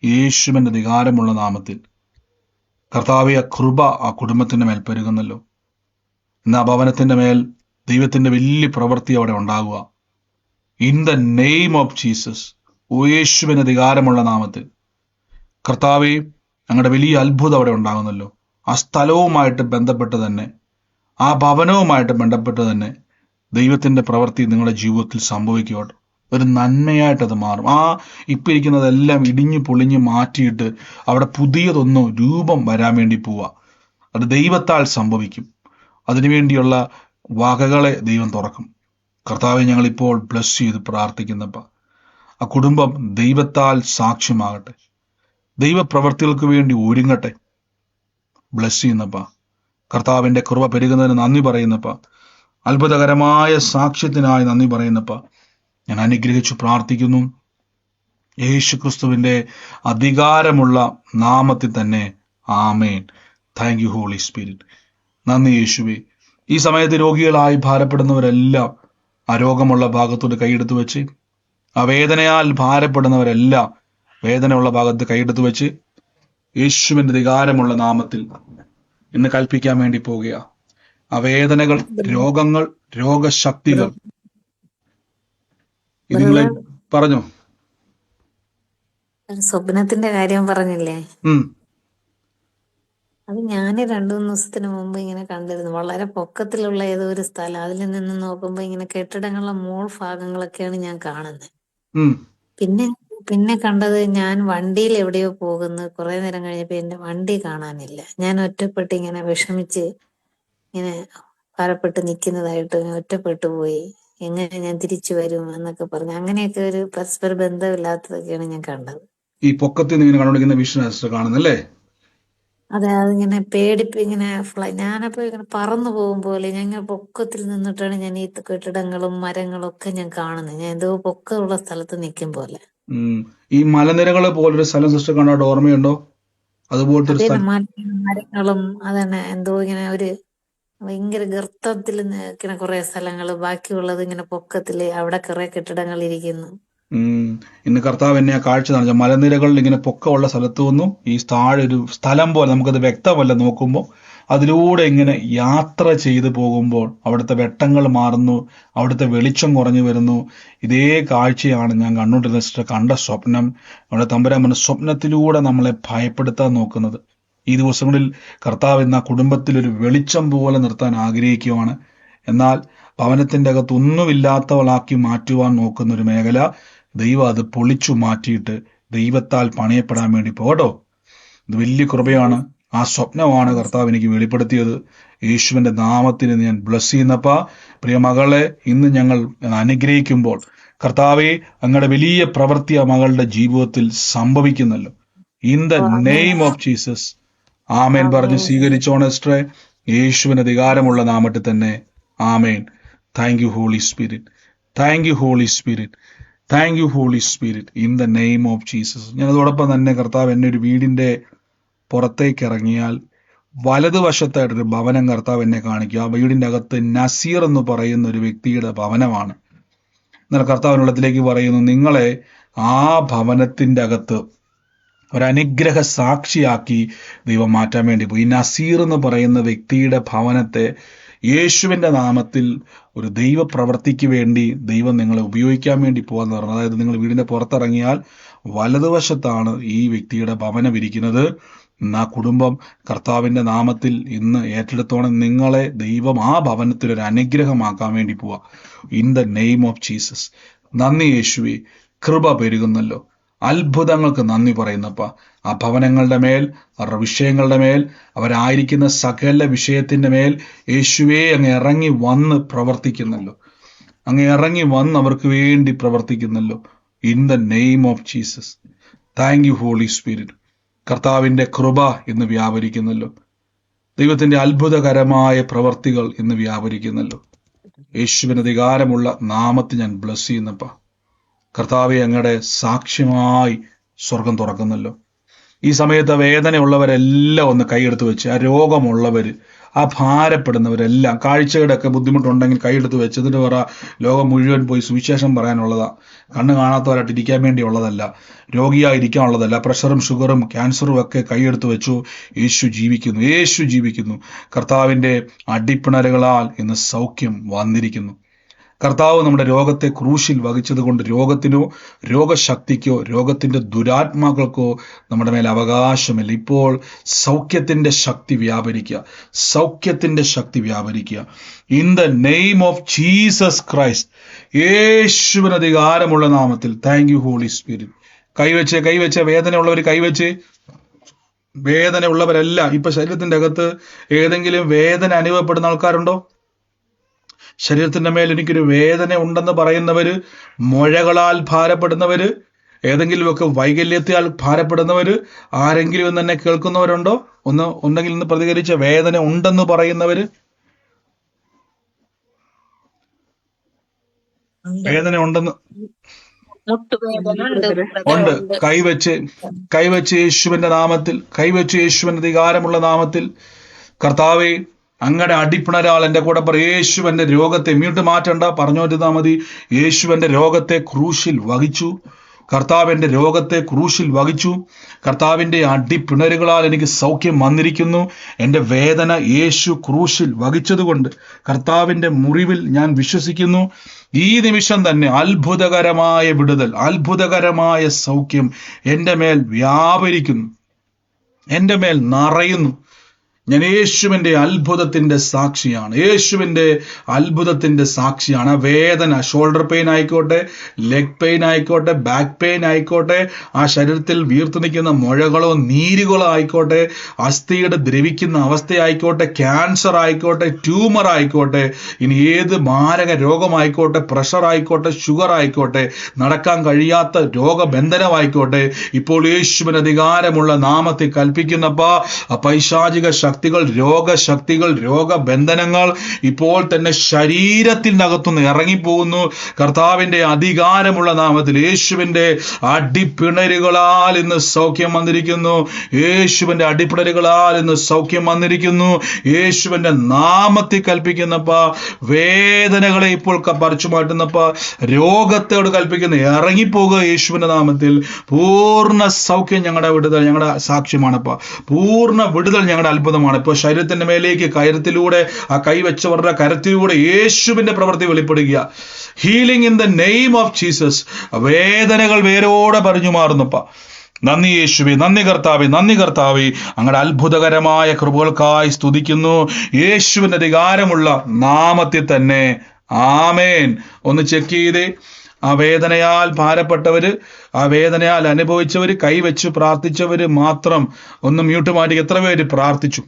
യേശുവിന്റെ അധികാരമുള്ള നാമത്തിൽ കർത്താവെ, ആ കൃപ ആ കുടുംബത്തിന്റെ മേൽ പെരുകുന്നല്ലോ. ഇന്ന് ആ ഭവനത്തിന്റെ മേൽ ദൈവത്തിന്റെ വലിയ പ്രവൃത്തി അവിടെ ഉണ്ടാകുക. In the name of Jesus, യേശുവിന്റെ അധികാരമുള്ള നാമത്തിൽ കർത്താവെ, ഞങ്ങളുടെ വലിയ അത്ഭുതം അവിടെ ഉണ്ടാകുന്നല്ലോ. ആ സ്ഥലവുമായിട്ട് ബന്ധപ്പെട്ട് തന്നെ, ആ ഭവനവുമായിട്ട് ബന്ധപ്പെട്ട് തന്നെ ദൈവത്തിന്റെ പ്രവൃത്തി നിങ്ങളുടെ ജീവിതത്തിൽ സംഭവിക്കട്ടെ. ഒരു നന്മയായിട്ടത് മാറും. ആ ഇപ്പം ഇരിക്കുന്നതെല്ലാം ഇടിഞ്ഞു പൊളിഞ്ഞു മാറ്റിയിട്ട് അവിടെ പുതിയതൊന്നും രൂപം വരാൻ വേണ്ടി പോവുക. അത് ദൈവത്താൽ സംഭവിക്കും. അതിനുവേണ്ടിയുള്ള വകകളെ ദൈവം തുറക്കും. കർത്താവെ, ഞങ്ങളിപ്പോൾ ബ്ലസ് ചെയ്ത് പ്രാർത്ഥിക്കുന്നപ്പ ആ കുടുംബം ദൈവത്താൽ സാക്ഷ്യമാകട്ടെ, ദൈവപ്രവർത്തികൾക്ക് വേണ്ടി ഒരുങ്ങട്ടെ. ബ്ലസ് ചെയ്യുന്നപ്പ കർത്താവിന്റെ കൃപ പെരുകുന്നതിന് നന്ദി പറയുന്നപ്പ, അത്ഭുതകരമായ സാക്ഷ്യത്തിനായി നന്ദി പറയുന്നപ്പ ഞാൻ അനുഗ്രഹിച്ചു പ്രാർത്ഥിക്കുന്നു. യേശുക്രിസ്തുവിന്റെ അധികാരമുള്ള നാമത്തിൽ തന്നെ, ആമേൻ. Thank you Holy Spirit. നന്ദി യേശുവേ. ഈ സമയത്ത് രോഗികളായി ഭാരപ്പെടുന്നവരെല്ലാം ആ രോഗമുള്ള ഭാഗത്തോട് കൈയെടുത്ത് വെച്ച്, ആ വേദനയാൽ ഭാരപ്പെടുന്നവരെല്ലാം വേദനയുള്ള ഭാഗത്ത് കൈയെടുത്ത് വെച്ച് യേശുവിന്റെ അധികാരമുള്ള നാമത്തിൽ ഇന്ന് കൽപ്പിക്കാൻ വേണ്ടി പോവുക. ആ വേദനകൾ, രോഗങ്ങൾ, രോഗശക്തികൾ നിങ്ങളെ പറഞ്ഞോ. സ്വപ്നത്തിന്റെ കാര്യം പറഞ്ഞില്ലേ, അത് ഞാൻ 2-3 ദിവസത്തിന് മുമ്പ് ഇങ്ങനെ കണ്ടിരുന്നു. വളരെ പൊക്കത്തിലുള്ള ഏതോ ഒരു സ്ഥലം. അതിൽ നിന്ന് നോക്കുമ്പോ ഇങ്ങനെ കെട്ടിടങ്ങളുടെ മോൾ ഭാഗങ്ങളൊക്കെയാണ് ഞാൻ കാണുന്നത്. പിന്നെ കണ്ടത്, ഞാൻ വണ്ടിയിൽ എവിടെയോ പോകുന്നു. കുറെ നേരം കഴിഞ്ഞപ്പോ എന്റെ വണ്ടി കാണാനില്ല. ഞാൻ ഒറ്റപ്പെട്ട് ഇങ്ങനെ വിഷമിച്ച് ഇങ്ങനെ ഭാരപ്പെട്ട് നിൽക്കുന്നതായിട്ട് ഒറ്റപ്പെട്ടു പോയി. എങ്ങനെ ഞാൻ തിരിച്ചു വരും എന്നൊക്കെ പറഞ്ഞു. അങ്ങനെയൊക്കെ ഒരു പരസ്പര ബന്ധമില്ലാത്തതൊക്കെയാണ് ഞാൻ കണ്ടത്. ഈ പൊക്കത്തിൽ ഇങ്ങനെ കണ്ടുകൊണ്ടിരിക്കുന്ന വിഷ്ണു കാണുന്നല്ലേ? അതെ, അതിങ്ങനെ ഇങ്ങനെ ഞാനപ്പോ ഇങ്ങനെ പറന്നു പോകും പോലെ, ഞാൻ ഇങ്ങനെ പൊക്കത്തിൽ നിന്നിട്ടാണ് ഞാൻ ഈ കെട്ടിടങ്ങളും മരങ്ങളും ഒക്കെ ഞാൻ കാണുന്നത്. ഞാൻ എന്തോ പൊക്കമുള്ള സ്ഥലത്ത് നിൽക്കും പോലെ. ഈ മലനിരകളെ പോലൊരു സ്ഥലം സിസ്റ്റർ കണ്ടോ, ഓർമ്മയുണ്ടോ? അതുപോലത്തെ മരങ്ങളും അതന്നെ എന്തോ ഇങ്ങനെ ഒരു ഭയങ്കര ഗർത്തത്തിൽ നിൽക്കുന്ന കുറെ സ്ഥലങ്ങള്, ബാക്കിയുള്ളത് ഇങ്ങനെ പൊക്കത്തില് അവിടെ കുറെ കെട്ടിടങ്ങൾ ഇരിക്കുന്നു. ഇന്ന് കർത്താവ് എന്നെ ആ കാഴ്ച കാണിച്ച മലനിരകളിൽ ഇങ്ങനെ പൊക്കമുള്ള സ്ഥലത്ത് വന്നു. ഈ താഴെ ഒരു സ്ഥലം പോലെ നമുക്കത് വ്യക്തമല്ല നോക്കുമ്പോൾ, അതിലൂടെ ഇങ്ങനെ യാത്ര ചെയ്തു പോകുമ്പോൾ അവിടുത്തെ വെട്ടങ്ങൾ മാറുന്നു, അവിടുത്തെ വെളിച്ചം കുറഞ്ഞു വരുന്നു. ഇതേ കാഴ്ചയാണ് ഞാൻ കണ്ടുകൊണ്ടിരുന്ന സിസ്റ്റർ കണ്ട സ്വപ്നം. അവിടെ തമ്പുരാൻ സ്വപ്നത്തിലൂടെ നമ്മളെ ഭയപ്പെടുത്താൻ നോക്കുന്നത്. ഈ ദിവസങ്ങളിൽ കർത്താവ് ഇന്ന് ആ കുടുംബത്തിൽ ഒരു വെളിച്ചം പോലെ നിർത്താൻ ആഗ്രഹിക്കുകയാണ്. എന്നാൽ ഭവനത്തിന്റെ അകത്ത് ഒന്നുമില്ലാത്തവളാക്കി മാറ്റുവാൻ നോക്കുന്ന ഒരു മേഖല ദൈവം അത് പൊളിച്ചു മാറ്റിയിട്ട് ദൈവത്താൽ പണിയപ്പെടാൻ വേണ്ടി പോകട്ടോ. ഇത് വലിയ കൃപയാണ്. ആ സ്വപ്നമാണ് കർത്താവ് എനിക്ക് വെളിപ്പെടുത്തിയത്. യേശുവിന്റെ നാമത്തിന് ഞാൻ ബ്ലസ് ചെയ്യുന്നപ്പ, പ്രിയ മകളെ, ഇന്ന് ഞങ്ങൾ അനുഗ്രഹിക്കുമ്പോൾ കർത്താവെ, അങ്ങയുടെ വലിയ പ്രവൃത്തി ആ മകളുടെ ജീവിതത്തിൽ സംഭവിക്കുന്നല്ലോ. In the name of Jesus, ആമേൻ പറഞ്ഞ് സ്വീകരിച്ചോണേ സിസ്റ്ററെ. യേശുവിന് അധികാരമുള്ള നാമത്തിൽ തന്നെ. ആമേൻ. Thank you Holy Spirit. Thank you Holy Spirit. Thank you Holy Spirit. In the name of Jesus. ഞാൻ അതോടൊപ്പം തന്നെ കർത്താവ് എന്നെ ഒരു വീടിന്റെ പുറത്തേക്ക് ഇറങ്ങിയാൽ വലതുവശത്തായിട്ടൊരു ഭവനം കർത്താവ് എന്നെ കാണിക്കുക. ആ വീടിന്റെ അകത്ത് നസീർ എന്ന് പറയുന്ന ഒരു വ്യക്തിയുടെ ഭവനമാണ്. എന്നാൽ കർത്താവിനുള്ളത്തിലേക്ക് പറയുന്നു, നിങ്ങളെ ആ ഭവനത്തിന്റെ അകത്ത് ഒരനുഗ്രഹ സാക്ഷിയാക്കി ദൈവം മാറ്റാൻ വേണ്ടി പോയി. ഈ നസീർ എന്ന് പറയുന്ന വ്യക്തിയുടെ ഭവനത്തെ യേശുവിന്റെ നാമത്തിൽ ഒരു ദൈവപ്രവൃത്തിക്ക് വേണ്ടി ദൈവം നിങ്ങളെ ഉപയോഗിക്കാൻ വേണ്ടി പോകാന്ന് പറഞ്ഞു. അതായത് നിങ്ങൾ വീടിന്റെ പുറത്തിറങ്ങിയാൽ വലതുവശത്താണ് ഈ വ്യക്തിയുടെ ഭവനം ഇരിക്കുന്നത്. ആ കുടുംബം കർത്താവിന്റെ നാമത്തിൽ ഇന്ന് ഏറ്റെടുത്തോണം. നിങ്ങളെ ദൈവം ആ ഭവനത്തിൽ ഒരു അനുഗ്രഹമാക്കാൻ വേണ്ടി പോവാ. In the name of Jesus. നന്ദി യേശുവേ, കൃപ പെരുകുന്നല്ലോ. അത്ഭുതങ്ങൾക്ക് നന്ദി പറയുന്നപ്പ. ആ ഭവനങ്ങളുടെ മേൽ, അവരുടെ വിഷയങ്ങളുടെ മേൽ, അവരായിരിക്കുന്ന സകല വിഷയത്തിന്റെ മേൽ യേശുവേ അങ്ങ് ഇറങ്ങി വന്ന് പ്രവർത്തിക്കുന്നല്ലോ. അങ്ങ് ഇറങ്ങി വന്ന് അവർക്ക് വേണ്ടി പ്രവർത്തിക്കുന്നല്ലോ. In the name of Jesus. Thank you Holy Spirit. കർത്താവിന്റെ കൃപ ഇന്ന് വ്യാപരിക്കുന്നല്ലോ. ദൈവത്തിന്റെ അത്ഭുതകരമായ പ്രവർത്തികൾ ഇന്ന് വ്യാപരിക്കുന്നല്ലോ. യേശുവിന് അധികാരമുള്ള നാമത്തിൽ ഞാൻ ബ്ലസ് ചെയ്യുന്നപ്പ. കർത്താവെ, അങ്ങയുടെ സാക്ഷ്യമായി സ്വർഗം തുറക്കുന്നല്ലോ. ഈ സമയത്ത് വേദനയുള്ളവരെല്ലാം ഒന്ന് കൈയെടുത്ത് വെച്ച്, ആ രോഗമുള്ളവര്, ആ ഭാരപ്പെടുന്നവരെല്ലാം, കാഴ്ചയുടെ ഒക്കെ ബുദ്ധിമുട്ടുണ്ടെങ്കിൽ കൈയെടുത്ത് വെച്ച്, എന്നിട്ട് പറ, ലോകം മുഴുവൻ പോയി സുവിശേഷം പറയാനുള്ളതാ. കണ്ണ് കാണാത്തവരായിട്ട് ഇരിക്കാൻ വേണ്ടിയുള്ളതല്ല, രോഗിയായിരിക്കാനുള്ളതല്ല. പ്രഷറും ഷുഗറും ക്യാൻസറും ഒക്കെ കൈയെടുത്ത് വെച്ചു. യേശു ജീവിക്കുന്നു, യേശു ജീവിക്കുന്നു. കർത്താവിന്റെ അടിപ്പിണരുകളാൽ ഇന്ന് സൗഖ്യം വന്നിരിക്കുന്നു. കർത്താവ് നമ്മുടെ രോഗത്തെ ക്രൂശിൽ വഹിച്ചത് കൊണ്ട് രോഗത്തിനോ രോഗശക്തിക്കോ രോഗത്തിന്റെ ദുരാത്മാക്കൾക്കോ നമ്മുടെ മേൽ അവകാശമില്ല. ഇപ്പോൾ സൗഖ്യത്തിന്റെ ശക്തി വ്യാപരിക്കുക, സൗഖ്യത്തിന്റെ ശക്തി വ്യാപരിക്കുക. In the name of Jesus Christ. യേശുവിന് അധികാരമുള്ള നാമത്തിൽ. Thank you Holy Spirit. കൈവച്ച് വേദനയുള്ളവർ കൈവച്ച്. വേദന ഉള്ളവരെല്ലാം ഇപ്പൊ ശരീരത്തിന്റെ അകത്ത് ഏതെങ്കിലും വേദന അനുഭവപ്പെടുന്ന ആൾക്കാരുണ്ടോ? ശരീരത്തിന്റെ മേൽ എനിക്കൊരു വേദന ഉണ്ടെന്ന് പറയുന്നവര്, മുഴകളാൽ ഭാരപ്പെടുന്നവര്, ഏതെങ്കിലുമൊക്കെ വൈകല്യത്താൽ ഭാരപ്പെടുന്നവര്, ആരെങ്കിലും ഇന്ന് എന്നെ കേൾക്കുന്നവരുണ്ടോ? ഉണ്ടെങ്കിൽ ഇന്ന് പ്രതികരിച്ച വേദന ഉണ്ടെന്ന് പറയുന്നവര്. വേദന ഉണ്ടെന്ന് ഉണ്ട്. കൈവച്ച് യേശുവിന്റെ നാമത്തിൽ, കൈവച്ച് യേശുവിന്റെ അധികാരമുള്ള നാമത്തിൽ. കർത്താവേ, അങ്ങടെ അടിപ്പിണരാൾ എൻ്റെ കൂടെ പറ. യേശുവിന്റെ രോഗത്തെ മ്യൂട്ട് മാറ്റണ്ട, പറഞ്ഞോരുന്നാ മതി. യേശുവിന്റെ രോഗത്തെ ക്രൂശിൽ വഹിച്ചു. കർത്താവിന്റെ രോഗത്തെ ക്രൂശിൽ വഹിച്ചു. കർത്താവിന്റെ അടിപ്പിണരുകളാൽ എനിക്ക് സൗഖ്യം വന്നിരിക്കുന്നു. എൻ്റെ വേദന യേശു ക്രൂശിൽ വഹിച്ചതുകൊണ്ട് കർത്താവിന്റെ മുറിവിൽ ഞാൻ വിശ്വസിക്കുന്നു. ഈ നിമിഷം തന്നെ അത്ഭുതകരമായ വിടുതൽ, അത്ഭുതകരമായ സൗഖ്യം എൻ്റെ മേൽ വ്യാപരിക്കുന്നു, എൻ്റെ മേൽ നിറയുന്നു. ഞാൻ യേശുവിന്റെ അത്ഭുതത്തിന്റെ സാക്ഷിയാണ്, യേശുവിന്റെ അത്ഭുതത്തിന്റെ സാക്ഷിയാണ്. വേദന, ഷോൾഡർ പെയിൻ ആയിക്കോട്ടെ, ലെഗ് പെയിൻ ആയിക്കോട്ടെ, ബാക്ക് പെയിൻ ആയിക്കോട്ടെ, ആ ശരീരത്തിൽ വീർത്തു നിൽക്കുന്ന മുഴകളോ നീരുകളോ ആയിക്കോട്ടെ, അസ്ഥിയുടെ ദ്രവിക്കുന്ന അവസ്ഥയായിക്കോട്ടെ, ക്യാൻസർ ആയിക്കോട്ടെ, ട്യൂമർ ആയിക്കോട്ടെ, ഇനി ഏത് മാരക രോഗമായിക്കോട്ടെ, പ്രഷർ ആയിക്കോട്ടെ, ഷുഗർ ആയിക്കോട്ടെ, നടക്കാൻ കഴിയാത്ത രോഗബന്ധനമായിക്കോട്ടെ, ഇപ്പോൾ യേശുവിന് അധികാരമുള്ള നാമത്തിൽ കൽപ്പിക്കുന്നപ്പ പൈശാചിക ശക്തികൾ, രോഗശക്തികൾ, രോഗബന്ധനങ്ങൾ ഇപ്പോൾ തന്നെ ശരീരത്തിനകത്തുനിന്ന് ഇറങ്ങിപ്പോകുന്നു. കർത്താവിന്റെ അധികാരമുള്ള നാമത്തിൽ, യേശുവിന്റെ അടിപ്പിണരുകളാൽ ഇന്ന് സൗഖ്യം വന്നിരിക്കുന്നു. യേശുവിന്റെ അടിപ്പിണരുകളാൽ ഇന്ന് സൗഖ്യം വന്നിരിക്കുന്നു. യേശുവിന്റെ നാമത്തിൽ കൽപ്പിക്കുന്നപ്പ വേദനകളെ ഇപ്പോൾ പറിച്ചു മാറ്റുന്നപ്പ, രോഗത്തോട് കൽപ്പിക്കുന്ന ഇറങ്ങിപ്പോകുക യേശുവിന്റെ നാമത്തിൽ. പൂർണ്ണ സൗഖ്യം ഞങ്ങളുടെ വിടുതൽ, ഞങ്ങളുടെ സാക്ഷ്യമാണപ്പ. പൂർണ്ണ വിടുതൽ ഞങ്ങളുടെ അത്ഭുതമാണ്. ഇപ്പോൾ ശരീരത്തിന്റെ മേലേക്ക് കയറത്തിലൂടെ, ആ കൈവച്ചവരുടെ കരത്തിലൂടെ യേശുവിന്റെ പ്രവൃത്തി വെളിപ്പെടുക. Healing in the name of Jesus. വേദനകൾ വേരോടെ പറഞ്ഞു മാറുന്നപ്പ. നന്ദി യേശുവേ, നന്ദി കർത്താവേ, നന്ദി കർത്താവേ. അങ്ങയുടെ അത്ഭുതകരമായ കൃപകൾക്കായി സ്തുതിക്കുന്നു. യേശുവിന്റെ അധികാരമുള്ള നാമത്തിൽ തന്നെ. ആമേൻ. ഒന്ന് ചെക്ക് ചെയ്തേ. ആ വേദനയാൽ ഭാരപ്പെട്ടവര്, ആ വേദനയാൽ അനുഭവിച്ചവര്, കൈവച്ച് പ്രാർത്ഥിച്ചവര് മാത്രം ഒന്ന് മ്യൂട്ട് മാറ്റി. എത്ര പേര് പ്രാർത്ഥിച്ചു?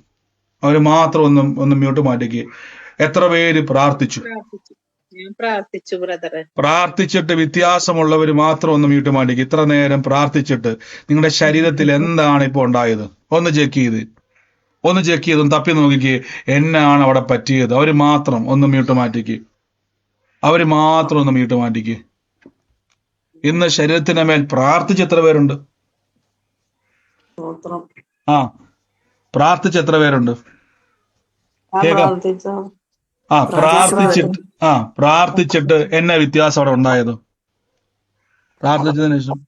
അവര് മാത്രം ഒന്ന് മ്യൂട്ട് മാറ്റിക്ക്. എത്ര പേര് പ്രാർത്ഥിച്ചു? പ്രാർത്ഥിച്ചിട്ട് വ്യത്യാസമുള്ളവര് മാത്രം ഒന്ന് മ്യൂട്ട് മാറ്റിക്ക്. ഇത്ര നേരം പ്രാർത്ഥിച്ചിട്ട് നിങ്ങളുടെ ശരീരത്തിൽ എന്താണ് ഇപ്പൊ ഉണ്ടായത്? ഒന്ന് ചെക്ക് ചെയ്ത്. ഒന്ന് ചെക്ക് ചെയ്ത് ഒന്ന് തപ്പി നോക്കിക്കേ എന്നാണ് അവിടെ പറ്റിയത്. അവര് മാത്രം ഒന്ന് മ്യൂട്ട് മാറ്റിക്ക്. അവര് മാത്രം ഒന്ന് മ്യൂട്ട് മാറ്റിക്ക്. ഇന്ന് ശരീരത്തിന് മേൽ പ്രാർത്ഥിച്ച് എത്ര പേരുണ്ട്? ആ, പ്രാർത്ഥിച്ച് എത്ര പേരുണ്ട്? കേൾക്കാം. പ്രാർത്ഥിച്ചിട്ട് എന്നാ വ്യത്യാസം അവിടെ ഉണ്ടായത്? പ്രാർത്ഥിച്ചതിന് ശേഷം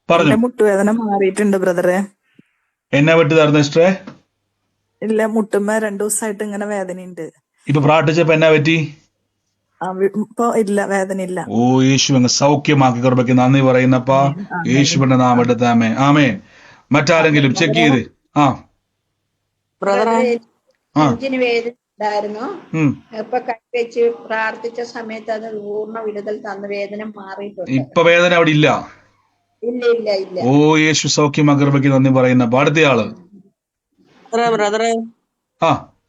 പറഞ്ഞു. മുട്ടുവേദന മാറിയിട്ടുണ്ട് ബ്രദറെ. എന്നാ പറ്റിയതായിരുന്നു സിസ്റ്ററെ? ഇല്ല, മുട്ടുമ്മ 2 ദിവസമായിട്ട് ഇങ്ങനെ വേദനയുണ്ട്. ഇപ്പൊ പ്രാർത്ഥിച്ചപ്പോ എന്നാ പറ്റി? ഇപ്പൊ ഇല്ല, വേദന ഇല്ല. ഓ, യേശു അങ്ങ് സൗഖ്യമാക്കി കൃപയ്ക്ക് നന്ദി പറയുന്നപ്പാ. യേശുവിന്റെ നാമം എടുത്താമേ. ആമേ. മറ്റാരെങ്കിലും ചെക്ക് ചെയ്ത്. നെഞ്ചിന് വേദന ഉണ്ടായിരുന്നു. ഇപ്പൊ കൈവച്ച് പ്രാർത്ഥിച്ച സമയത്ത് അത് പൂർണ്ണ വിടുതൽ തന്ന വേദന മാറിയിട്ടുണ്ട്. ഇപ്പൊ വേദന അവിടെ ഇല്ല. ഇല്ല. ഓ, യേശു സൗഖ്യമാക്കി കൃപയ്ക്ക് നന്ദി പറയുന്ന അടുത്തയാള്.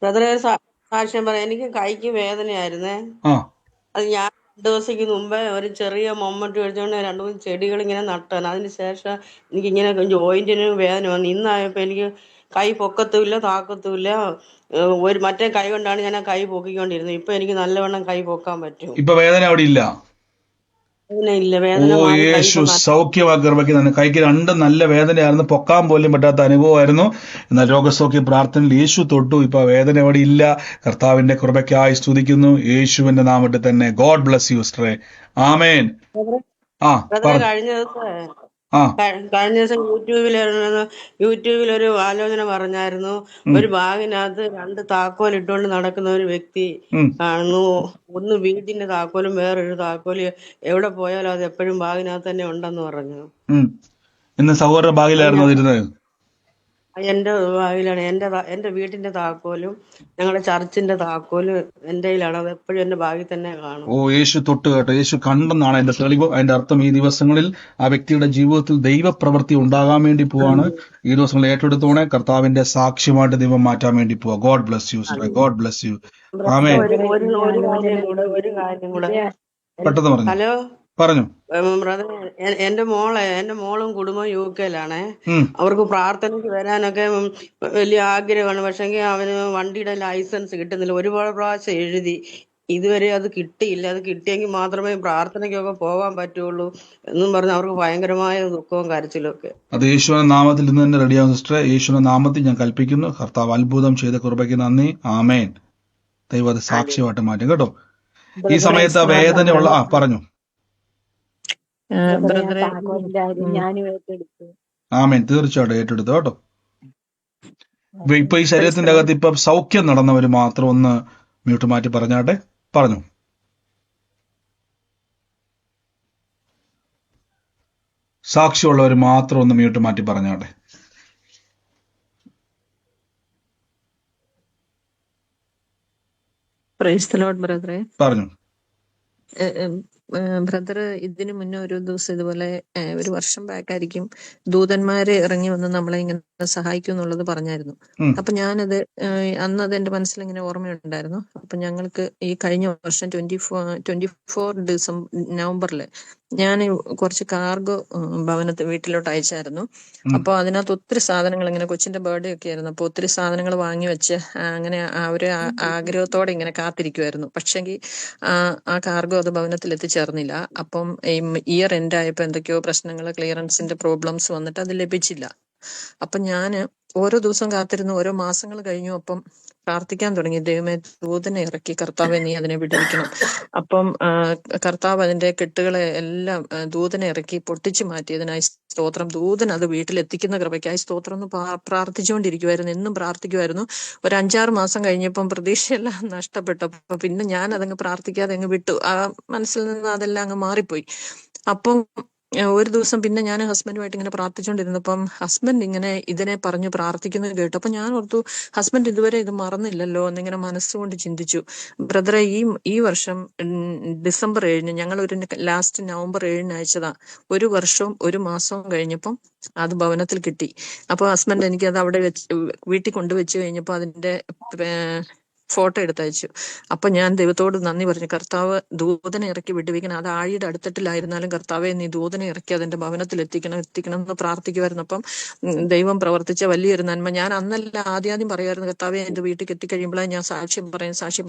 ബ്രദറെ സാക്ഷ്യം പറയാം. എനിക്ക് കൈക്ക് വേദനയായിരുന്നേ. അത് ഞാൻ 2 ദിവസത്തേക്ക് മുമ്പേ ഒരു ചെറിയ മൊമ്മറ്റ് മേടിച്ചോണ്ട് 2-3 ചെടികൾ ഇങ്ങനെ നട്ടാണ്. അതിനുശേഷം എനിക്ക് ഇങ്ങനെ ജോയിന്റിന് വേദന വന്നു. ഇന്നായപ്പോ എനിക്ക് കൈ പൊക്കത്തുമില്ല താക്കത്തുമില്ല. മറ്റേ കൈ കൊണ്ടാണ് ഞാൻ ആ കൈ പൊക്കിക്കൊണ്ടിരുന്നത്. ഇപ്പൊ എനിക്ക് നല്ലവണ്ണം കൈ പൊക്കാൻ പറ്റും. ഇപ്പൊ വേദന അവിടെ ഇല്ല. വേദന ഓ, യേശു സൗഖ്യമാക്കി കൃപയ്ക്ക് നന്ദി. കൈക്ക് 2 നല്ല വേദനയായിരുന്നു, പൊക്കാൻ പോലും പറ്റാത്ത അനുഭവമായിരുന്നു. എന്നാൽ രോഗസൗഖ്യ പ്രാർത്ഥനയിൽ യേശു തൊട്ടു. ഇപ്പൊ വേദന അവിടെ ഇല്ല. കർത്താവിന്റെ കൃപയ്ക്കായി സ്തുതിക്കുന്നു. യേശുവിന്റെ നാമത്തിൽ തന്നെ. ഗോഡ് ബ്ലസ് യു സിസ്റ്ററെ. ആമേൻ. കഴിഞ്ഞ ദിവസം യൂട്യൂബിൽ ഒരു ആലോചന പറഞ്ഞായിരുന്നു. ഒരു ബാഗിനകത്ത് 2 താക്കോൽ ഇട്ടുകൊണ്ട് നടക്കുന്ന ഒരു വ്യക്തി കാണുന്നു. ഒന്ന് വീടിന്റെ താക്കോലും വേറൊരു താക്കോല്. എവിടെ പോയാലും അത് എപ്പോഴും ബാഗിനകത്ത് തന്നെ ഉണ്ടെന്ന് പറഞ്ഞു. ഇന്ന് സഹോദര ബാഗിലായിരുന്നു ഇരുന്നത്. എന്റെ ബാഗിലാണ്. എന്റെ വീട്ടിന്റെ താക്കോലും ഞങ്ങളുടെ ചർച്ചിന്റെ താക്കോലും എന്റെ കയ്യിലാണ്. അത് എപ്പോഴും എന്റെ ബാഗിൽ തന്നെ കാണും. ഓ, യേശു തൊട്ട് കേട്ടോ. യേശു കണ്ടെന്നാണ് എന്റെ തെളിവ്. അതിന്റെ അർത്ഥം ഈ ദിവസങ്ങളിൽ ആ വ്യക്തിയുടെ ജീവിതത്തിൽ ദൈവപ്രവൃത്തി ഉണ്ടാകാൻ വേണ്ടി പോവാണ്. ഈ ദിവസങ്ങളിൽ ഏറ്റെടുത്തോണെ. കർത്താവിന്റെ സാക്ഷ്യമായിട്ട് ദൈവം മാറ്റാൻ വേണ്ടി പോവാ. God bless you sister. God bless you. ആമേൻ. ഒരു കാര്യം കൂടെ പെട്ടെന്ന് പറഞ്ഞു. ഹലോ പറഞ്ഞു. ബ്രദർ, എന്റെ മോളും കുടുംബം UK-ലാണേ. അവർക്ക് പ്രാർത്ഥനയ്ക്ക് വരാനൊക്കെ വലിയ ആഗ്രഹമാണ്. പക്ഷെങ്കിൽ അവന് വണ്ടിയുടെ ലൈസൻസ് കിട്ടുന്നില്ല. ഒരുപാട് പ്രാവശ്യം എഴുതി, ഇതുവരെ അത് കിട്ടിയില്ല. അത് കിട്ടിയെങ്കിൽ മാത്രമേ പ്രാർത്ഥനയ്ക്കൊക്കെ പോകാൻ പറ്റുള്ളൂ എന്നും പറഞ്ഞ് അവർക്ക് ഭയങ്കരമായ ദുഃഖവും കരച്ചിലും ഒക്കെ. അത് യേശുവിന്റെ നാമത്തിൽ ഇന്ന് തന്നെ റെഡിയാവും സിസ്റ്ററെ. യേശുവിന്റെ നാമത്തിൽ ഞാൻ കൽപ്പിക്കുന്നു. കർത്താവ് അത്ഭുതം ചെയ്ത കൃപയ്ക്ക് നന്ദി. ആമേൻ. ദൈവം അത് സാക്ഷ്യമായിട്ട് മാറ്റും കേട്ടോ. ഈ സമയത്ത് വേദനയുള്ള പറഞ്ഞു. ആമേൻ. തീർച്ചയായിട്ടും ഏറ്റെടുത്തു കേട്ടോ. ഇപ്പൊ ഈ ശരീരത്തിന്റെ അകത്ത് ഇപ്പൊ സൗഖ്യം നടന്നവര് മാത്രം ഒന്ന് മ്യൂട്ട് മാറ്റി പറഞ്ഞാട്ടെ. പറഞ്ഞു. സാക്ഷ്യമുള്ളവർ മാത്രം ഒന്ന് മ്യൂട്ട് മാറ്റി പറഞ്ഞാട്ടെ. പ്രൈസ് ദി ലോർഡ് ബ്രദറെ. പറഞ്ഞു. ബ്രദർ, ഇതിനു മുന്നേ ഒരു ദിവസം ഇതുപോലെ ഒരു വർഷം ബാക്കായിരിക്കും ദൂതന്മാരെ ഇറങ്ങി വന്ന് നമ്മളെ ഇങ്ങനെ സഹായിക്കും എന്നുള്ളത് പറഞ്ഞായിരുന്നു. അപ്പൊ ഞാനത് അന്ന് അത് എന്റെ മനസ്സിൽ ഇങ്ങനെ ഓർമ്മയുണ്ടായിരുന്നു. അപ്പൊ ഞങ്ങൾക്ക് ഈ കഴിഞ്ഞ വർഷം 24 നവംബറിൽ ഞാൻ കുറച്ച് കാർഗോ ഭവനത്തിൽ വീട്ടിലോട്ട് അയച്ചായിരുന്നു. അപ്പൊ അതിനകത്ത് ഒത്തിരി സാധനങ്ങൾ, ഇങ്ങനെ കൊച്ചിന്റെ ബർത്ത്ഡേ ഒക്കെ ആയിരുന്നു. അപ്പൊ ഒത്തിരി സാധനങ്ങൾ വാങ്ങി വെച്ച് അങ്ങനെ ആ ഒരു ആഗ്രഹത്തോടെ ഇങ്ങനെ കാത്തിരിക്കുമായിരുന്നു. പക്ഷെങ്കിൽ ആ കാർഗോ അത് ഭവനത്തിൽ എത്തിച്ചേർന്നില്ല. അപ്പം ഇയർ എൻഡ് ആയപ്പോ എന്തൊക്കെയോ പ്രശ്നങ്ങൾ, ക്ലിയറൻസിന്റെ പ്രോബ്ലംസ് വന്നിട്ട് അത് ലഭിച്ചില്ല. അപ്പൊ ഞാന് ഓരോ ദിവസം കാത്തിരുന്നു. ഓരോ മാസങ്ങൾ കഴിഞ്ഞു. അപ്പം പ്രാർത്ഥിക്കാൻ തുടങ്ങി, ദൈവമേ ദൂതനെ ഇറക്കി കർത്താവെ നീ അതിനെ വിടുവിക്കണം. അപ്പം കർത്താവ് അതിന്റെ കെട്ടുകളെ എല്ലാം ദൂതനെ ഇറക്കി പൊട്ടിച്ചു മാറ്റിയതിനായി സ്തോത്രം. ദൂതൻ അത് വീട്ടിലെത്തിക്കുന്ന കൃപയ്ക്കായി സ്തോത്രം എന്ന് പ്രാർത്ഥിച്ചുകൊണ്ടിരിക്കുവായിരുന്നു. എന്നും പ്രാർത്ഥിക്കുമായിരുന്നു. ഒരു 5-6 മാസം കഴിഞ്ഞപ്പം പ്രതീക്ഷയെല്ലാം നഷ്ടപ്പെട്ടു. പിന്നെ ഞാൻ അതങ്ങ് പ്രാർത്ഥിക്കാതെ അങ്ങ് വിട്ടു. ആ മനസ്സിൽ നിന്ന് അതെല്ലാം അങ്ങ് മാറിപ്പോയി. അപ്പം ഒരു ദിവസം പിന്നെ ഞാൻ ഹസ്ബൻഡുമായിട്ട് ഇങ്ങനെ പ്രാർത്ഥിച്ചുകൊണ്ടിരുന്നപ്പം ഹസ്ബൻഡ് ഇങ്ങനെ ഇതിനെ പറഞ്ഞു പ്രാർത്ഥിക്കുന്നത് കേട്ടു. അപ്പൊ ഞാൻ ഓർത്തു, ഹസ്ബൻഡ് ഇതുവരെ ഇത് മറന്നില്ലല്ലോ എന്നിങ്ങനെ മനസ്സുകൊണ്ട് ചിന്തിച്ചു. ബ്രദറെ, ഈ വർഷം ഡിസംബർ 7 ഞങ്ങൾ ഒരു ലാസ്റ്റ് നവംബർ 7 അയച്ചതാ. 1 വർഷവും 1 മാസവും കഴിഞ്ഞപ്പം അത് ഭവനത്തിൽ കിട്ടി. അപ്പൊ ഹസ്ബൻഡ് എനിക്ക് അത് അവിടെ വീട്ടിൽ കൊണ്ടുവച്ച് കഴിഞ്ഞപ്പോ അതിന്റെ ഫോട്ടോ എടുത്തയച്ചു. അപ്പൊ ഞാൻ ദൈവത്തോട് നന്ദി പറഞ്ഞു, കർത്താവ് ദൂതനെ ഇറക്കി വിടുവിക്കണം. അത് ആഴിയുടെ അടുത്തട്ടിലായിരുന്നാലും കർത്താവെ നീ ദൂതനെ ഇറക്കി അതെന്റെ ഭവനത്തിൽ എത്തിക്കണം എന്ന് പ്രാർത്ഥിക്കുമായിരുന്നു. അപ്പം ദൈവം പ്രവർത്തിച്ച വലിയൊരു നന്മ. ഞാൻ അന്നല്ല ആദ്യം പറയായിരുന്നു, കർത്താവെ എന്റെ വീട്ടിൽ എത്തിക്കഴിയുമ്പോഴേ ഞാൻ സാക്ഷ്യം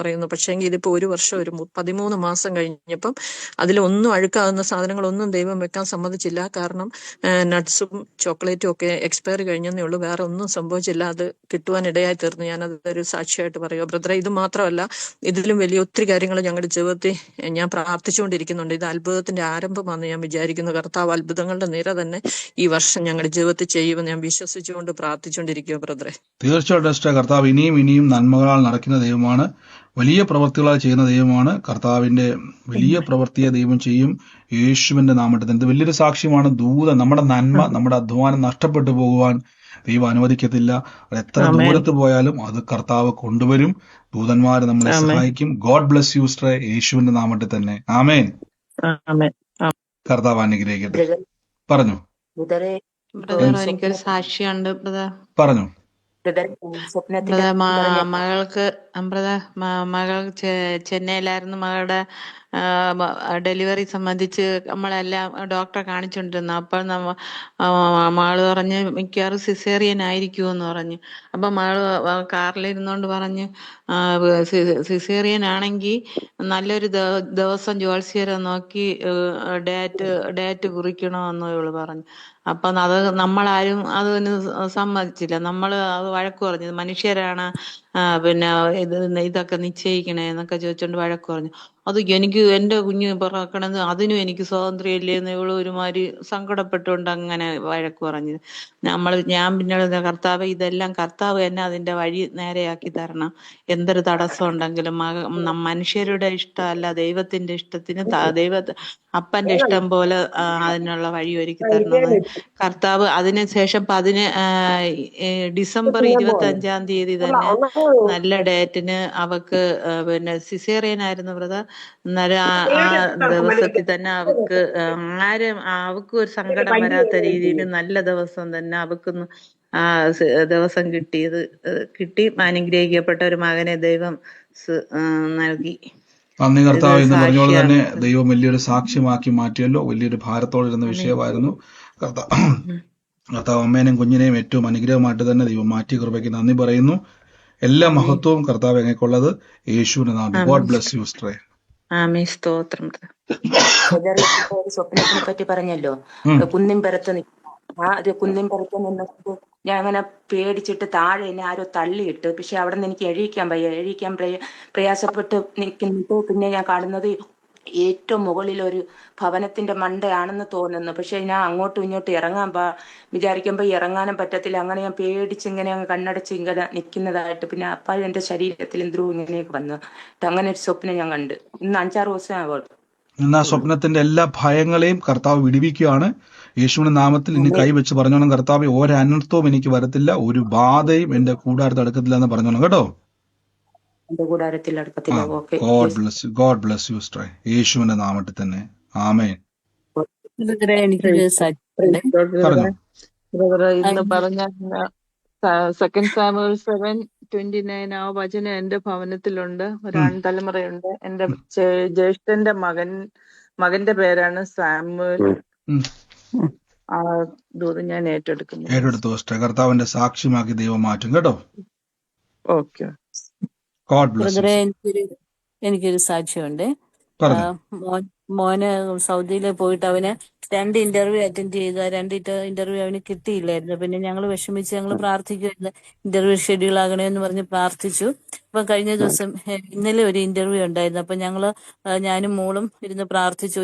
പറയുന്നു. പക്ഷേങ്കിൽ ഇതിപ്പോ 1 വർഷം 13 മാസം കഴിഞ്ഞപ്പം അതിലൊന്നും അഴുക്കാകുന്ന സാധനങ്ങളൊന്നും ദൈവം വെക്കാൻ സമ്മതിച്ചില്ല. കാരണം നട്ട്സും ചോക്ലേറ്റും ഒക്കെ എക്സ്പയറി കഴിഞ്ഞതേ ഉള്ളൂ, വേറെ ഒന്നും സംഭവിച്ചില്ല. അത് കിട്ടുവാൻ ഇടയായി തീർന്നു. ഞാനത് ഒരു സാക്ഷിയായിട്ട് പറയുക ബ്രദറെ. ഇത് മാത്രമല്ല, ഇതിലും വലിയ ഒത്തിരി കാര്യങ്ങൾ ഞങ്ങളുടെ ജീവിതത്തിൽ ഞാൻ പ്രാർത്ഥിച്ചുകൊണ്ടിരിക്കുന്നുണ്ട്. ഇത് അത്ഭുതത്തിന്റെ ആരംഭമാണെന്ന് ഞാൻ വിചാരിക്കുന്നു. കർത്താവ് അത്ഭുതങ്ങളുടെ നിര തന്നെ ഈ വർഷം ഞങ്ങളുടെ ജീവിതത്തിൽ ചെയ്യുമെന്ന് ഞാൻ വിശ്വസിച്ചുകൊണ്ട് പ്രാർത്ഥിച്ചുകൊണ്ടിരിക്കുക ബ്രദറെ. തീർച്ചയായിട്ടും കർത്താവ് ഇനിയും നന്മകളാൽ നടക്കുന്ന ദൈവമാണ്, വലിയ പ്രവൃത്തികളാൽ ചെയ്യുന്ന ദൈവമാണ്. കർത്താവിന്റെ വലിയ പ്രവൃത്തിയെ ദൈവം ചെയ്യും യേശുവിന്റെ നാമത്തിൽ. ഇത് വലിയൊരു സാക്ഷ്യമാണ്. നമ്മുടെ നന്മ, നമ്മുടെ അധ്വാനം നഷ്ടപ്പെട്ടു പോകുവാൻ ദൈവം അനുവദിക്കത്തില്ല. എത്ര ദൂരത്ത് പോയാലും അത് കർത്താവ് കൊണ്ടുവരും. ദൂതന്മാർ നമ്മളെ സഹായിക്കും. ഗോഡ് ബ്ലെസ് യു സിസ്റ്ററെ, യേശുവിന്റെ നാമത്തിൽ തന്നെ. ആമേൻ. കർത്താവ് അനുഗ്രഹിക്കട്ടെ. പറഞ്ഞു. എനിക്കൊരു സാക്ഷിയുണ്ട് ബ്രദർ. പറഞ്ഞു. മകൾ ചെന്നൈയിലായിരുന്നു. മകളുടെ ഡെലിവറി സംബന്ധിച്ച് നമ്മളെല്ലാം ഡോക്ടറെ കാണിച്ചുകൊണ്ടിരുന്നു. അപ്പോൾ മകള് പറഞ്ഞ് മിക്കവാറും സിസേറിയൻ ആയിരിക്കുമെന്ന് പറഞ്ഞു. അപ്പൊ മകള് കാറിലിരുന്നോണ്ട് പറഞ്ഞു, സിസേറിയൻ ആണെങ്കിൽ നല്ലൊരു ദിവസം ജോത്സ്യരെ നോക്കി ഡേറ്റ് കുറിക്കണമെന്ന് ഇവള് പറഞ്ഞു. അപ്പൊ അത് നമ്മളാരും അതിന് സമ്മതിച്ചില്ല. നമ്മൾ അത് വഴക്ക് പറഞ്ഞു. മനുഷ്യരാണ് പിന്നെ ഇതൊക്കെ നിശ്ചയിക്കണേ എന്നൊക്കെ ചോദിച്ചോണ്ട് വഴക്ക് പറഞ്ഞു. അത് എനിക്ക് എന്റെ കുഞ്ഞ് പിറക്കണത് അതിനും എനിക്ക് സ്വാതന്ത്ര്യം ഇല്ലേന്ന് ഇവള് ഒരുമാതിരി സങ്കടപ്പെട്ടുകൊണ്ട് അങ്ങനെ വഴക്ക് പറഞ്ഞു. ഞാൻ പിന്നെ കർത്താവ് ഇതെല്ലാം കർത്താവ് തന്നെ അതിന്റെ വഴി നേരെയാക്കി തരണം. എന്തൊരു തടസ്സം ഉണ്ടെങ്കിലും മനുഷ്യരുടെ ഇഷ്ടമല്ല, ദൈവത്തിന്റെ ഇഷ്ടത്തിന് അപ്പന്റെ ഇഷ്ടം പോലെ അതിനുള്ള വഴി ഒരുക്കി തരണമെന്ന് കർത്താവ്. അതിനുശേഷം ഡിസംബർ 25-ാം തീയതി തന്നെ നല്ല ഡേറ്റിന് അവക്ക് പിന്നെ സിസേറിയൻ ആയിരുന്നു ബ്രദർ. അന്നേരം ആ ദിവസത്തിൽ തന്നെ അവക്ക് ഒരു സങ്കടം വരാത്ത രീതിയിൽ നല്ല ദിവസം തന്നെ അവക്കൊന്ന് ആ ദിവസം കിട്ടി. അനുഗ്രഹിക്കപ്പെട്ട ഒരു മകനെ ദൈവം നൽകി. നന്ദി കർത്താവ്. എന്ന് പറഞ്ഞോളൂ തന്നെ ദൈവം വലിയൊരു സാക്ഷ്യമാക്കി മാറ്റിയല്ലോ. വലിയൊരു ഭാരത്തോടിരുന്ന വിഷയമായിരുന്നു. കർത്താവ് അമ്മേനെയും കുഞ്ഞിനെയും ഏറ്റവും അനുഗ്രഹമായിട്ട് തന്നെ ദൈവം മാറ്റിയ കൃപയ്ക്ക് നന്ദി പറയുന്നു. എല്ലാ മഹത്വവും കർത്താവ് എങ്ങനെയുള്ളത് യേശുവിന്റെ നാമത്തിൽ. ഗോഡ് ബ്ലെസ് യു സിസ്റ്ററെ. സ്തോത്രം. സ്വപ്നത്തിനെ പറ്റി പറഞ്ഞല്ലോ, കുന്നിൻപുറത്ത് കുന്നിൻപുറത്ത് നിന്നിട്ട് ഞാൻ അങ്ങനെ പേടിച്ചിട്ട് താഴെ എന്നെ ആരോ തള്ളിയിട്ട്, പക്ഷെ അവിടെ നിന്ന് എനിക്ക് എഴുതിക്കാൻ പ്രയാസപ്പെട്ട് നിൽക്കുന്നിട്ട് പിന്നെ ഞാൻ കാണുന്നത് ഏറ്റവും മുകളിൽ ഒരു ഭവനത്തിന്റെ മണ്ടയാണെന്ന് തോന്നുന്നു. പക്ഷെ ഞാൻ അങ്ങോട്ടും ഇങ്ങോട്ടും വിചാരിക്കുമ്പോ ഇറങ്ങാനും പറ്റത്തില്ല. അങ്ങനെ ഞാൻ പേടിച്ച് ഇങ്ങനെ കണ്ണടച്ച് ഇങ്ങനെ നിൽക്കുന്നതായിട്ട്, പിന്നെ അപ്പോൾ എന്റെ ശരീരത്തിൽ എന്തോ ഇങ്ങനെയൊക്കെ വന്നു. അങ്ങനെ ഒരു സ്വപ്നം ഞാൻ കണ്ട്. ഇന്ന് 5-6 ദിവസം ആവുള്ളൂ. ഇന്ന് ആ സ്വപ്നത്തിന്റെ എല്ലാ ഭയങ്ങളെയും കർത്താവ് വിടുവിക്കുകയാണ് യേശുവിന്റെ നാമത്തിൽ. ഇനി കൈവച്ച് പറഞ്ഞോണം, കർത്താവ് ഒരനർത്ഥവും എനിക്ക് വരത്തില്ല, ഒരു ബാധയും എന്റെ കൂടാരത്തിൽ അടുക്കത്തില്ല എന്ന് പറഞ്ഞോണം കേട്ടോ. ഗോഡ് ബ്ലെസ് യു സിസ്റ്റർ, യേശുവിന്റെ നാമത്തിൽ തന്നെ. ആമേൻ. ഇന്ന് പറഞ്ഞ 2 സാമുവേൽ 7:29 ആ വചനം എന്റെ ഭവനത്തിലുണ്ട്. ഒരു ആൺതലമുറയുണ്ട്. എന്റെ ജ്യേഷ്ഠന്റെ മകന്റെ പേരാണ് സാമുവേൽ. ആ ദൂത് ഞാൻ ഏറ്റെടുത്തു. കർത്താവിന്റെ സാക്ഷ്യമാക്കി ദൈവം മാറ്റും കേട്ടോ. ഓക്കെ. എനിക്കൊരു സാക്ഷ്യമുണ്ട്. മോന് സൗദിയിൽ പോയിട്ട് അവന് 2 ഇന്റർവ്യൂ അറ്റൻഡ് ചെയ്ത 2 ഇന്റർവ്യൂ അവന് കിട്ടിയില്ലായിരുന്നു. പിന്നെ ഞങ്ങൾ വിഷമിച്ച് ഞങ്ങൾ പ്രാർത്ഥിക്കുമായിരുന്നു, ഇന്റർവ്യൂ ഷെഡ്യൂൾ ആകണേ എന്ന് പറഞ്ഞ് പ്രാർത്ഥിച്ചു. അപ്പൊ കഴിഞ്ഞ ദിവസം ഇന്നലെ ഒരു ഇന്റർവ്യൂ ഉണ്ടായിരുന്നു. അപ്പൊ ഞാനും മോളും ഇരുന്ന്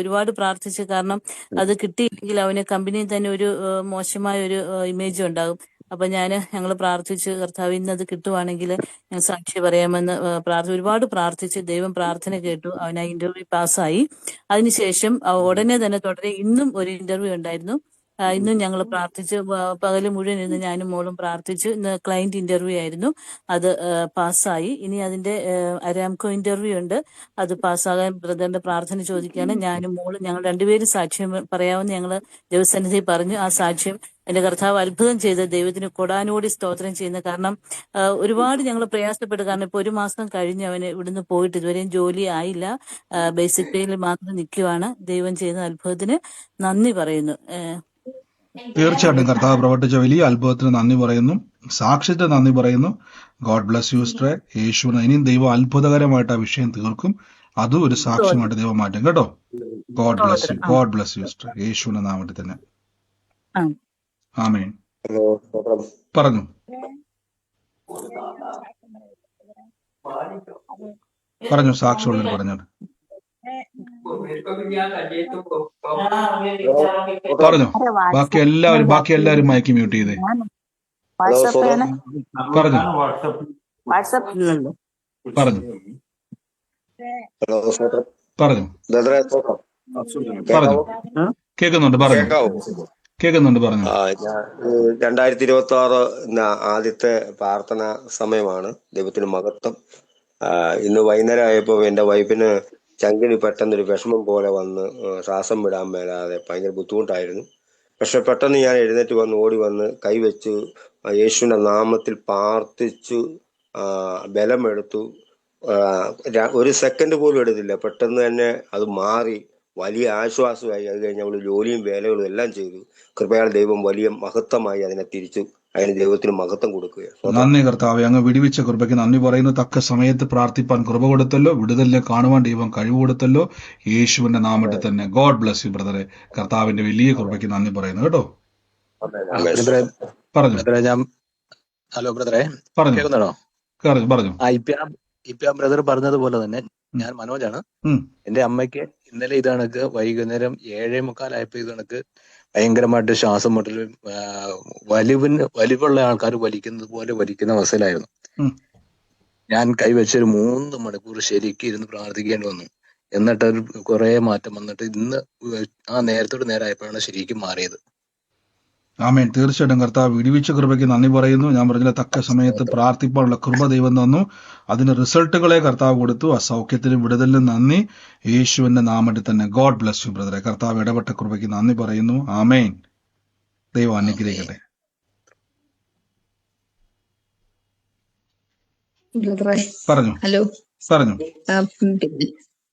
ഒരുപാട് പ്രാർത്ഥിച്ചു. കാരണം അത് കിട്ടിയില്ലെങ്കിൽ അവന് കമ്പനിയിൽ തന്നെ ഒരു മോശമായ ഒരു ഇമേജ് ഉണ്ടാകും. അപ്പൊ ഞങ്ങൾ പ്രാർത്ഥിച്ചു, കർത്താവ് ഇന്നത് കിട്ടുവാണെങ്കിൽ ഞാൻ സാക്ഷി പറയാമെന്ന് ഒരുപാട് പ്രാർത്ഥിച്ച് ദൈവം പ്രാർത്ഥന കേട്ടു. അവൻ ആ ഇന്റർവ്യൂ പാസ്സായി. അതിനുശേഷം ഉടനെ തന്നെ ഇന്നും ഒരു ഇന്റർവ്യൂ ഉണ്ടായിരുന്നു. ഇന്നും ഞങ്ങൾ പ്രാർത്ഥിച്ച് പകല് മുഴുവൻ ഇരുന്ന് ഞാനും മോളും പ്രാർത്ഥിച്ചു. ഇന്ന് ക്ലയന്റ് ഇന്റർവ്യൂ ആയിരുന്നു, അത് പാസ്സായി. ഇനി അതിന്റെ അരാംകോ ഇന്റർവ്യൂ ഉണ്ട്, അത് പാസ്സാകാൻ ബ്രദറിന്റെ പ്രാർത്ഥന ചോദിക്കുകയാണ്. ഞാനും മോളും ഞങ്ങൾ രണ്ടുപേരും സാക്ഷ്യം പറയാമെന്ന് ഞങ്ങൾ ദൈവസന്നിധി പറഞ്ഞു. ആ സാക്ഷ്യം എന്റെ കർത്താവ് അത്ഭുതം ചെയ്ത് ദൈവത്തിന് കൊടാനോടി സ്തോത്രം ചെയ്യുന്നു. കാരണം ഒരുപാട് ഞങ്ങൾ പ്രയാസപ്പെട്ടു. കാരണം ഇപ്പൊ 1 മാസം കഴിഞ്ഞ് അവന് ഇവിടുന്ന് പോയിട്ട് ഇതുവരെയും ജോലി ആയില്ല, ബേസിക് പേയിൽ മാത്രം നിൽക്കുവാണ്. ദൈവം ചെയ്യുന്ന അത്ഭുതത്തിന് നന്ദി പറയുന്നു. തീർച്ചയായിട്ടും കർത്താവ് പ്രവർത്തിച്ച വലിയ അത്ഭുതത്തിന് നന്ദി പറയുന്നു, സാക്ഷ്യത്തിന് നന്ദി പറയുന്നു. ഗോഡ് ബ്ലസ് യു സിസ്റ്ററെ. യേശുവിന് ഇനിയും ദൈവം അത്ഭുതകരമായിട്ട് ആ വിഷയം തീർക്കും. അതും ഒരു സാക്ഷ്യമായിട്ട് ദൈവം മാറ്റും കേട്ടോ. God bless U, God bless you sister. യേശുവിന്റെ നാമത്തിൽ തന്നെ ആമേൻ. പറഞ്ഞു. പറഞ്ഞു സാക്ഷ്യമുള്ളവർ പറഞ്ഞോട്ട് പറഞ്ഞു. ബാക്കി എല്ലാവരും മയക്കി മ്യൂട്ട് ചെയ്തേ. പറഞ്ഞു പറഞ്ഞു പറഞ്ഞു പറഞ്ഞു കേൾക്കുന്നുണ്ട്. പറഞ്ഞു കേൾക്കുന്നുണ്ട്. പറഞ്ഞു. 2026 ആദ്യത്തെ പ്രാർത്ഥന സമയമാണ്. ദൈവത്തിന് മഹത്വം. ഇന്ന് വൈകുന്നേരം ആയപ്പോൾ എന്റെ വൈഫിന് ചങ്കിന് പെട്ടെന്നൊരു വിഷമം പോലെ വന്ന് ശ്വാസം വിടാൻ മേലാതെ ഭയങ്കര ബുദ്ധിമുട്ടായിരുന്നു. പക്ഷെ പെട്ടെന്ന് ഞാൻ എഴുന്നേറ്റ് വന്ന് ഓടി വന്ന് കൈവച്ചു യേശുവിന്റെ നാമത്തിൽ പ്രാർത്ഥിച്ചു, ബലമെടുത്തു. 1 സെക്കൻഡ് പോലും എടുത്തില്ല, പെട്ടെന്ന് തന്നെ അത് മാറി വലിയ ആശ്വാസമായി. അത് കഴിഞ്ഞ് അവള് ജോലിയും വേലകളും എല്ലാം ചെയ്തു. കൃപയാൽ ദൈവം വലിയ മഹത്വമായി അതിനെ തിരിച്ചു. അതിന് ദൈവത്തിന് മഹത്വം കൊടുക്കുകയാണ്. നന്ദി കർത്താവേ, അങ്ങ് വിടുവിച്ച കൃപയ്ക്ക് നന്ദി പറയുന്നു. തക്ക സമയത്ത് പ്രാർത്ഥിപ്പാൻ കൃപ കൊടുത്തല്ലോ, വിടുതലിനെ കാണുവാൻ ദൈവം കഴിവ് കൊടുത്തല്ലോ. യേശുവിന്റെ നാമത്തിൽ തന്നെ. ഗോഡ് ബ്ലസ് യു ബ്രദറെ. കർത്താവിന്റെ വലിയ കൃപയ്ക്ക് നന്ദി പറയുന്നു കേട്ടോ. പറഞ്ഞു. ഹലോ ബ്രദറെ, പറഞ്ഞു കേൾക്കുന്നുണ്ടോ? പറഞ്ഞു. ഇപ്പൊ ബ്രദർ പറഞ്ഞതുപോലെ തന്നെ ഞാൻ മനോജാണ്. എന്റെ അമ്മയ്ക്ക് ഇന്നലെ ഇത് കണക്ക് വൈകുന്നേരം 7:45 ഇത് കണക്ക് ഭയങ്കരമായിട്ട് ശ്വാസം മുട്ടലും വലിവുള്ള ആൾക്കാർ വലിക്കുന്നത് പോലെ വലിക്കുന്ന അവസ്ഥയിലായിരുന്നു. ഞാൻ കൈവച്ചൊരു 3 മണിക്കൂർ ശരിക്കും ഇരുന്ന് പ്രാർത്ഥിക്കേണ്ടി വന്നു. എന്നിട്ട് കുറെ മാറ്റം വന്നിട്ട് ഇന്ന് ആ നേരത്തോട് നേരമായപ്പോഴാണ് ശരിക്കും മാറിയത്. ആമേൻ. തീർച്ചയായിട്ടും കർത്താവ് വിടുവിച്ച കൃപയ്ക്ക് നന്ദി പറയുന്നു. ഞാൻ പറഞ്ഞില്ല, തക്ക സമയത്ത് പ്രാർത്ഥിപ്പാനുള്ള കൃപ ദൈവം തന്നു. അതിന് റിസൾട്ടുകളെ കർത്താവ് കൊടുത്തു. ആ സൗഖ്യത്തിനും വിടുതലിനും നന്ദി. യേശുവിന്റെ നാമത്തിൽ തന്നെ. ഗോഡ് ബ്ലസ് യു ബ്രദറെ. കർത്താവ് ഇടപെട്ട കൃപയ്ക്ക് നന്ദി പറയുന്നു. ആമേൻ. ദൈവം അനുഗ്രഹിക്കട്ടെ. പറഞ്ഞു. ഹലോ. പറഞ്ഞു.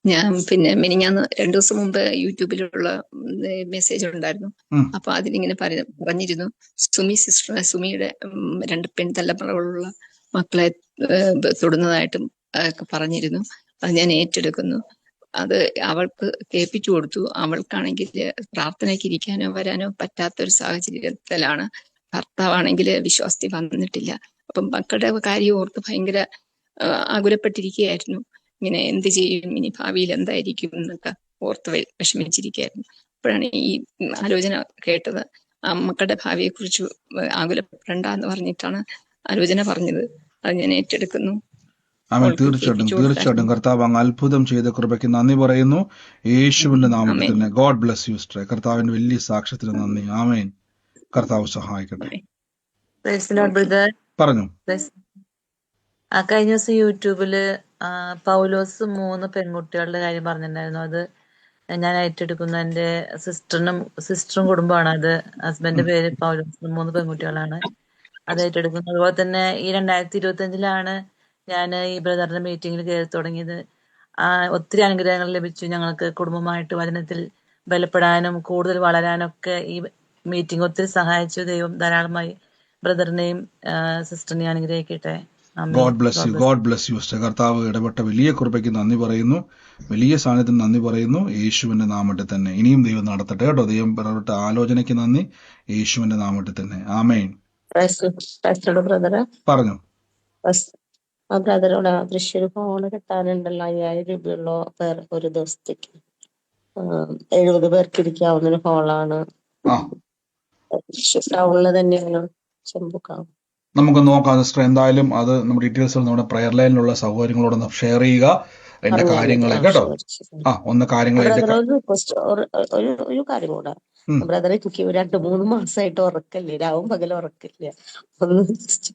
ഞാൻ മിനിഞ്ഞാന്ന് 2 ദിവസം മുമ്പ് യൂട്യൂബിലുള്ള മെസ്സേജ് ഉണ്ടായിരുന്നു. അപ്പൊ അതിലിങ്ങനെ പറഞ്ഞിരുന്നു, സുമിയുടെ 2 പെൺതലമുറകളുള്ള മക്കളെ തൊടുന്നതായിട്ടും ഒക്കെ പറഞ്ഞിരുന്നു. അത് ഞാൻ ഏറ്റെടുക്കുന്നു. അത് അവൾക്ക് കേൾപ്പിച്ചു കൊടുത്തു. അവൾക്കാണെങ്കിൽ പ്രാർത്ഥനയ്ക്ക് ഇരിക്കാനോ വരാനോ പറ്റാത്തൊരു സാഹചര്യത്തിലാണ്. ഭർത്താവാണെങ്കിൽ വിശ്വാസത്തിൽ വന്നിട്ടില്ല. അപ്പം മക്കളുടെ കാര്യം ഓർത്ത് ഭയങ്കര ആകുലപ്പെട്ടിരിക്കുകയായിരുന്നു. ഇങ്ങനെ എന്ത് ചെയ്യും, ഇനി ഭാവിയിൽ എന്തായിരിക്കും എന്നൊക്കെ ഓർത്ത് വിഷമിച്ചിരിക്കുകയായിരുന്നു. അപ്പോഴാണ് ഈ ആലോചന കേട്ടത്. മക്കളുടെ ഭാവിയെ കുറിച്ച് ആകുലപ്പെടണ്ട എന്ന് പറഞ്ഞിട്ടാണ് ആലോചന പറഞ്ഞത്. അത് ഞാൻ ഏറ്റെടുക്കുന്നു. തീർച്ചയായിട്ടും കർത്താവ് അങ്ങ് അത്ഭുതം ചെയ്ത കൃപയ്ക്ക് നന്ദി പറയുന്നു. യേശുവിന്റെ നാമത്തിൽ തന്നെ. God bless you sister. കർത്താവിന്റെ വലിയ സാക്ഷ്യത്തിന് നന്ദി. ആമേൻ. കർത്താവ് സഹായിക്കട്ടെ. പറഞ്ഞു. കഴിഞ്ഞ ദിവസം യൂട്യൂബില് പൗലോസ് 3 പെൺകുട്ടികളുടെ കാര്യം പറഞ്ഞിട്ടുണ്ടായിരുന്നു. അത് ഞാൻ ഏറ്റെടുക്കുന്നു. എന്റെ സിസ്റ്ററും കുടുംബമാണ് അത്. ഹസ്ബൻഡിന്റെ പേര് പൗലോസ്. 3 പെൺകുട്ടികളാണ്. അത് ഏറ്റെടുക്കുന്നു. അതുപോലെ തന്നെ ഈ 2025 ഞാൻ ഈ ബ്രദറിന്റെ മീറ്റിംഗിൽ കയറി തുടങ്ങിയത്. ഒത്തിരി അനുഗ്രഹങ്ങൾ ലഭിച്ചു ഞങ്ങൾക്ക്. കുടുംബമായിട്ട് വചനത്തിൽ ബലപ്പെടാനും കൂടുതൽ വളരാനും ഒക്കെ ഈ മീറ്റിംഗ് ഒത്തിരി സഹായിച്ചു. ദൈവം ധാരാളമായി ബ്രദറിനെയും സിസ്റ്ററിനെയും അനുഗ്രഹിക്കട്ടെ. God bless U. God bless you sister. കർത്താവ് ഇടപെട്ട വലിയ കൃപയ്ക്ക് നന്ദി പറയുന്നു. വലിയ സാന്നിധ്യത്തിന് നന്ദി പറയുന്നു. യേശുവിന്റെ നാമത്തിൽ തന്നെ. ഇനിയും ദൈവം നടത്തട്ടെ കേട്ടോ. ദൈവം ഇടപെട്ട ആലോചനയ്ക്ക് നന്ദി. യേശുവിന്റെ നാമത്തിൽ തന്നെ. ആമേൻ. പറഞ്ഞു. ബ്രദറോട് തൃശ്ശൂർ ഫോണ് കിട്ടാനുണ്ടല്ലോ. 5000 രൂപയുള്ള പേർ ഒരു ദിവസത്തേക്ക് 70 പേർക്ക് ഇരിക്കാവുന്ന ഒരു ഹോളാണ്. ടൗണില് തന്നെയാണ്, ചെമ്പുക്കാവ്. നമുക്ക് നോക്കാം സിസ്റ്റർ. എന്തായാലും അത് നമ്മുടെ ഡീറ്റെയിൽസ് നമ്മുടെ പ്രയർ ലൈനിലുള്ള സൗകര്യങ്ങളോടൊന്ന് ഷെയർ ചെയ്യുക. അതിന്റെ കാര്യങ്ങളെ കേട്ടോ. ഒന്ന് കാര്യങ്ങൾ ഒരു കാര്യം കൂടെ. ബ്രദറെ എനിക്ക് 2-3 മാസമായിട്ട് ഉറക്കല്ലേ, രാവും പകലും ഉറക്കില്ല. ഒന്ന്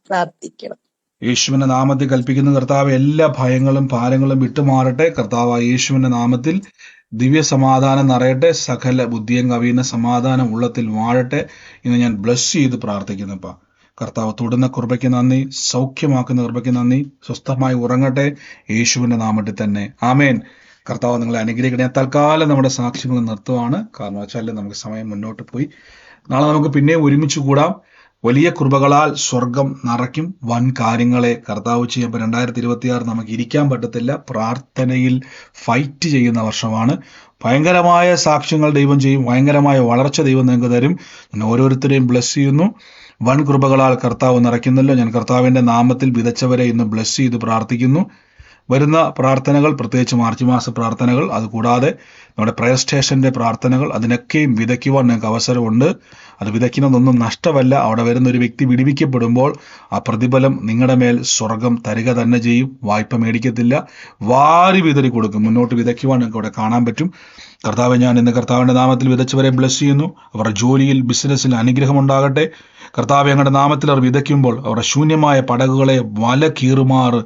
പ്രാർത്ഥിക്കണം. യേശുവിന്റെ നാമത്തിൽ കൽപ്പിക്കുന്ന കർത്താവ് എല്ലാ ഭയങ്ങളും ഭാരങ്ങളും വിട്ടുമാറട്ടെ. കർത്താവ് യേശുവിന്റെ നാമത്തിൽ ദിവ്യ സമാധാനം നിറയട്ടെ. സകല ബുദ്ധിയും കവിയുന്ന സമാധാനം ഉള്ളത്തിൽ വാഴട്ടെ. ഇന്ന് ഞാൻ ബ്ലസ് ചെയ്ത് പ്രാർത്ഥിക്കുന്നപ്പ കർത്താവ് തൊടുന്ന കൃപയ്ക്ക് നന്ദി, സൗഖ്യമാക്കുന്ന കൃപയ്ക്ക് നന്ദി. സ്വസ്ഥമായി ഉറങ്ങട്ടെ യേശുവിന്റെ നാമത്തിൽ തന്നെ. ആമേൻ. കർത്താവ് നിങ്ങളെ അനുഗ്രഹിക്കണേ. തൽക്കാലം നമ്മുടെ സാക്ഷ്യങ്ങൾ നിർത്തുവാണ്. കാരണം വെച്ചാൽ നമുക്ക് സമയം മുന്നോട്ട് പോയി. നാളെ നമുക്ക് പിന്നെ ഒരുമിച്ച് കൂടാം. വലിയ കൃപകളാൽ സ്വർഗം നിറയ്ക്കും. വൻ കാര്യങ്ങളെ കർത്താവ് ചെയ്യുമ്പോൾ 2026 നമുക്ക് ഇരിക്കാൻ പറ്റത്തില്ല. പ്രാർത്ഥനയിൽ ഫൈറ്റ് ചെയ്യുന്ന വർഷമാണ്. ഭയങ്കരമായ സാക്ഷ്യങ്ങൾ ദൈവം ചെയ്യും. ഭയങ്കരമായ വളർച്ച ദൈവം നിങ്ങൾക്ക് തരും. ഞാൻ ഓരോരുത്തരെയും ബ്ലസ് ചെയ്യുന്നു. വൻ കൃപകളാൽ കർത്താവ് നിറയ്ക്കുന്നല്ലോ. ഞാൻ കർത്താവിന്റെ നാമത്തിൽ വിതച്ചവരെ ഇന്ന് ബ്ലസ് ചെയ്ത് പ്രാർത്ഥിക്കുന്നു. വരുന്ന പ്രാർത്ഥനകൾ, പ്രത്യേകിച്ച് മാർച്ച് മാസ പ്രാർത്ഥനകൾ, അതുകൂടാതെ നമ്മുടെ പ്രയർ സ്റ്റേഷന്റെ പ്രാർത്ഥനകൾ, അതിനൊക്കെയും വിതയ്ക്കുവാൻ നിങ്ങൾക്ക് അവസരമുണ്ട്. അത് വിതയ്ക്കുന്നതൊന്നും നഷ്ടമല്ല. അവിടെ വരുന്ന ഒരു വ്യക്തി വിടുവിക്കപ്പെടുമ്പോൾ ആ പ്രതിഫലം നിങ്ങളുടെ മേൽ സ്വർഗം തരിക തന്നെ ചെയ്യും. വായ്പ മേടിക്കത്തില്ല, വാരി വിതറി കൊടുക്കും. മുന്നോട്ട് വിതയ്ക്കുവാൻ നിങ്ങൾക്ക് അവിടെ കാണാൻ പറ്റും. കർത്താവ്, ഞാൻ ഇന്ന് കർത്താവിന്റെ നാമത്തിൽ വിതച്ചവരെ ബ്ലസ് ചെയ്യുന്നു. അവരുടെ ജോലിയിൽ, ബിസിനസ്സിൽ അനുഗ്രഹം ഉണ്ടാകട്ടെ. കർത്താവ്, ഞങ്ങളുടെ നാമത്തിൽ അവർ വിതയ്ക്കുമ്പോൾ അവരുടെ ശൂന്യമായ പടകുകളെ വല കീറുമാറ്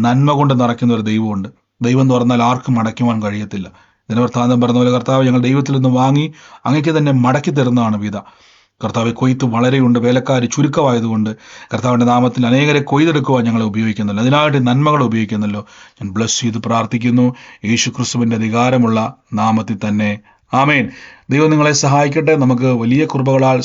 നന്മ കൊണ്ട് നിറയ്ക്കുന്ന ഒരു ദൈവമുണ്ട്. ദൈവം തുറന്നാൽ ആർക്കും അടയ്ക്കുവാൻ കഴിയത്തില്ല. ദിനവൃത്താന്തം പറഞ്ഞ പോലെ കർത്താവ്, ഞങ്ങൾ ദൈവത്തിൽ നിന്ന് വാങ്ങി അങ്ങയ്ക്ക് തന്നെ മടക്കി തരുന്നതാണ് വിത. കർത്താവ്, കൊയ്ത്ത് വളരെയുണ്ട്, വേലക്കാർ ചുരുക്കമായതുകൊണ്ട് കർത്താവിന്റെ നാമത്തിൽ അനേകരെ കൊയ്തെടുക്കുവാൻ ഞങ്ങളെ ഉപയോഗിക്കുന്നല്ലോ. അതിനായിട്ട് നന്മകൾ ഉപയോഗിക്കുന്നല്ലോ. ഞാൻ ബ്ലസ് ചെയ്ത് പ്രാർത്ഥിക്കുന്നു യേശു ക്രിസ്തുവിന്റെ അധികാരമുള്ള നാമത്തിൽ തന്നെ. ആമേൻ. ദൈവം നിങ്ങളെ സഹായിക്കട്ടെ. നമുക്ക് വലിയ കൃപകളാൽ